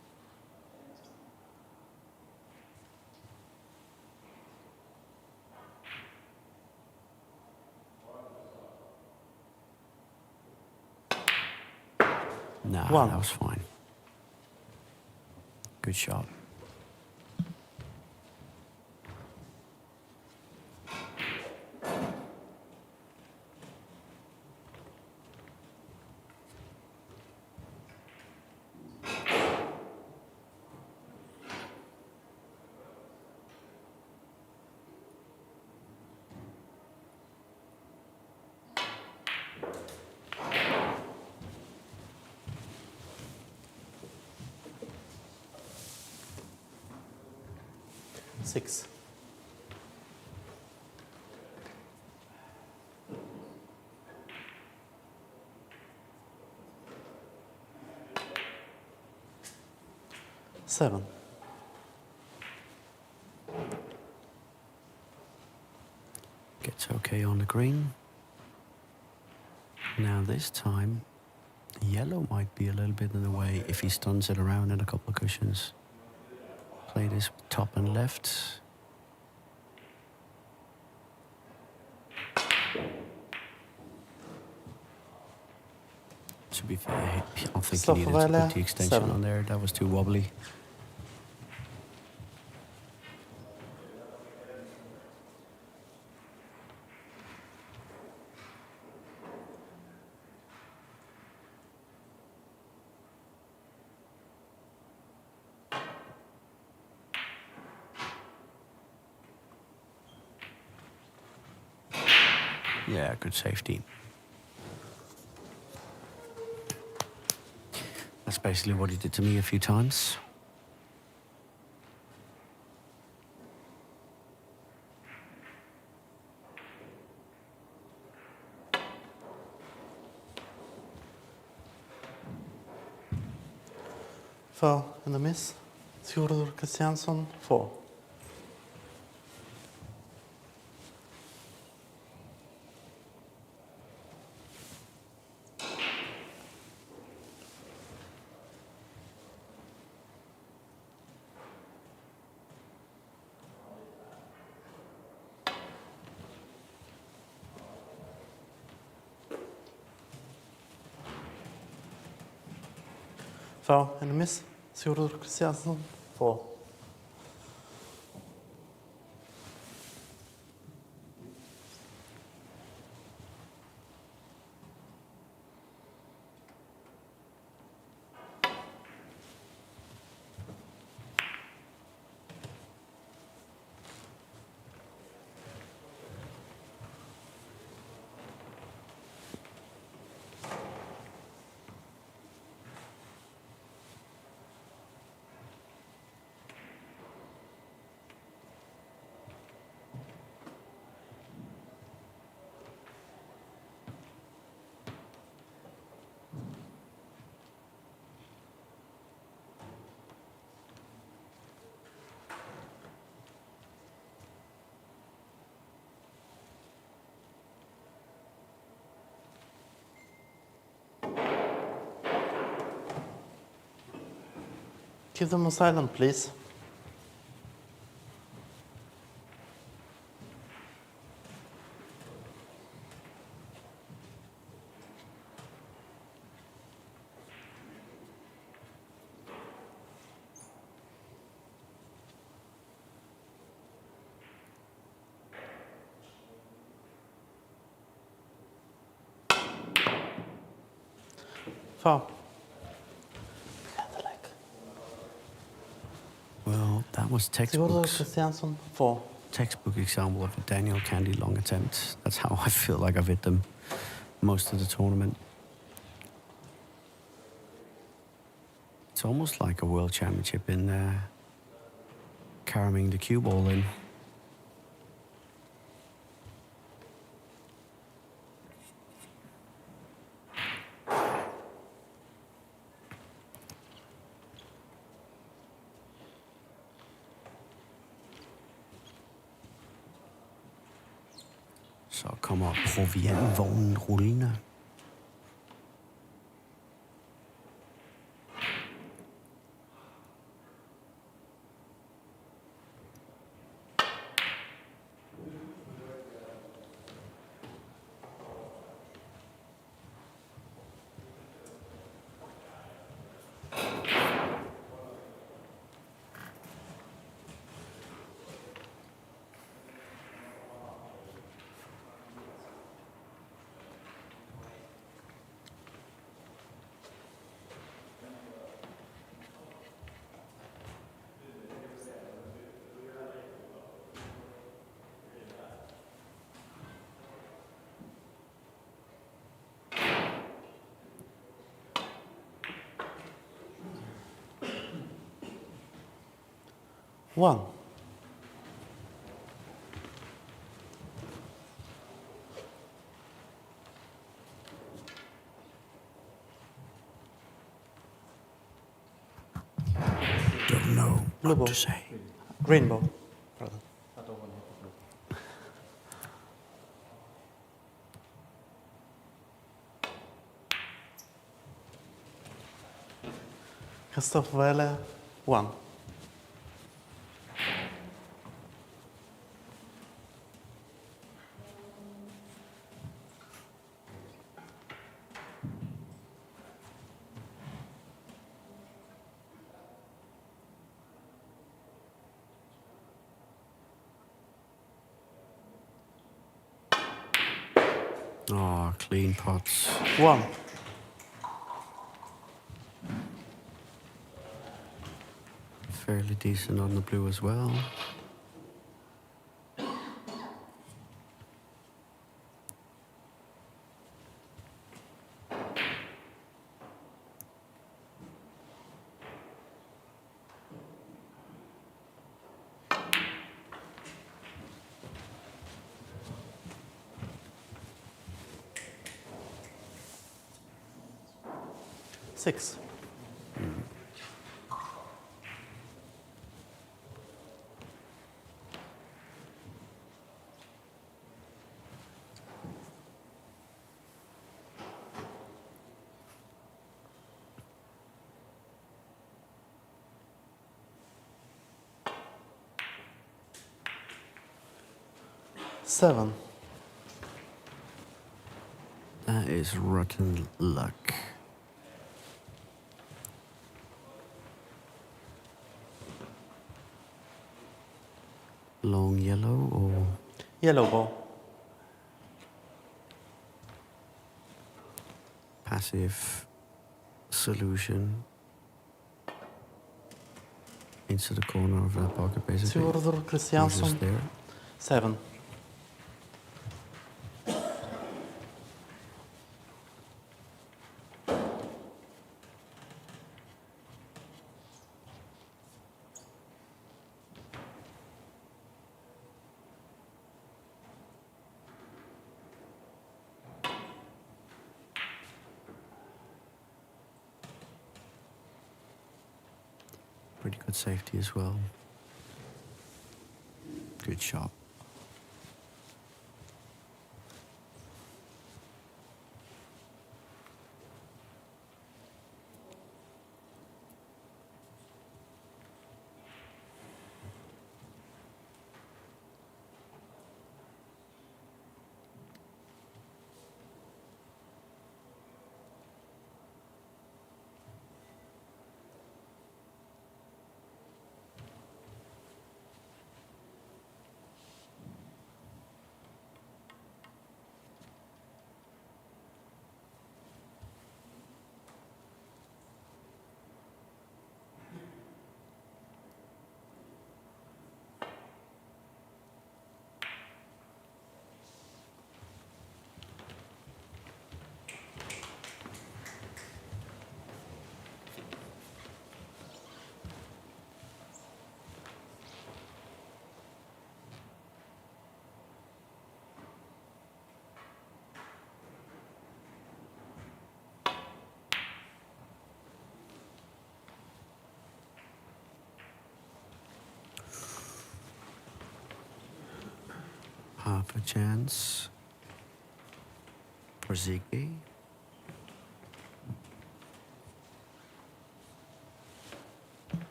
Nah, One. that was fine. Good shot. Six. Seven. Gets okay on the green. Now this time, yellow might be a little bit in the way if he stuns it around in a couple of cushions. Play this top and left. To be fair, I don't think Stop he needed to Vejlager, put the extension 7. on there. That was too wobbly. Yeah, good safety. That's basically what he did to me a few times. Four and a miss. Sigurður Kristjánsson, 4. Foul and a miss. Sigurður Kristjánsson, 4. Keep them on silent, please. Foul. Well, that was Sigurður textbook Kristjánsson, 4. example of a Daniel Candy long attempt. That's how I feel like I've hit them most of the tournament. It's almost like a world championship in there, carrying the cue ball in. Så kommer proviantvognen rullende. One. Don't know Blue what ball. to say. Green ball. Pardon. Vejlager, 1. Oh, clean pots. 1. Fairly decent on the blue as well. Six. Seven. That is rotten luck. long yellow or Yellow ball. passive solution into the corner of the pocket, basically. Sigurður Who's Kristjánsson. just there? 7. Pretty good safety as well. Good shot. Half a chance for Ziggy.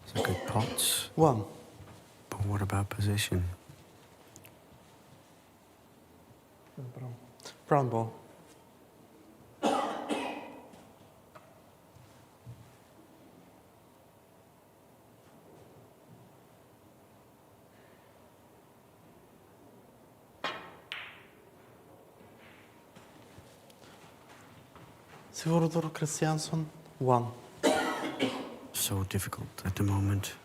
It's a good pot. 1. But what about position? Brown ball. Sigurður Kristjánsson. 1. So difficult at the moment.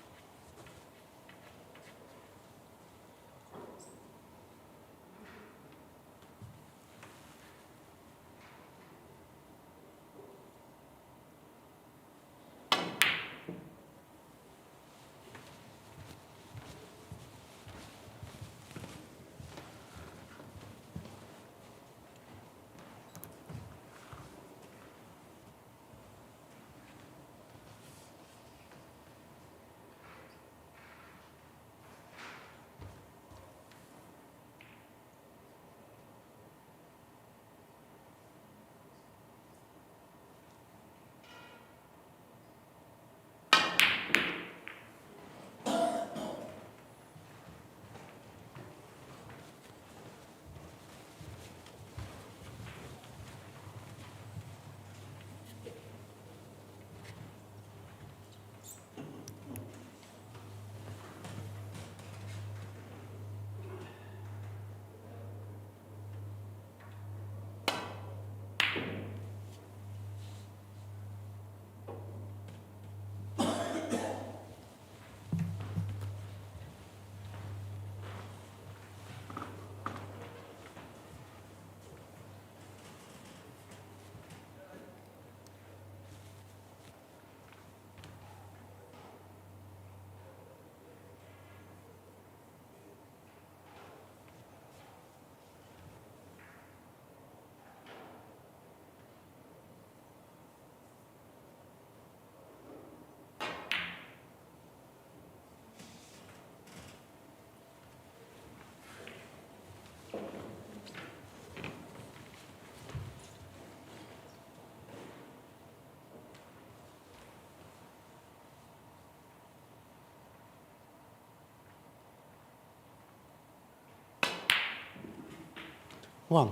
1.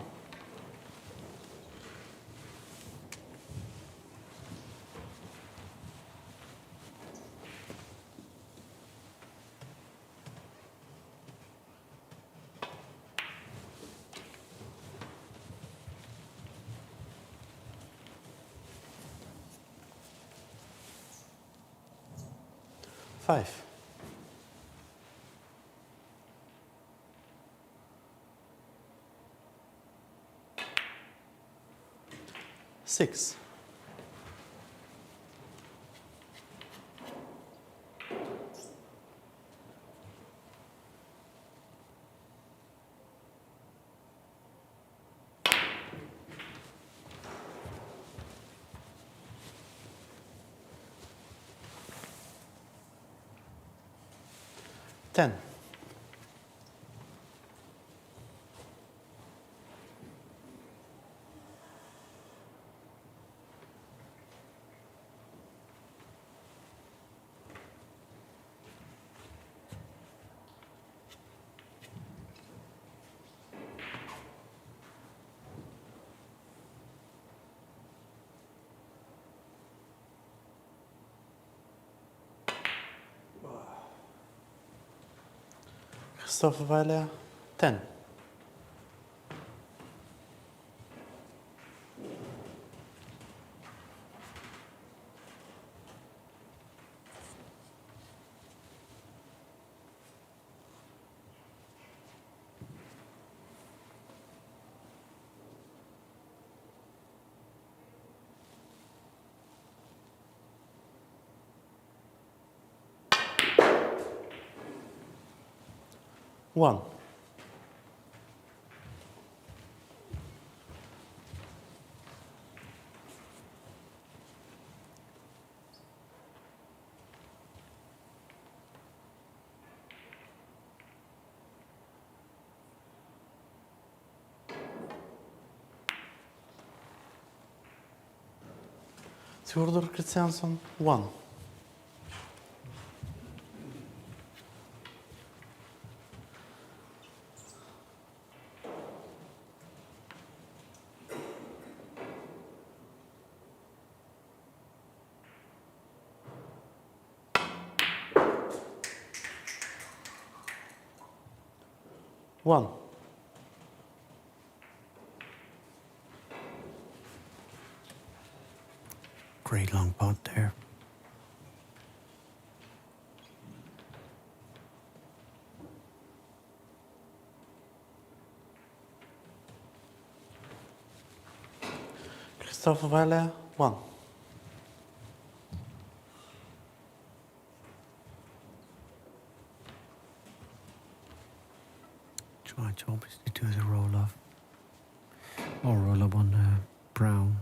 Five. 6. 10. Vejlager, 10. 1. Kristjánsson, 1. 1. Great long putt there. Vejlager, 1. Try to obviously do the roll off. Or roll up on brown.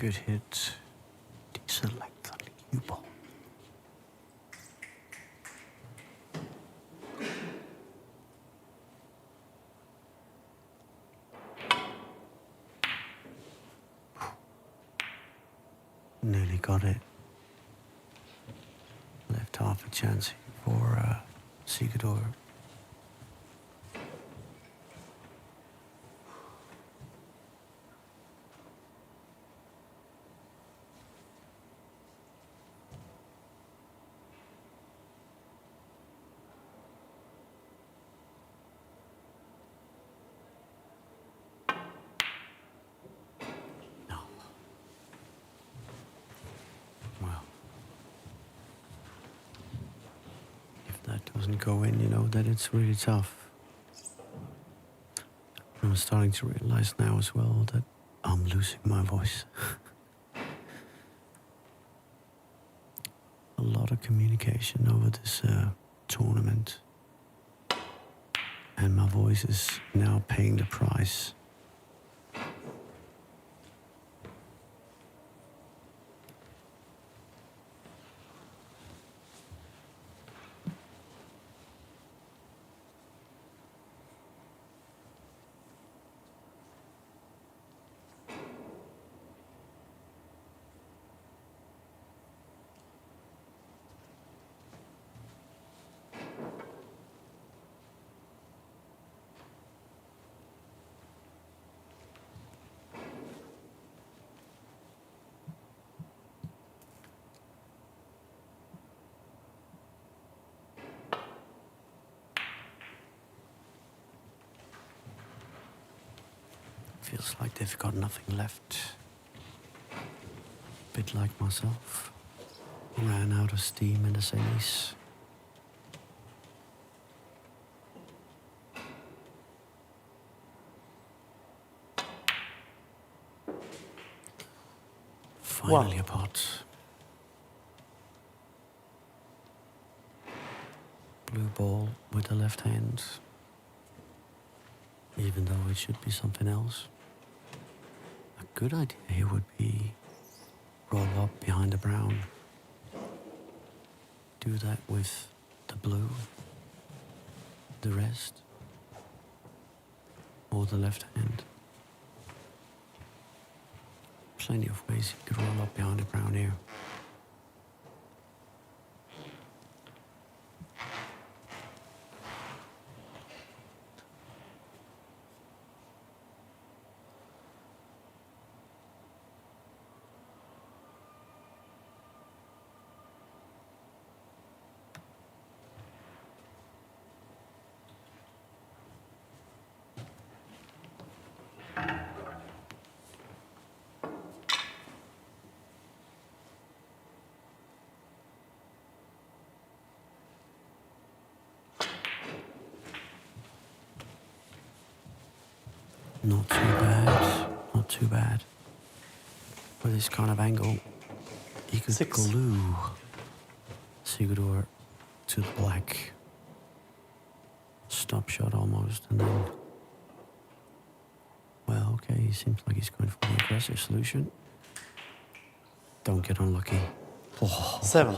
Good hit. Decent length on the cue ball. Nearly got it. Left half a chance for Sigurður. No. Well, if that doesn't go in, you know, then it's really tough. I'm starting to realize now as well that I'm losing my voice. A lot of communication over this tournament. And my voice is now paying the price. Feels like they've got nothing left. Bit like myself. Ran out of steam in the semis. Finally a pot. Blue ball with the left hand. Even though it should be something else. A good idea here would be roll up behind the brown. Do that with the blue, the rest, or the left hand. Plenty of ways you could roll up behind the brown here. Not too bad, not too bad. For this kind of angle, you could glue Sigurður to the black. Stop shot almost, and then... Well, okay, he seems like he's going for the aggressive solution. Don't get unlucky. Oh. 7.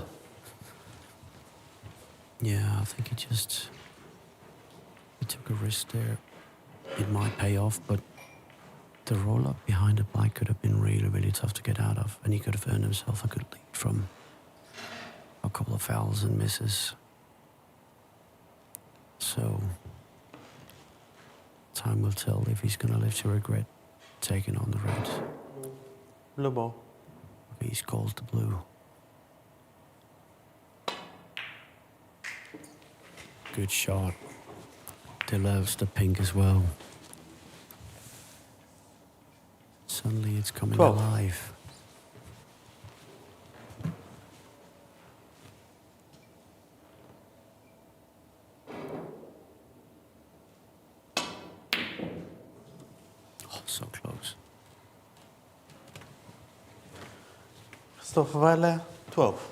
Yeah, I think he took a risk there. It might pay off, but the roll-up behind the black could have been really, really tough to get out of, and he could have earned himself a good lead from a couple of fouls and misses. So, time will tell if he's going to live to regret taking on the red. Blue ball. Okay, he's called the blue. Good shot. Deloves the pink as well. Suddenly it's coming 12. alive. Oh, so close. Vejlager, 12.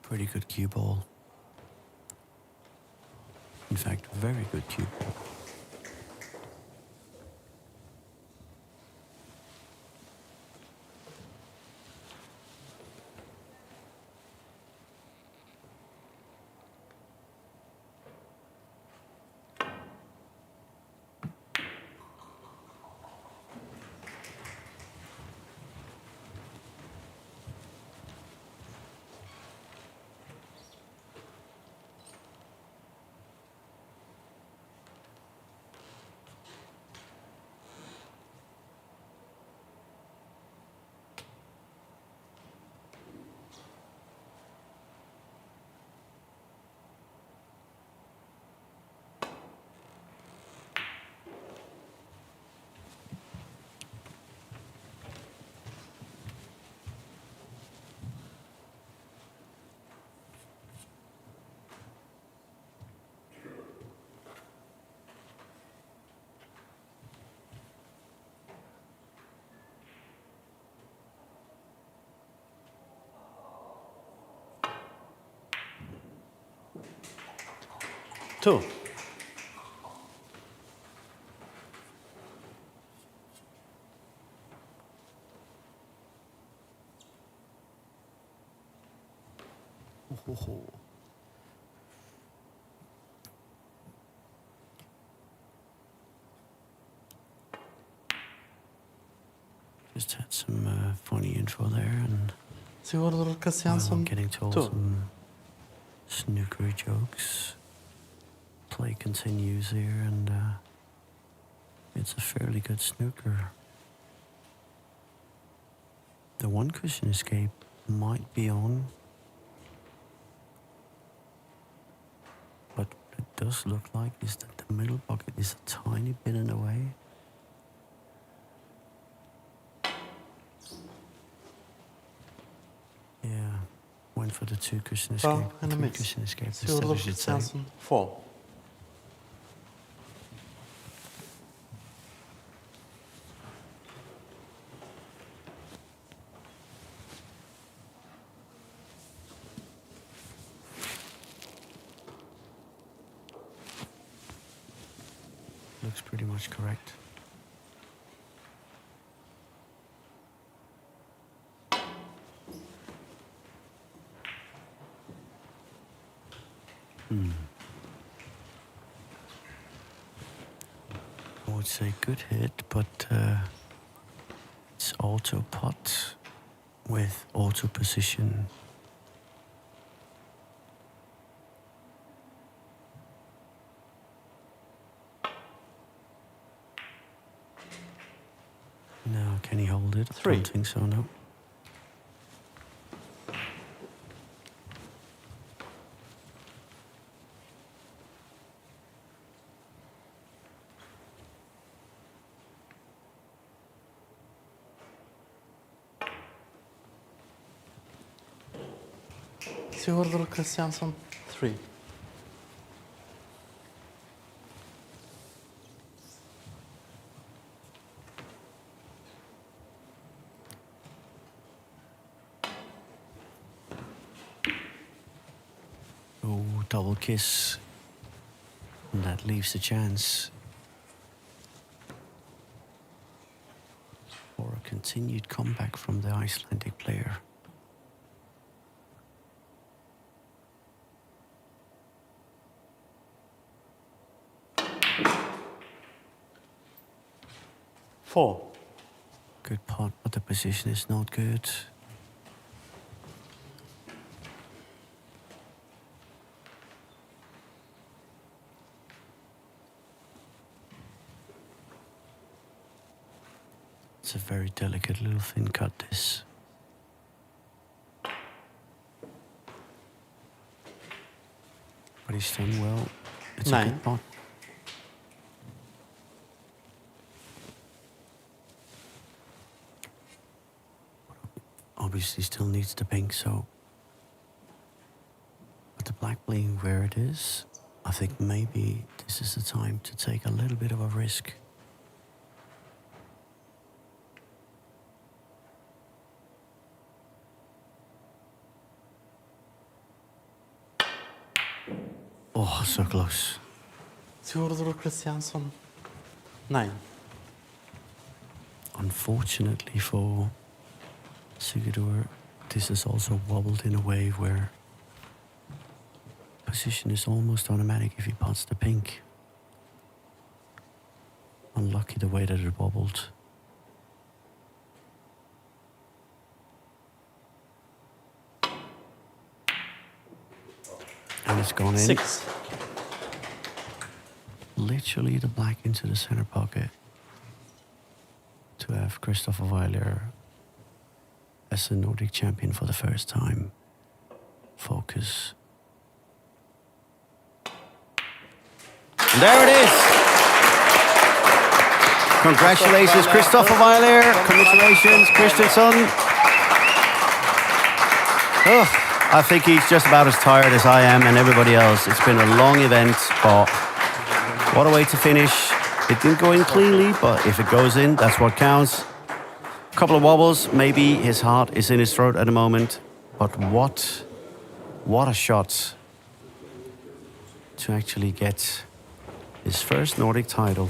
Pretty good cue ball. In fact, very good cue ball. Two. Oh. Just had some funny info there, and Sigurður I'm Kristjánsson. getting told Two. some snookery jokes. Play continues here, and it's a fairly good snooker. The one cushion escape might be on, but it does look like is that the middle bucket is a tiny bit in the way. Yeah, went for the two cushion escape, Ball and a three miss. cushion escape instead, I Sigurður should say. Kristjánsson. Four. Looks pretty much correct. I would say good hit, but it's auto pot with auto position. Now, can he hold it? Three. Don't think so, no. Sigurður Kristjánsson. Three. Oh, double kiss. And that leaves a chance for a continued comeback from the Icelandic player. Four. Good pot, but the position is not good. It's a very delicate little thin cut, this. But he's done well. It's a Nine. good pot. Obviously still needs the pink, so... But the black being where it is, I think maybe this is the time to take a little bit of a risk. Oh, so close. Sigurður Kristjánsson, 9. Unfortunately for Sigurður, this is also wobbled in a way where position is almost automatic if he pots the pink. Unlucky the way that it wobbled. And it's gone in. 6. Literally the black into the center pocket to have Kristoffer Vejlager as the Nordic champion for the first time. Focus. And there it is. Congratulations, Kristoffer Vejlager. Congratulations, Kristjánsson. Oh, I think he's just about as tired as I am and everybody else. It's been a long event, but what a way to finish. It didn't go in cleanly, but if it goes in, that's what counts. A couple of wobbles, maybe his heart is in his throat at the moment, but what a shot to actually get his first Nordic title.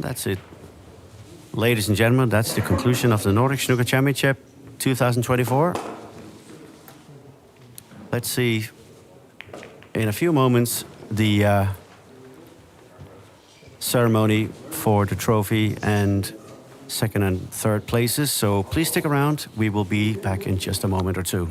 That's it. Ladies and gentlemen, that's the conclusion of the Nordic Snooker Championship 2024. Let's see, in a few moments, the ceremony for the trophy and second and third places. So please stick around. We will be back in just a moment or two.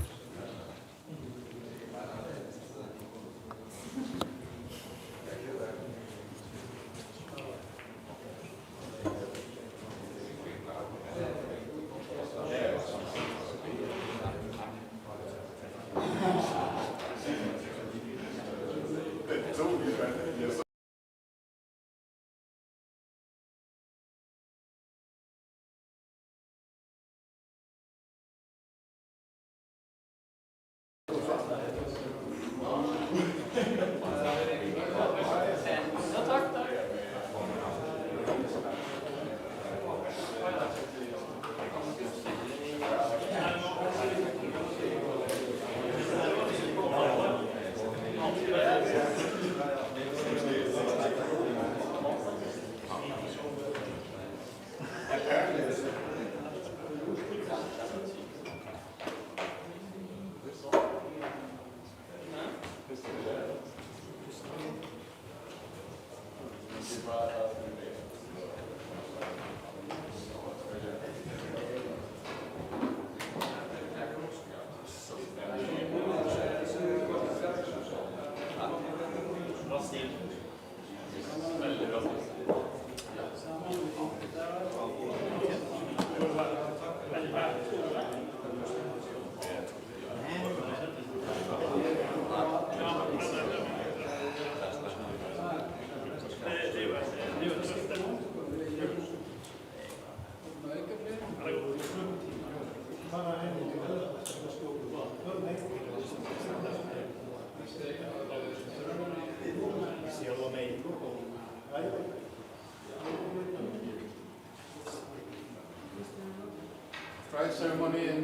Prize ceremony in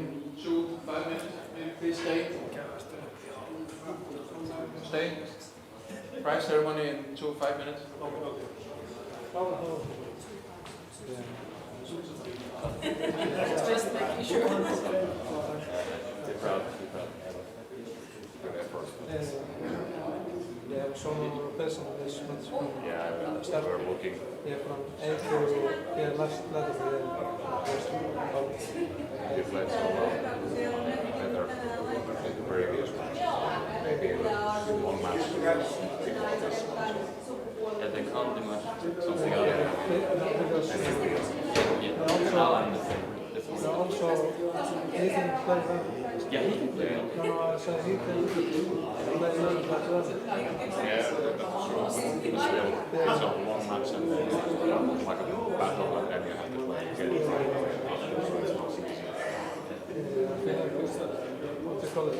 5 minutes. Maybe please stay. Stay. Prize ceremony in 5 minutes. Just making sure. Yeah, some person is not. Yeah, we're looking. Yeah, from 8 to last letter. You played so well. Better than the previous match. Maybe one match. Yeah, they can't do much. Something else. Also, he can play well. Yeah, he can play well. No, so he can play well as well. Yeah, that's true. But still, it's not one match and then it's like a battle and then you have to play again. So it's not easy. What you call it?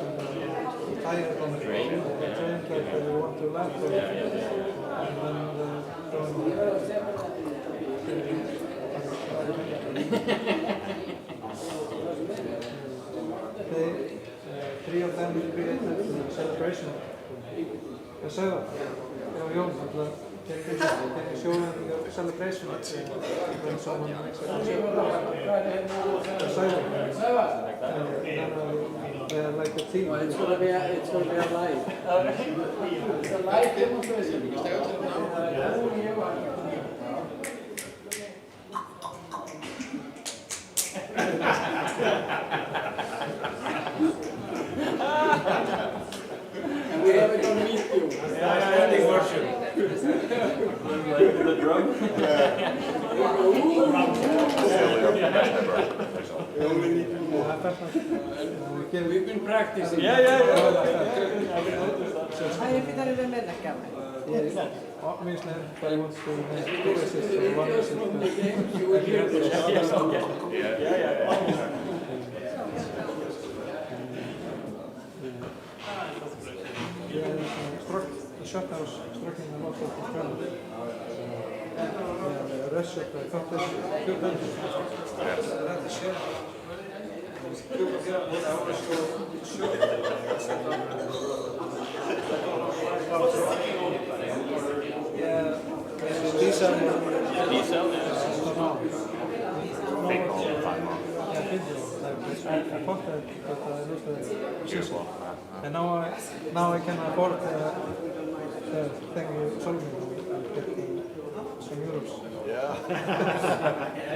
Higher on the train like they want to land. And then they Sigurður, Jón, can you show your celebration when someone makes a Sigurður, like a team. Well, it's gonna be a live. It's a live demonstration. And we have it on video. Standing version. The drum? We've been practicing. Ai pitänyt mennä käymään. Obviously, everybody wants to make two assists or one assist. The shot I was striking a lot of the ground. The rest of the competition, good benches. Yeah, diesel. Diesel? Big ball, fine ball. Yeah, big ball. I thought that, but I lost the season. And now I can afford the thing you told me. I'll get some euros. Yeah.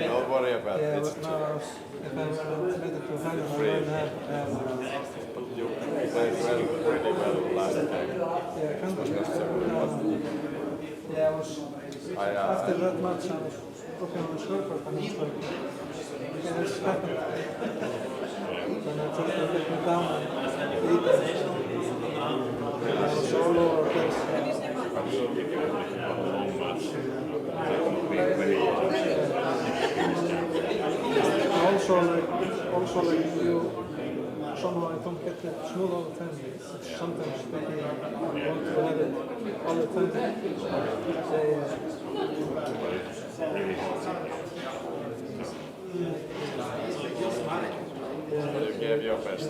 Don't worry about Yeah, it. but now if I made it to final, I wouldn't have. You played really well last time. Yeah, yeah, I was after that match. I was looking on the scoreboard and I was like, okay, this happened. Then I tried to get me down and eat it. I was all over the place. Also like you somehow I don't get it smooth all the time. It's sometimes maybe I want to have it all the time. You gave your best.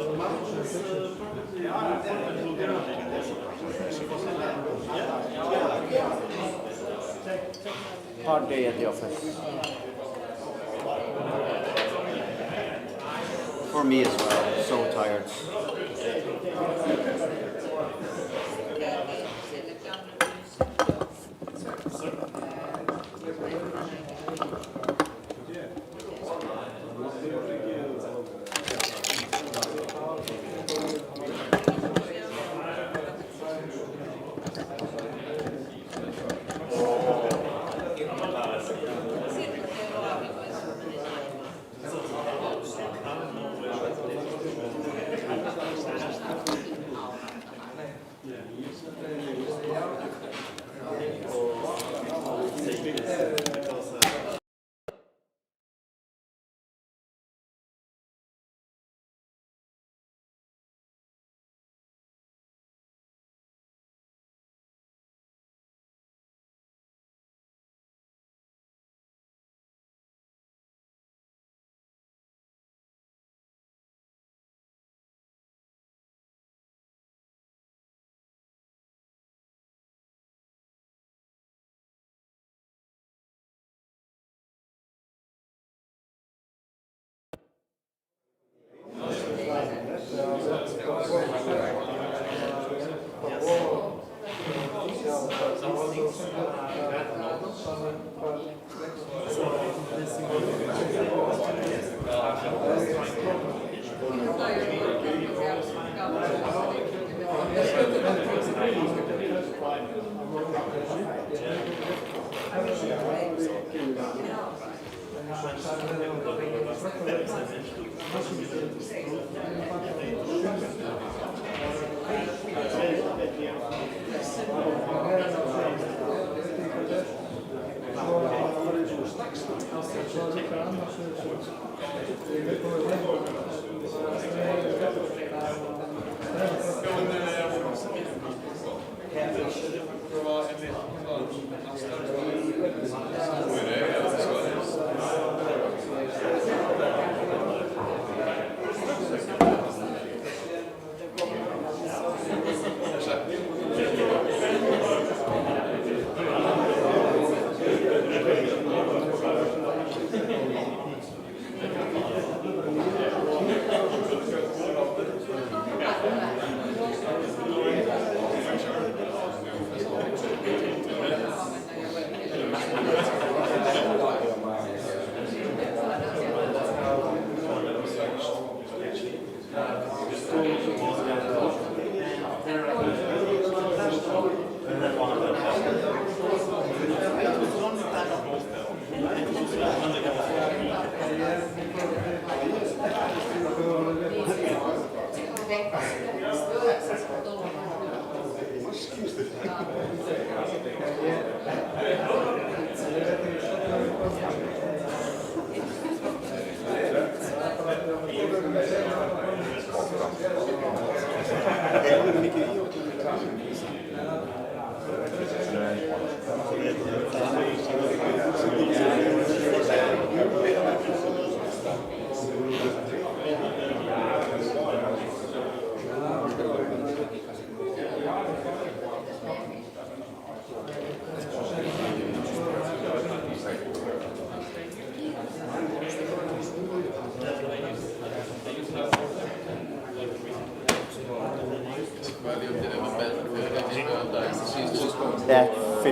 Hard day at the office. For me as well, so tired.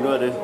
finde ud af det.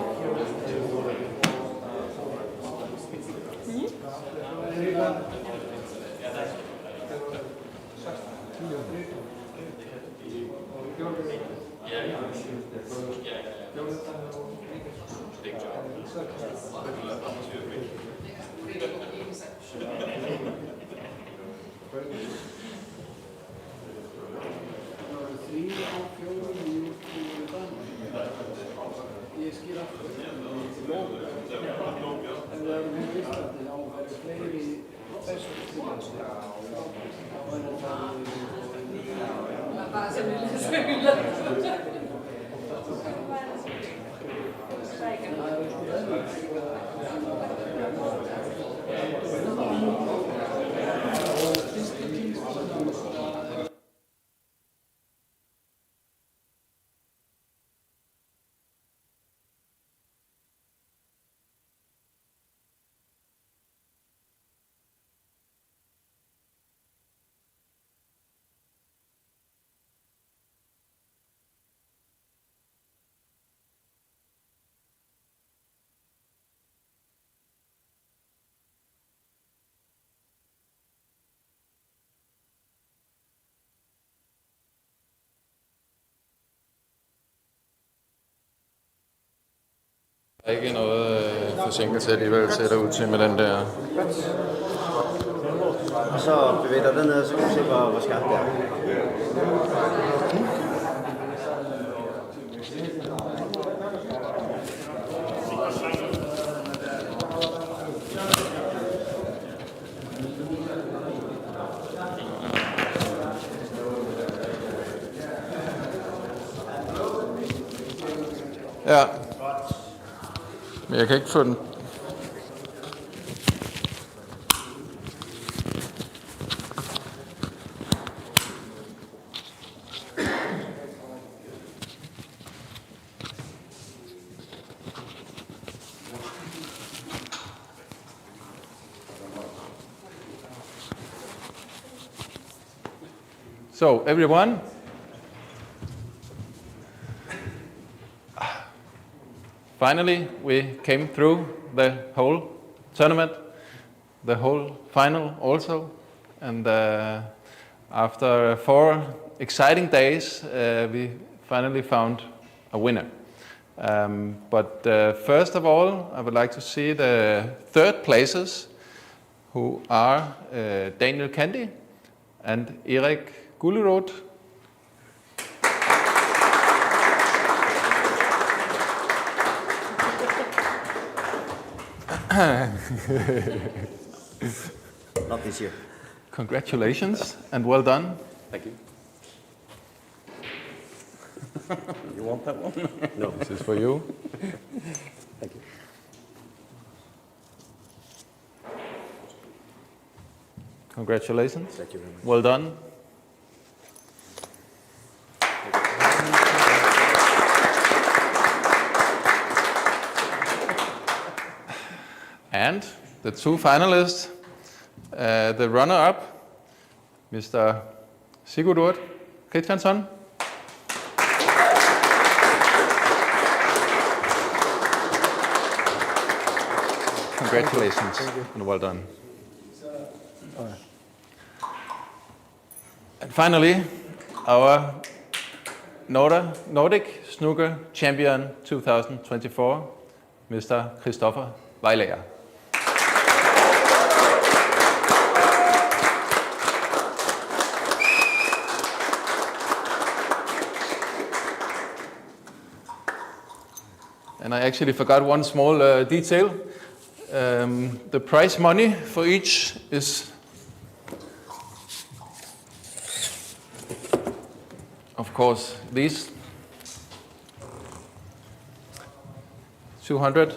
Der er ikke noget forsinkelse alligevel, ser det ud til med den der. Og så bevæg dig derned, så kan du se, hvor skarpt det er. Ja. Men jeg kan ikke få den. So, everyone, finally we came through the whole tournament, the whole final also, and after 4 exciting days we finally found a winner. But first of all, I would like to see the third places, who are Daniel Candy and Erik Gullerud. Not this year. Congratulations and well done. Thank you. You want that one? No. This is for you. Thank you. Congratulations. Thank you very much. Well done. And the 2 finalists, the runner-up, Mr. Sigurður Kristjánsson. Congratulations and well done. And finally, our Nordic Snooker Champion 2024, Mr. Vejlager. And I actually forgot one small detail. The prize money for each is, of course, these €200.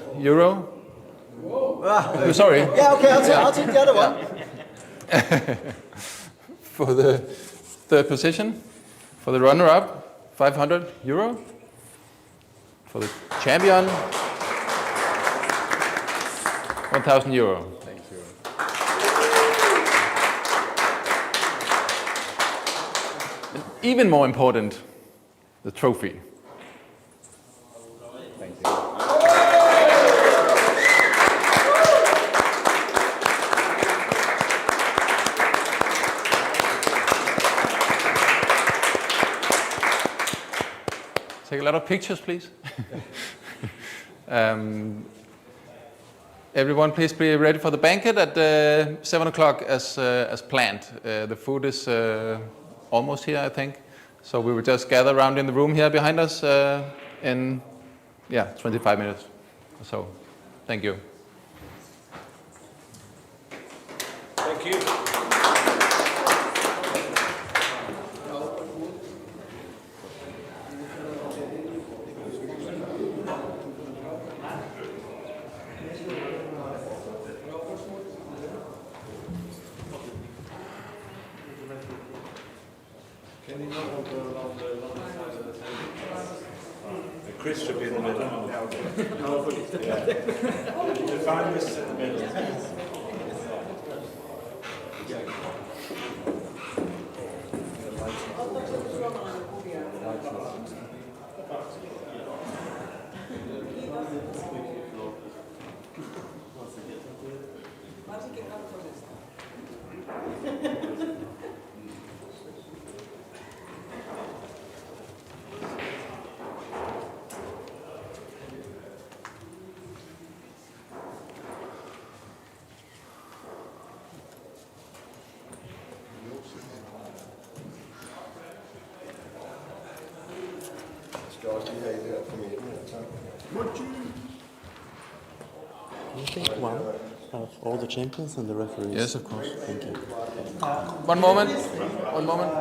Oh, sorry. Yeah, okay, I'll take the other one. For the third position, for the runner-up, €500. For the champion, €1,000. Thank you. And even more important, the trophy. Thank you. lot of pictures, please. Everyone, please be ready for the banquet at 7 o'clock as planned. The food is almost here, I think. So we will just gather around in the room here behind us in 25 minutes or so. Thank you. Thank you. Chris should be in the middle. Yeah. The finalists in the middle. Can you take one of all the champions and the referees? Yes, of course. Thank you. One moment. One moment.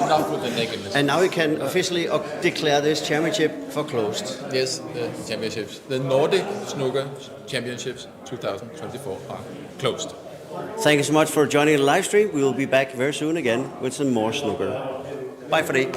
Enough with the nakedness. And now we can officially declare this championship for closed. Yes, the championships. The Nordic Snooker Championships 2024 are closed. Thank you so much for joining the live stream. We will be back very soon again with some more snooker. Bye for today.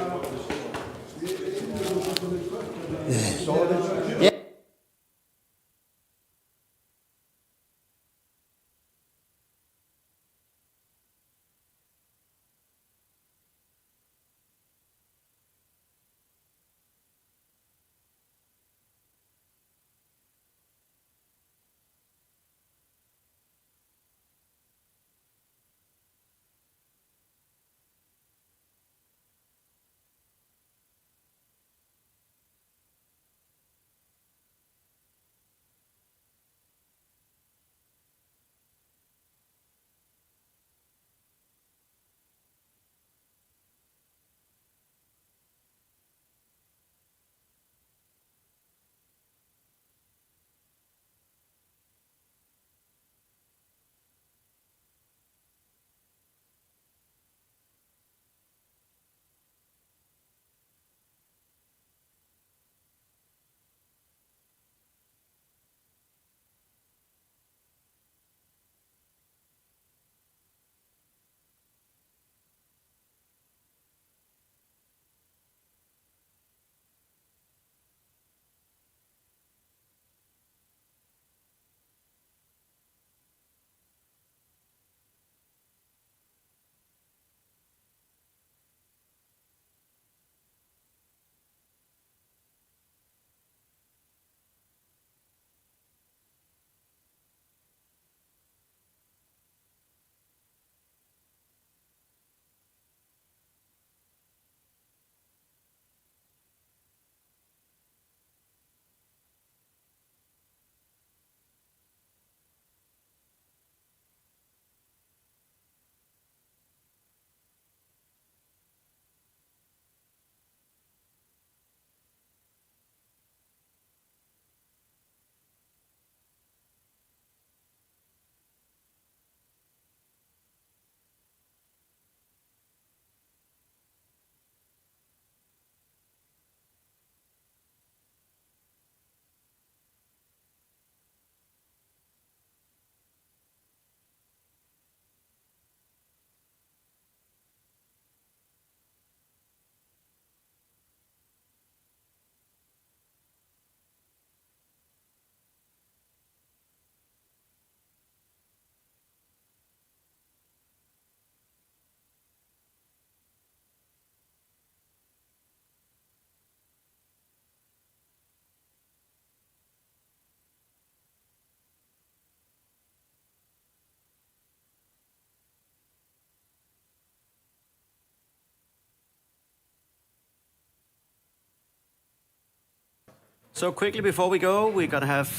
So quickly before we go, we're going to have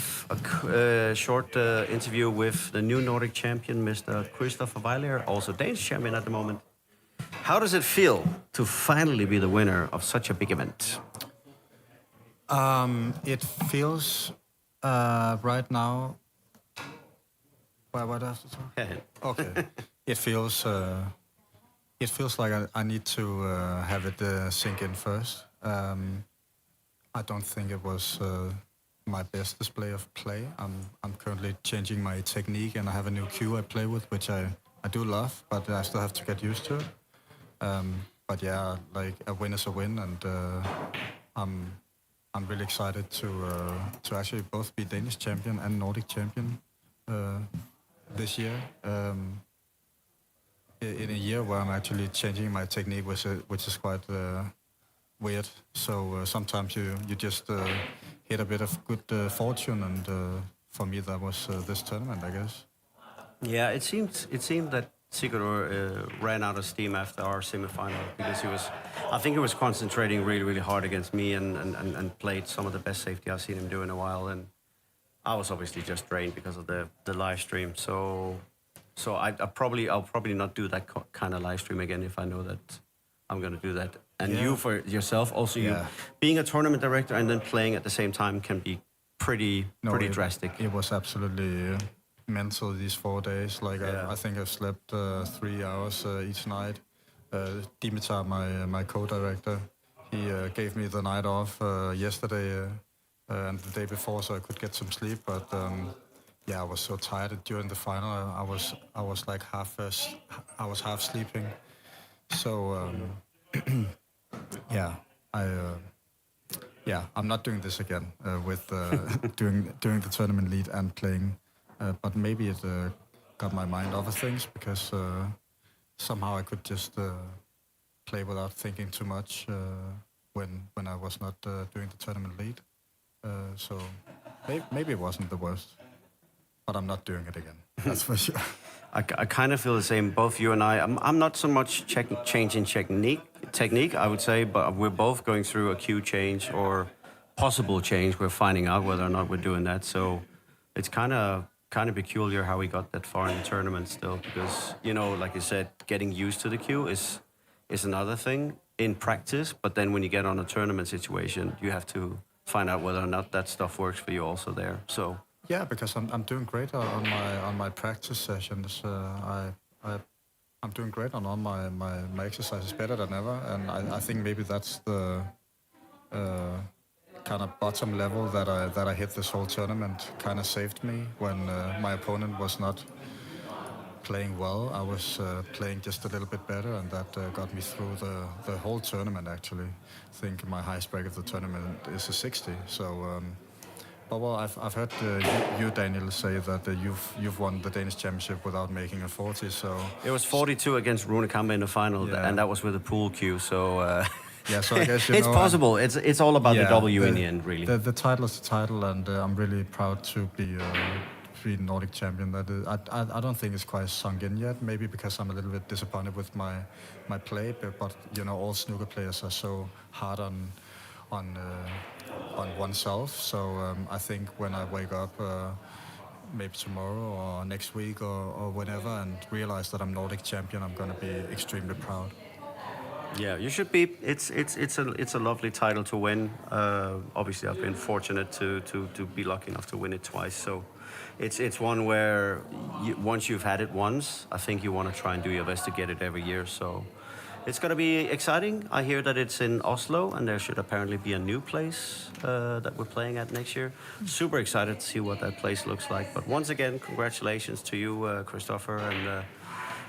a short interview with the new Nordic champion, Mr. Kristjánsson Vejlager, also Danish champion at the moment. How does it feel to finally be the winner of such a big event? It feels right now. What else to talk? Okay. It feels like I need to have it sink in first. I don't think it was my best display of play. I'm currently changing my technique, and I have a new cue I play with, which I do love, but I still have to get used to it. But yeah, like a win is a win, and I'm really excited to actually both be Danish champion and Nordic champion this year. In a year where I'm actually changing my technique, which is quite weird. So sometimes you just hit a bit of good fortune, and for me that was this tournament, I guess. Yeah, it seemed that Sigurður ran out of steam after our semifinal because I think he was concentrating really, really hard against me and played some of the best safety I've seen him do in a while. And I was obviously just drained because of the live stream. So I'll probably not do that kind of live stream again if I know that I'm going to do that. And you for yourself, also you being a tournament director and then playing at the same time can be pretty drastic. It was absolutely mental these 4 days. Like I think I've slept 3 hours each night. Dimitar, my co-director, he gave me the night off yesterday and the day before, so I could get some sleep. But I was so tired during the final. I was like half sleeping. So I'm not doing this again with doing the tournament lead and playing. But maybe it got my mind off of things because somehow I could just play without thinking too much when I was not doing the tournament lead. So maybe it wasn't the worst, but I'm not doing it again. That's for sure. I kind of feel the same. Both you and I'm not so much changing technique, I would say, but we're both going through a cue change or possible change. We're finding out whether or not we're doing that. So it's kind of peculiar how we got that far in the tournament still, because like you said, getting used to the cue is another thing in practice, but then when you get on a tournament situation, you have to find out whether or not that stuff works for you also there. So yeah, because I'm doing great on my practice sessions. I'm doing great on all my exercises, better than ever, and I think maybe that's the kind of bottom level that I hit this whole tournament. Kind of saved me when my opponent was not playing well. I was playing just a little bit better, and that got me through the whole tournament. Actually, I think my highest break of the tournament is a 60. So. But well, I've heard you, Daniel, say that you've won the Danish championship without making a 40. So it was 42 against Rune Kampe in the final, and that was with a pool cue. So so I guess it's possible. It's all about the W in the end, really. The title is the title, and I'm really proud to be Nordic champion. That is, I don't think it's quite sunk in yet. Maybe because I'm a little bit disappointed with my play, but all snooker players are so hard on oneself. So I think when I wake up maybe tomorrow or next week or whenever and realize that I'm Nordic champion, I'm going to be extremely proud. Yeah, you should be. It's a lovely title to win. Obviously, I've been fortunate to be lucky enough to win it twice. So it's one where once you've had it once, I think you want to try and do your best to get it every year. So it's going to be exciting. I hear that it's in Oslo, and there should apparently be a new place that we're playing at next year. Super excited to see what that place looks like. But once again, congratulations to you, Kristoffer. And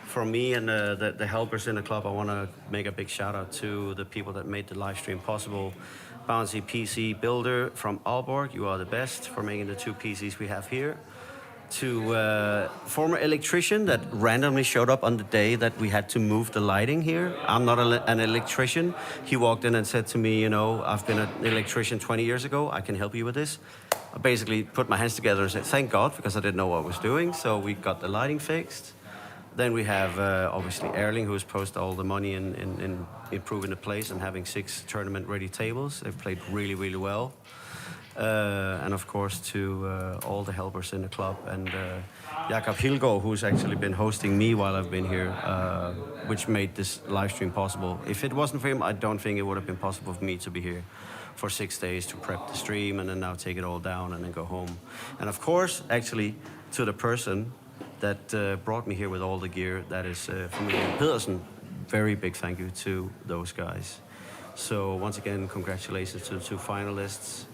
from me and the helpers in the club, I want to make a big shout out to the people that made the live stream possible. Bouncy PC Builder from Aalborg, you are the best for making the 2 PCs we have here. To former electrician that randomly showed up on the day that we had to move the lighting here. I'm not an electrician. He walked in and said to me, I've been an electrician 20 years ago. I can help you with this. I basically put my hands together and said, thank God, because I didn't know what I was doing. So we got the lighting fixed. Then we have obviously Erling, who has posted all the money in improving the place and having 6 tournament-ready tables. They've played really, really well. And of course to all the helpers in the club, and Jakob Hilgaard, who's actually been hosting me while I've been here, which made this live stream possible. If it wasn't for him, I don't think it would have been possible for me to be here for 6 days to prep the stream and then now take it all down and then go home. And of course, actually, to the person that brought me here with all the gear, that is Familie Pedersen. Very big thank you to those guys. So once again, congratulations to the 2 finalists.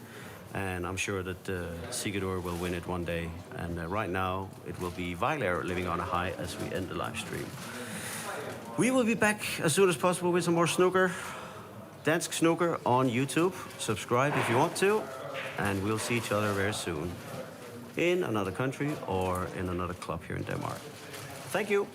And I'm sure that Sigurður will win it one day. And right now, it will be Vejlager living on a high as we end the live stream. We will be back as soon as possible with some more snooker. Dansk Snooker on YouTube. Subscribe if you want to. And we'll see each other very soon in another country or in another club here in Denmark. Thank you.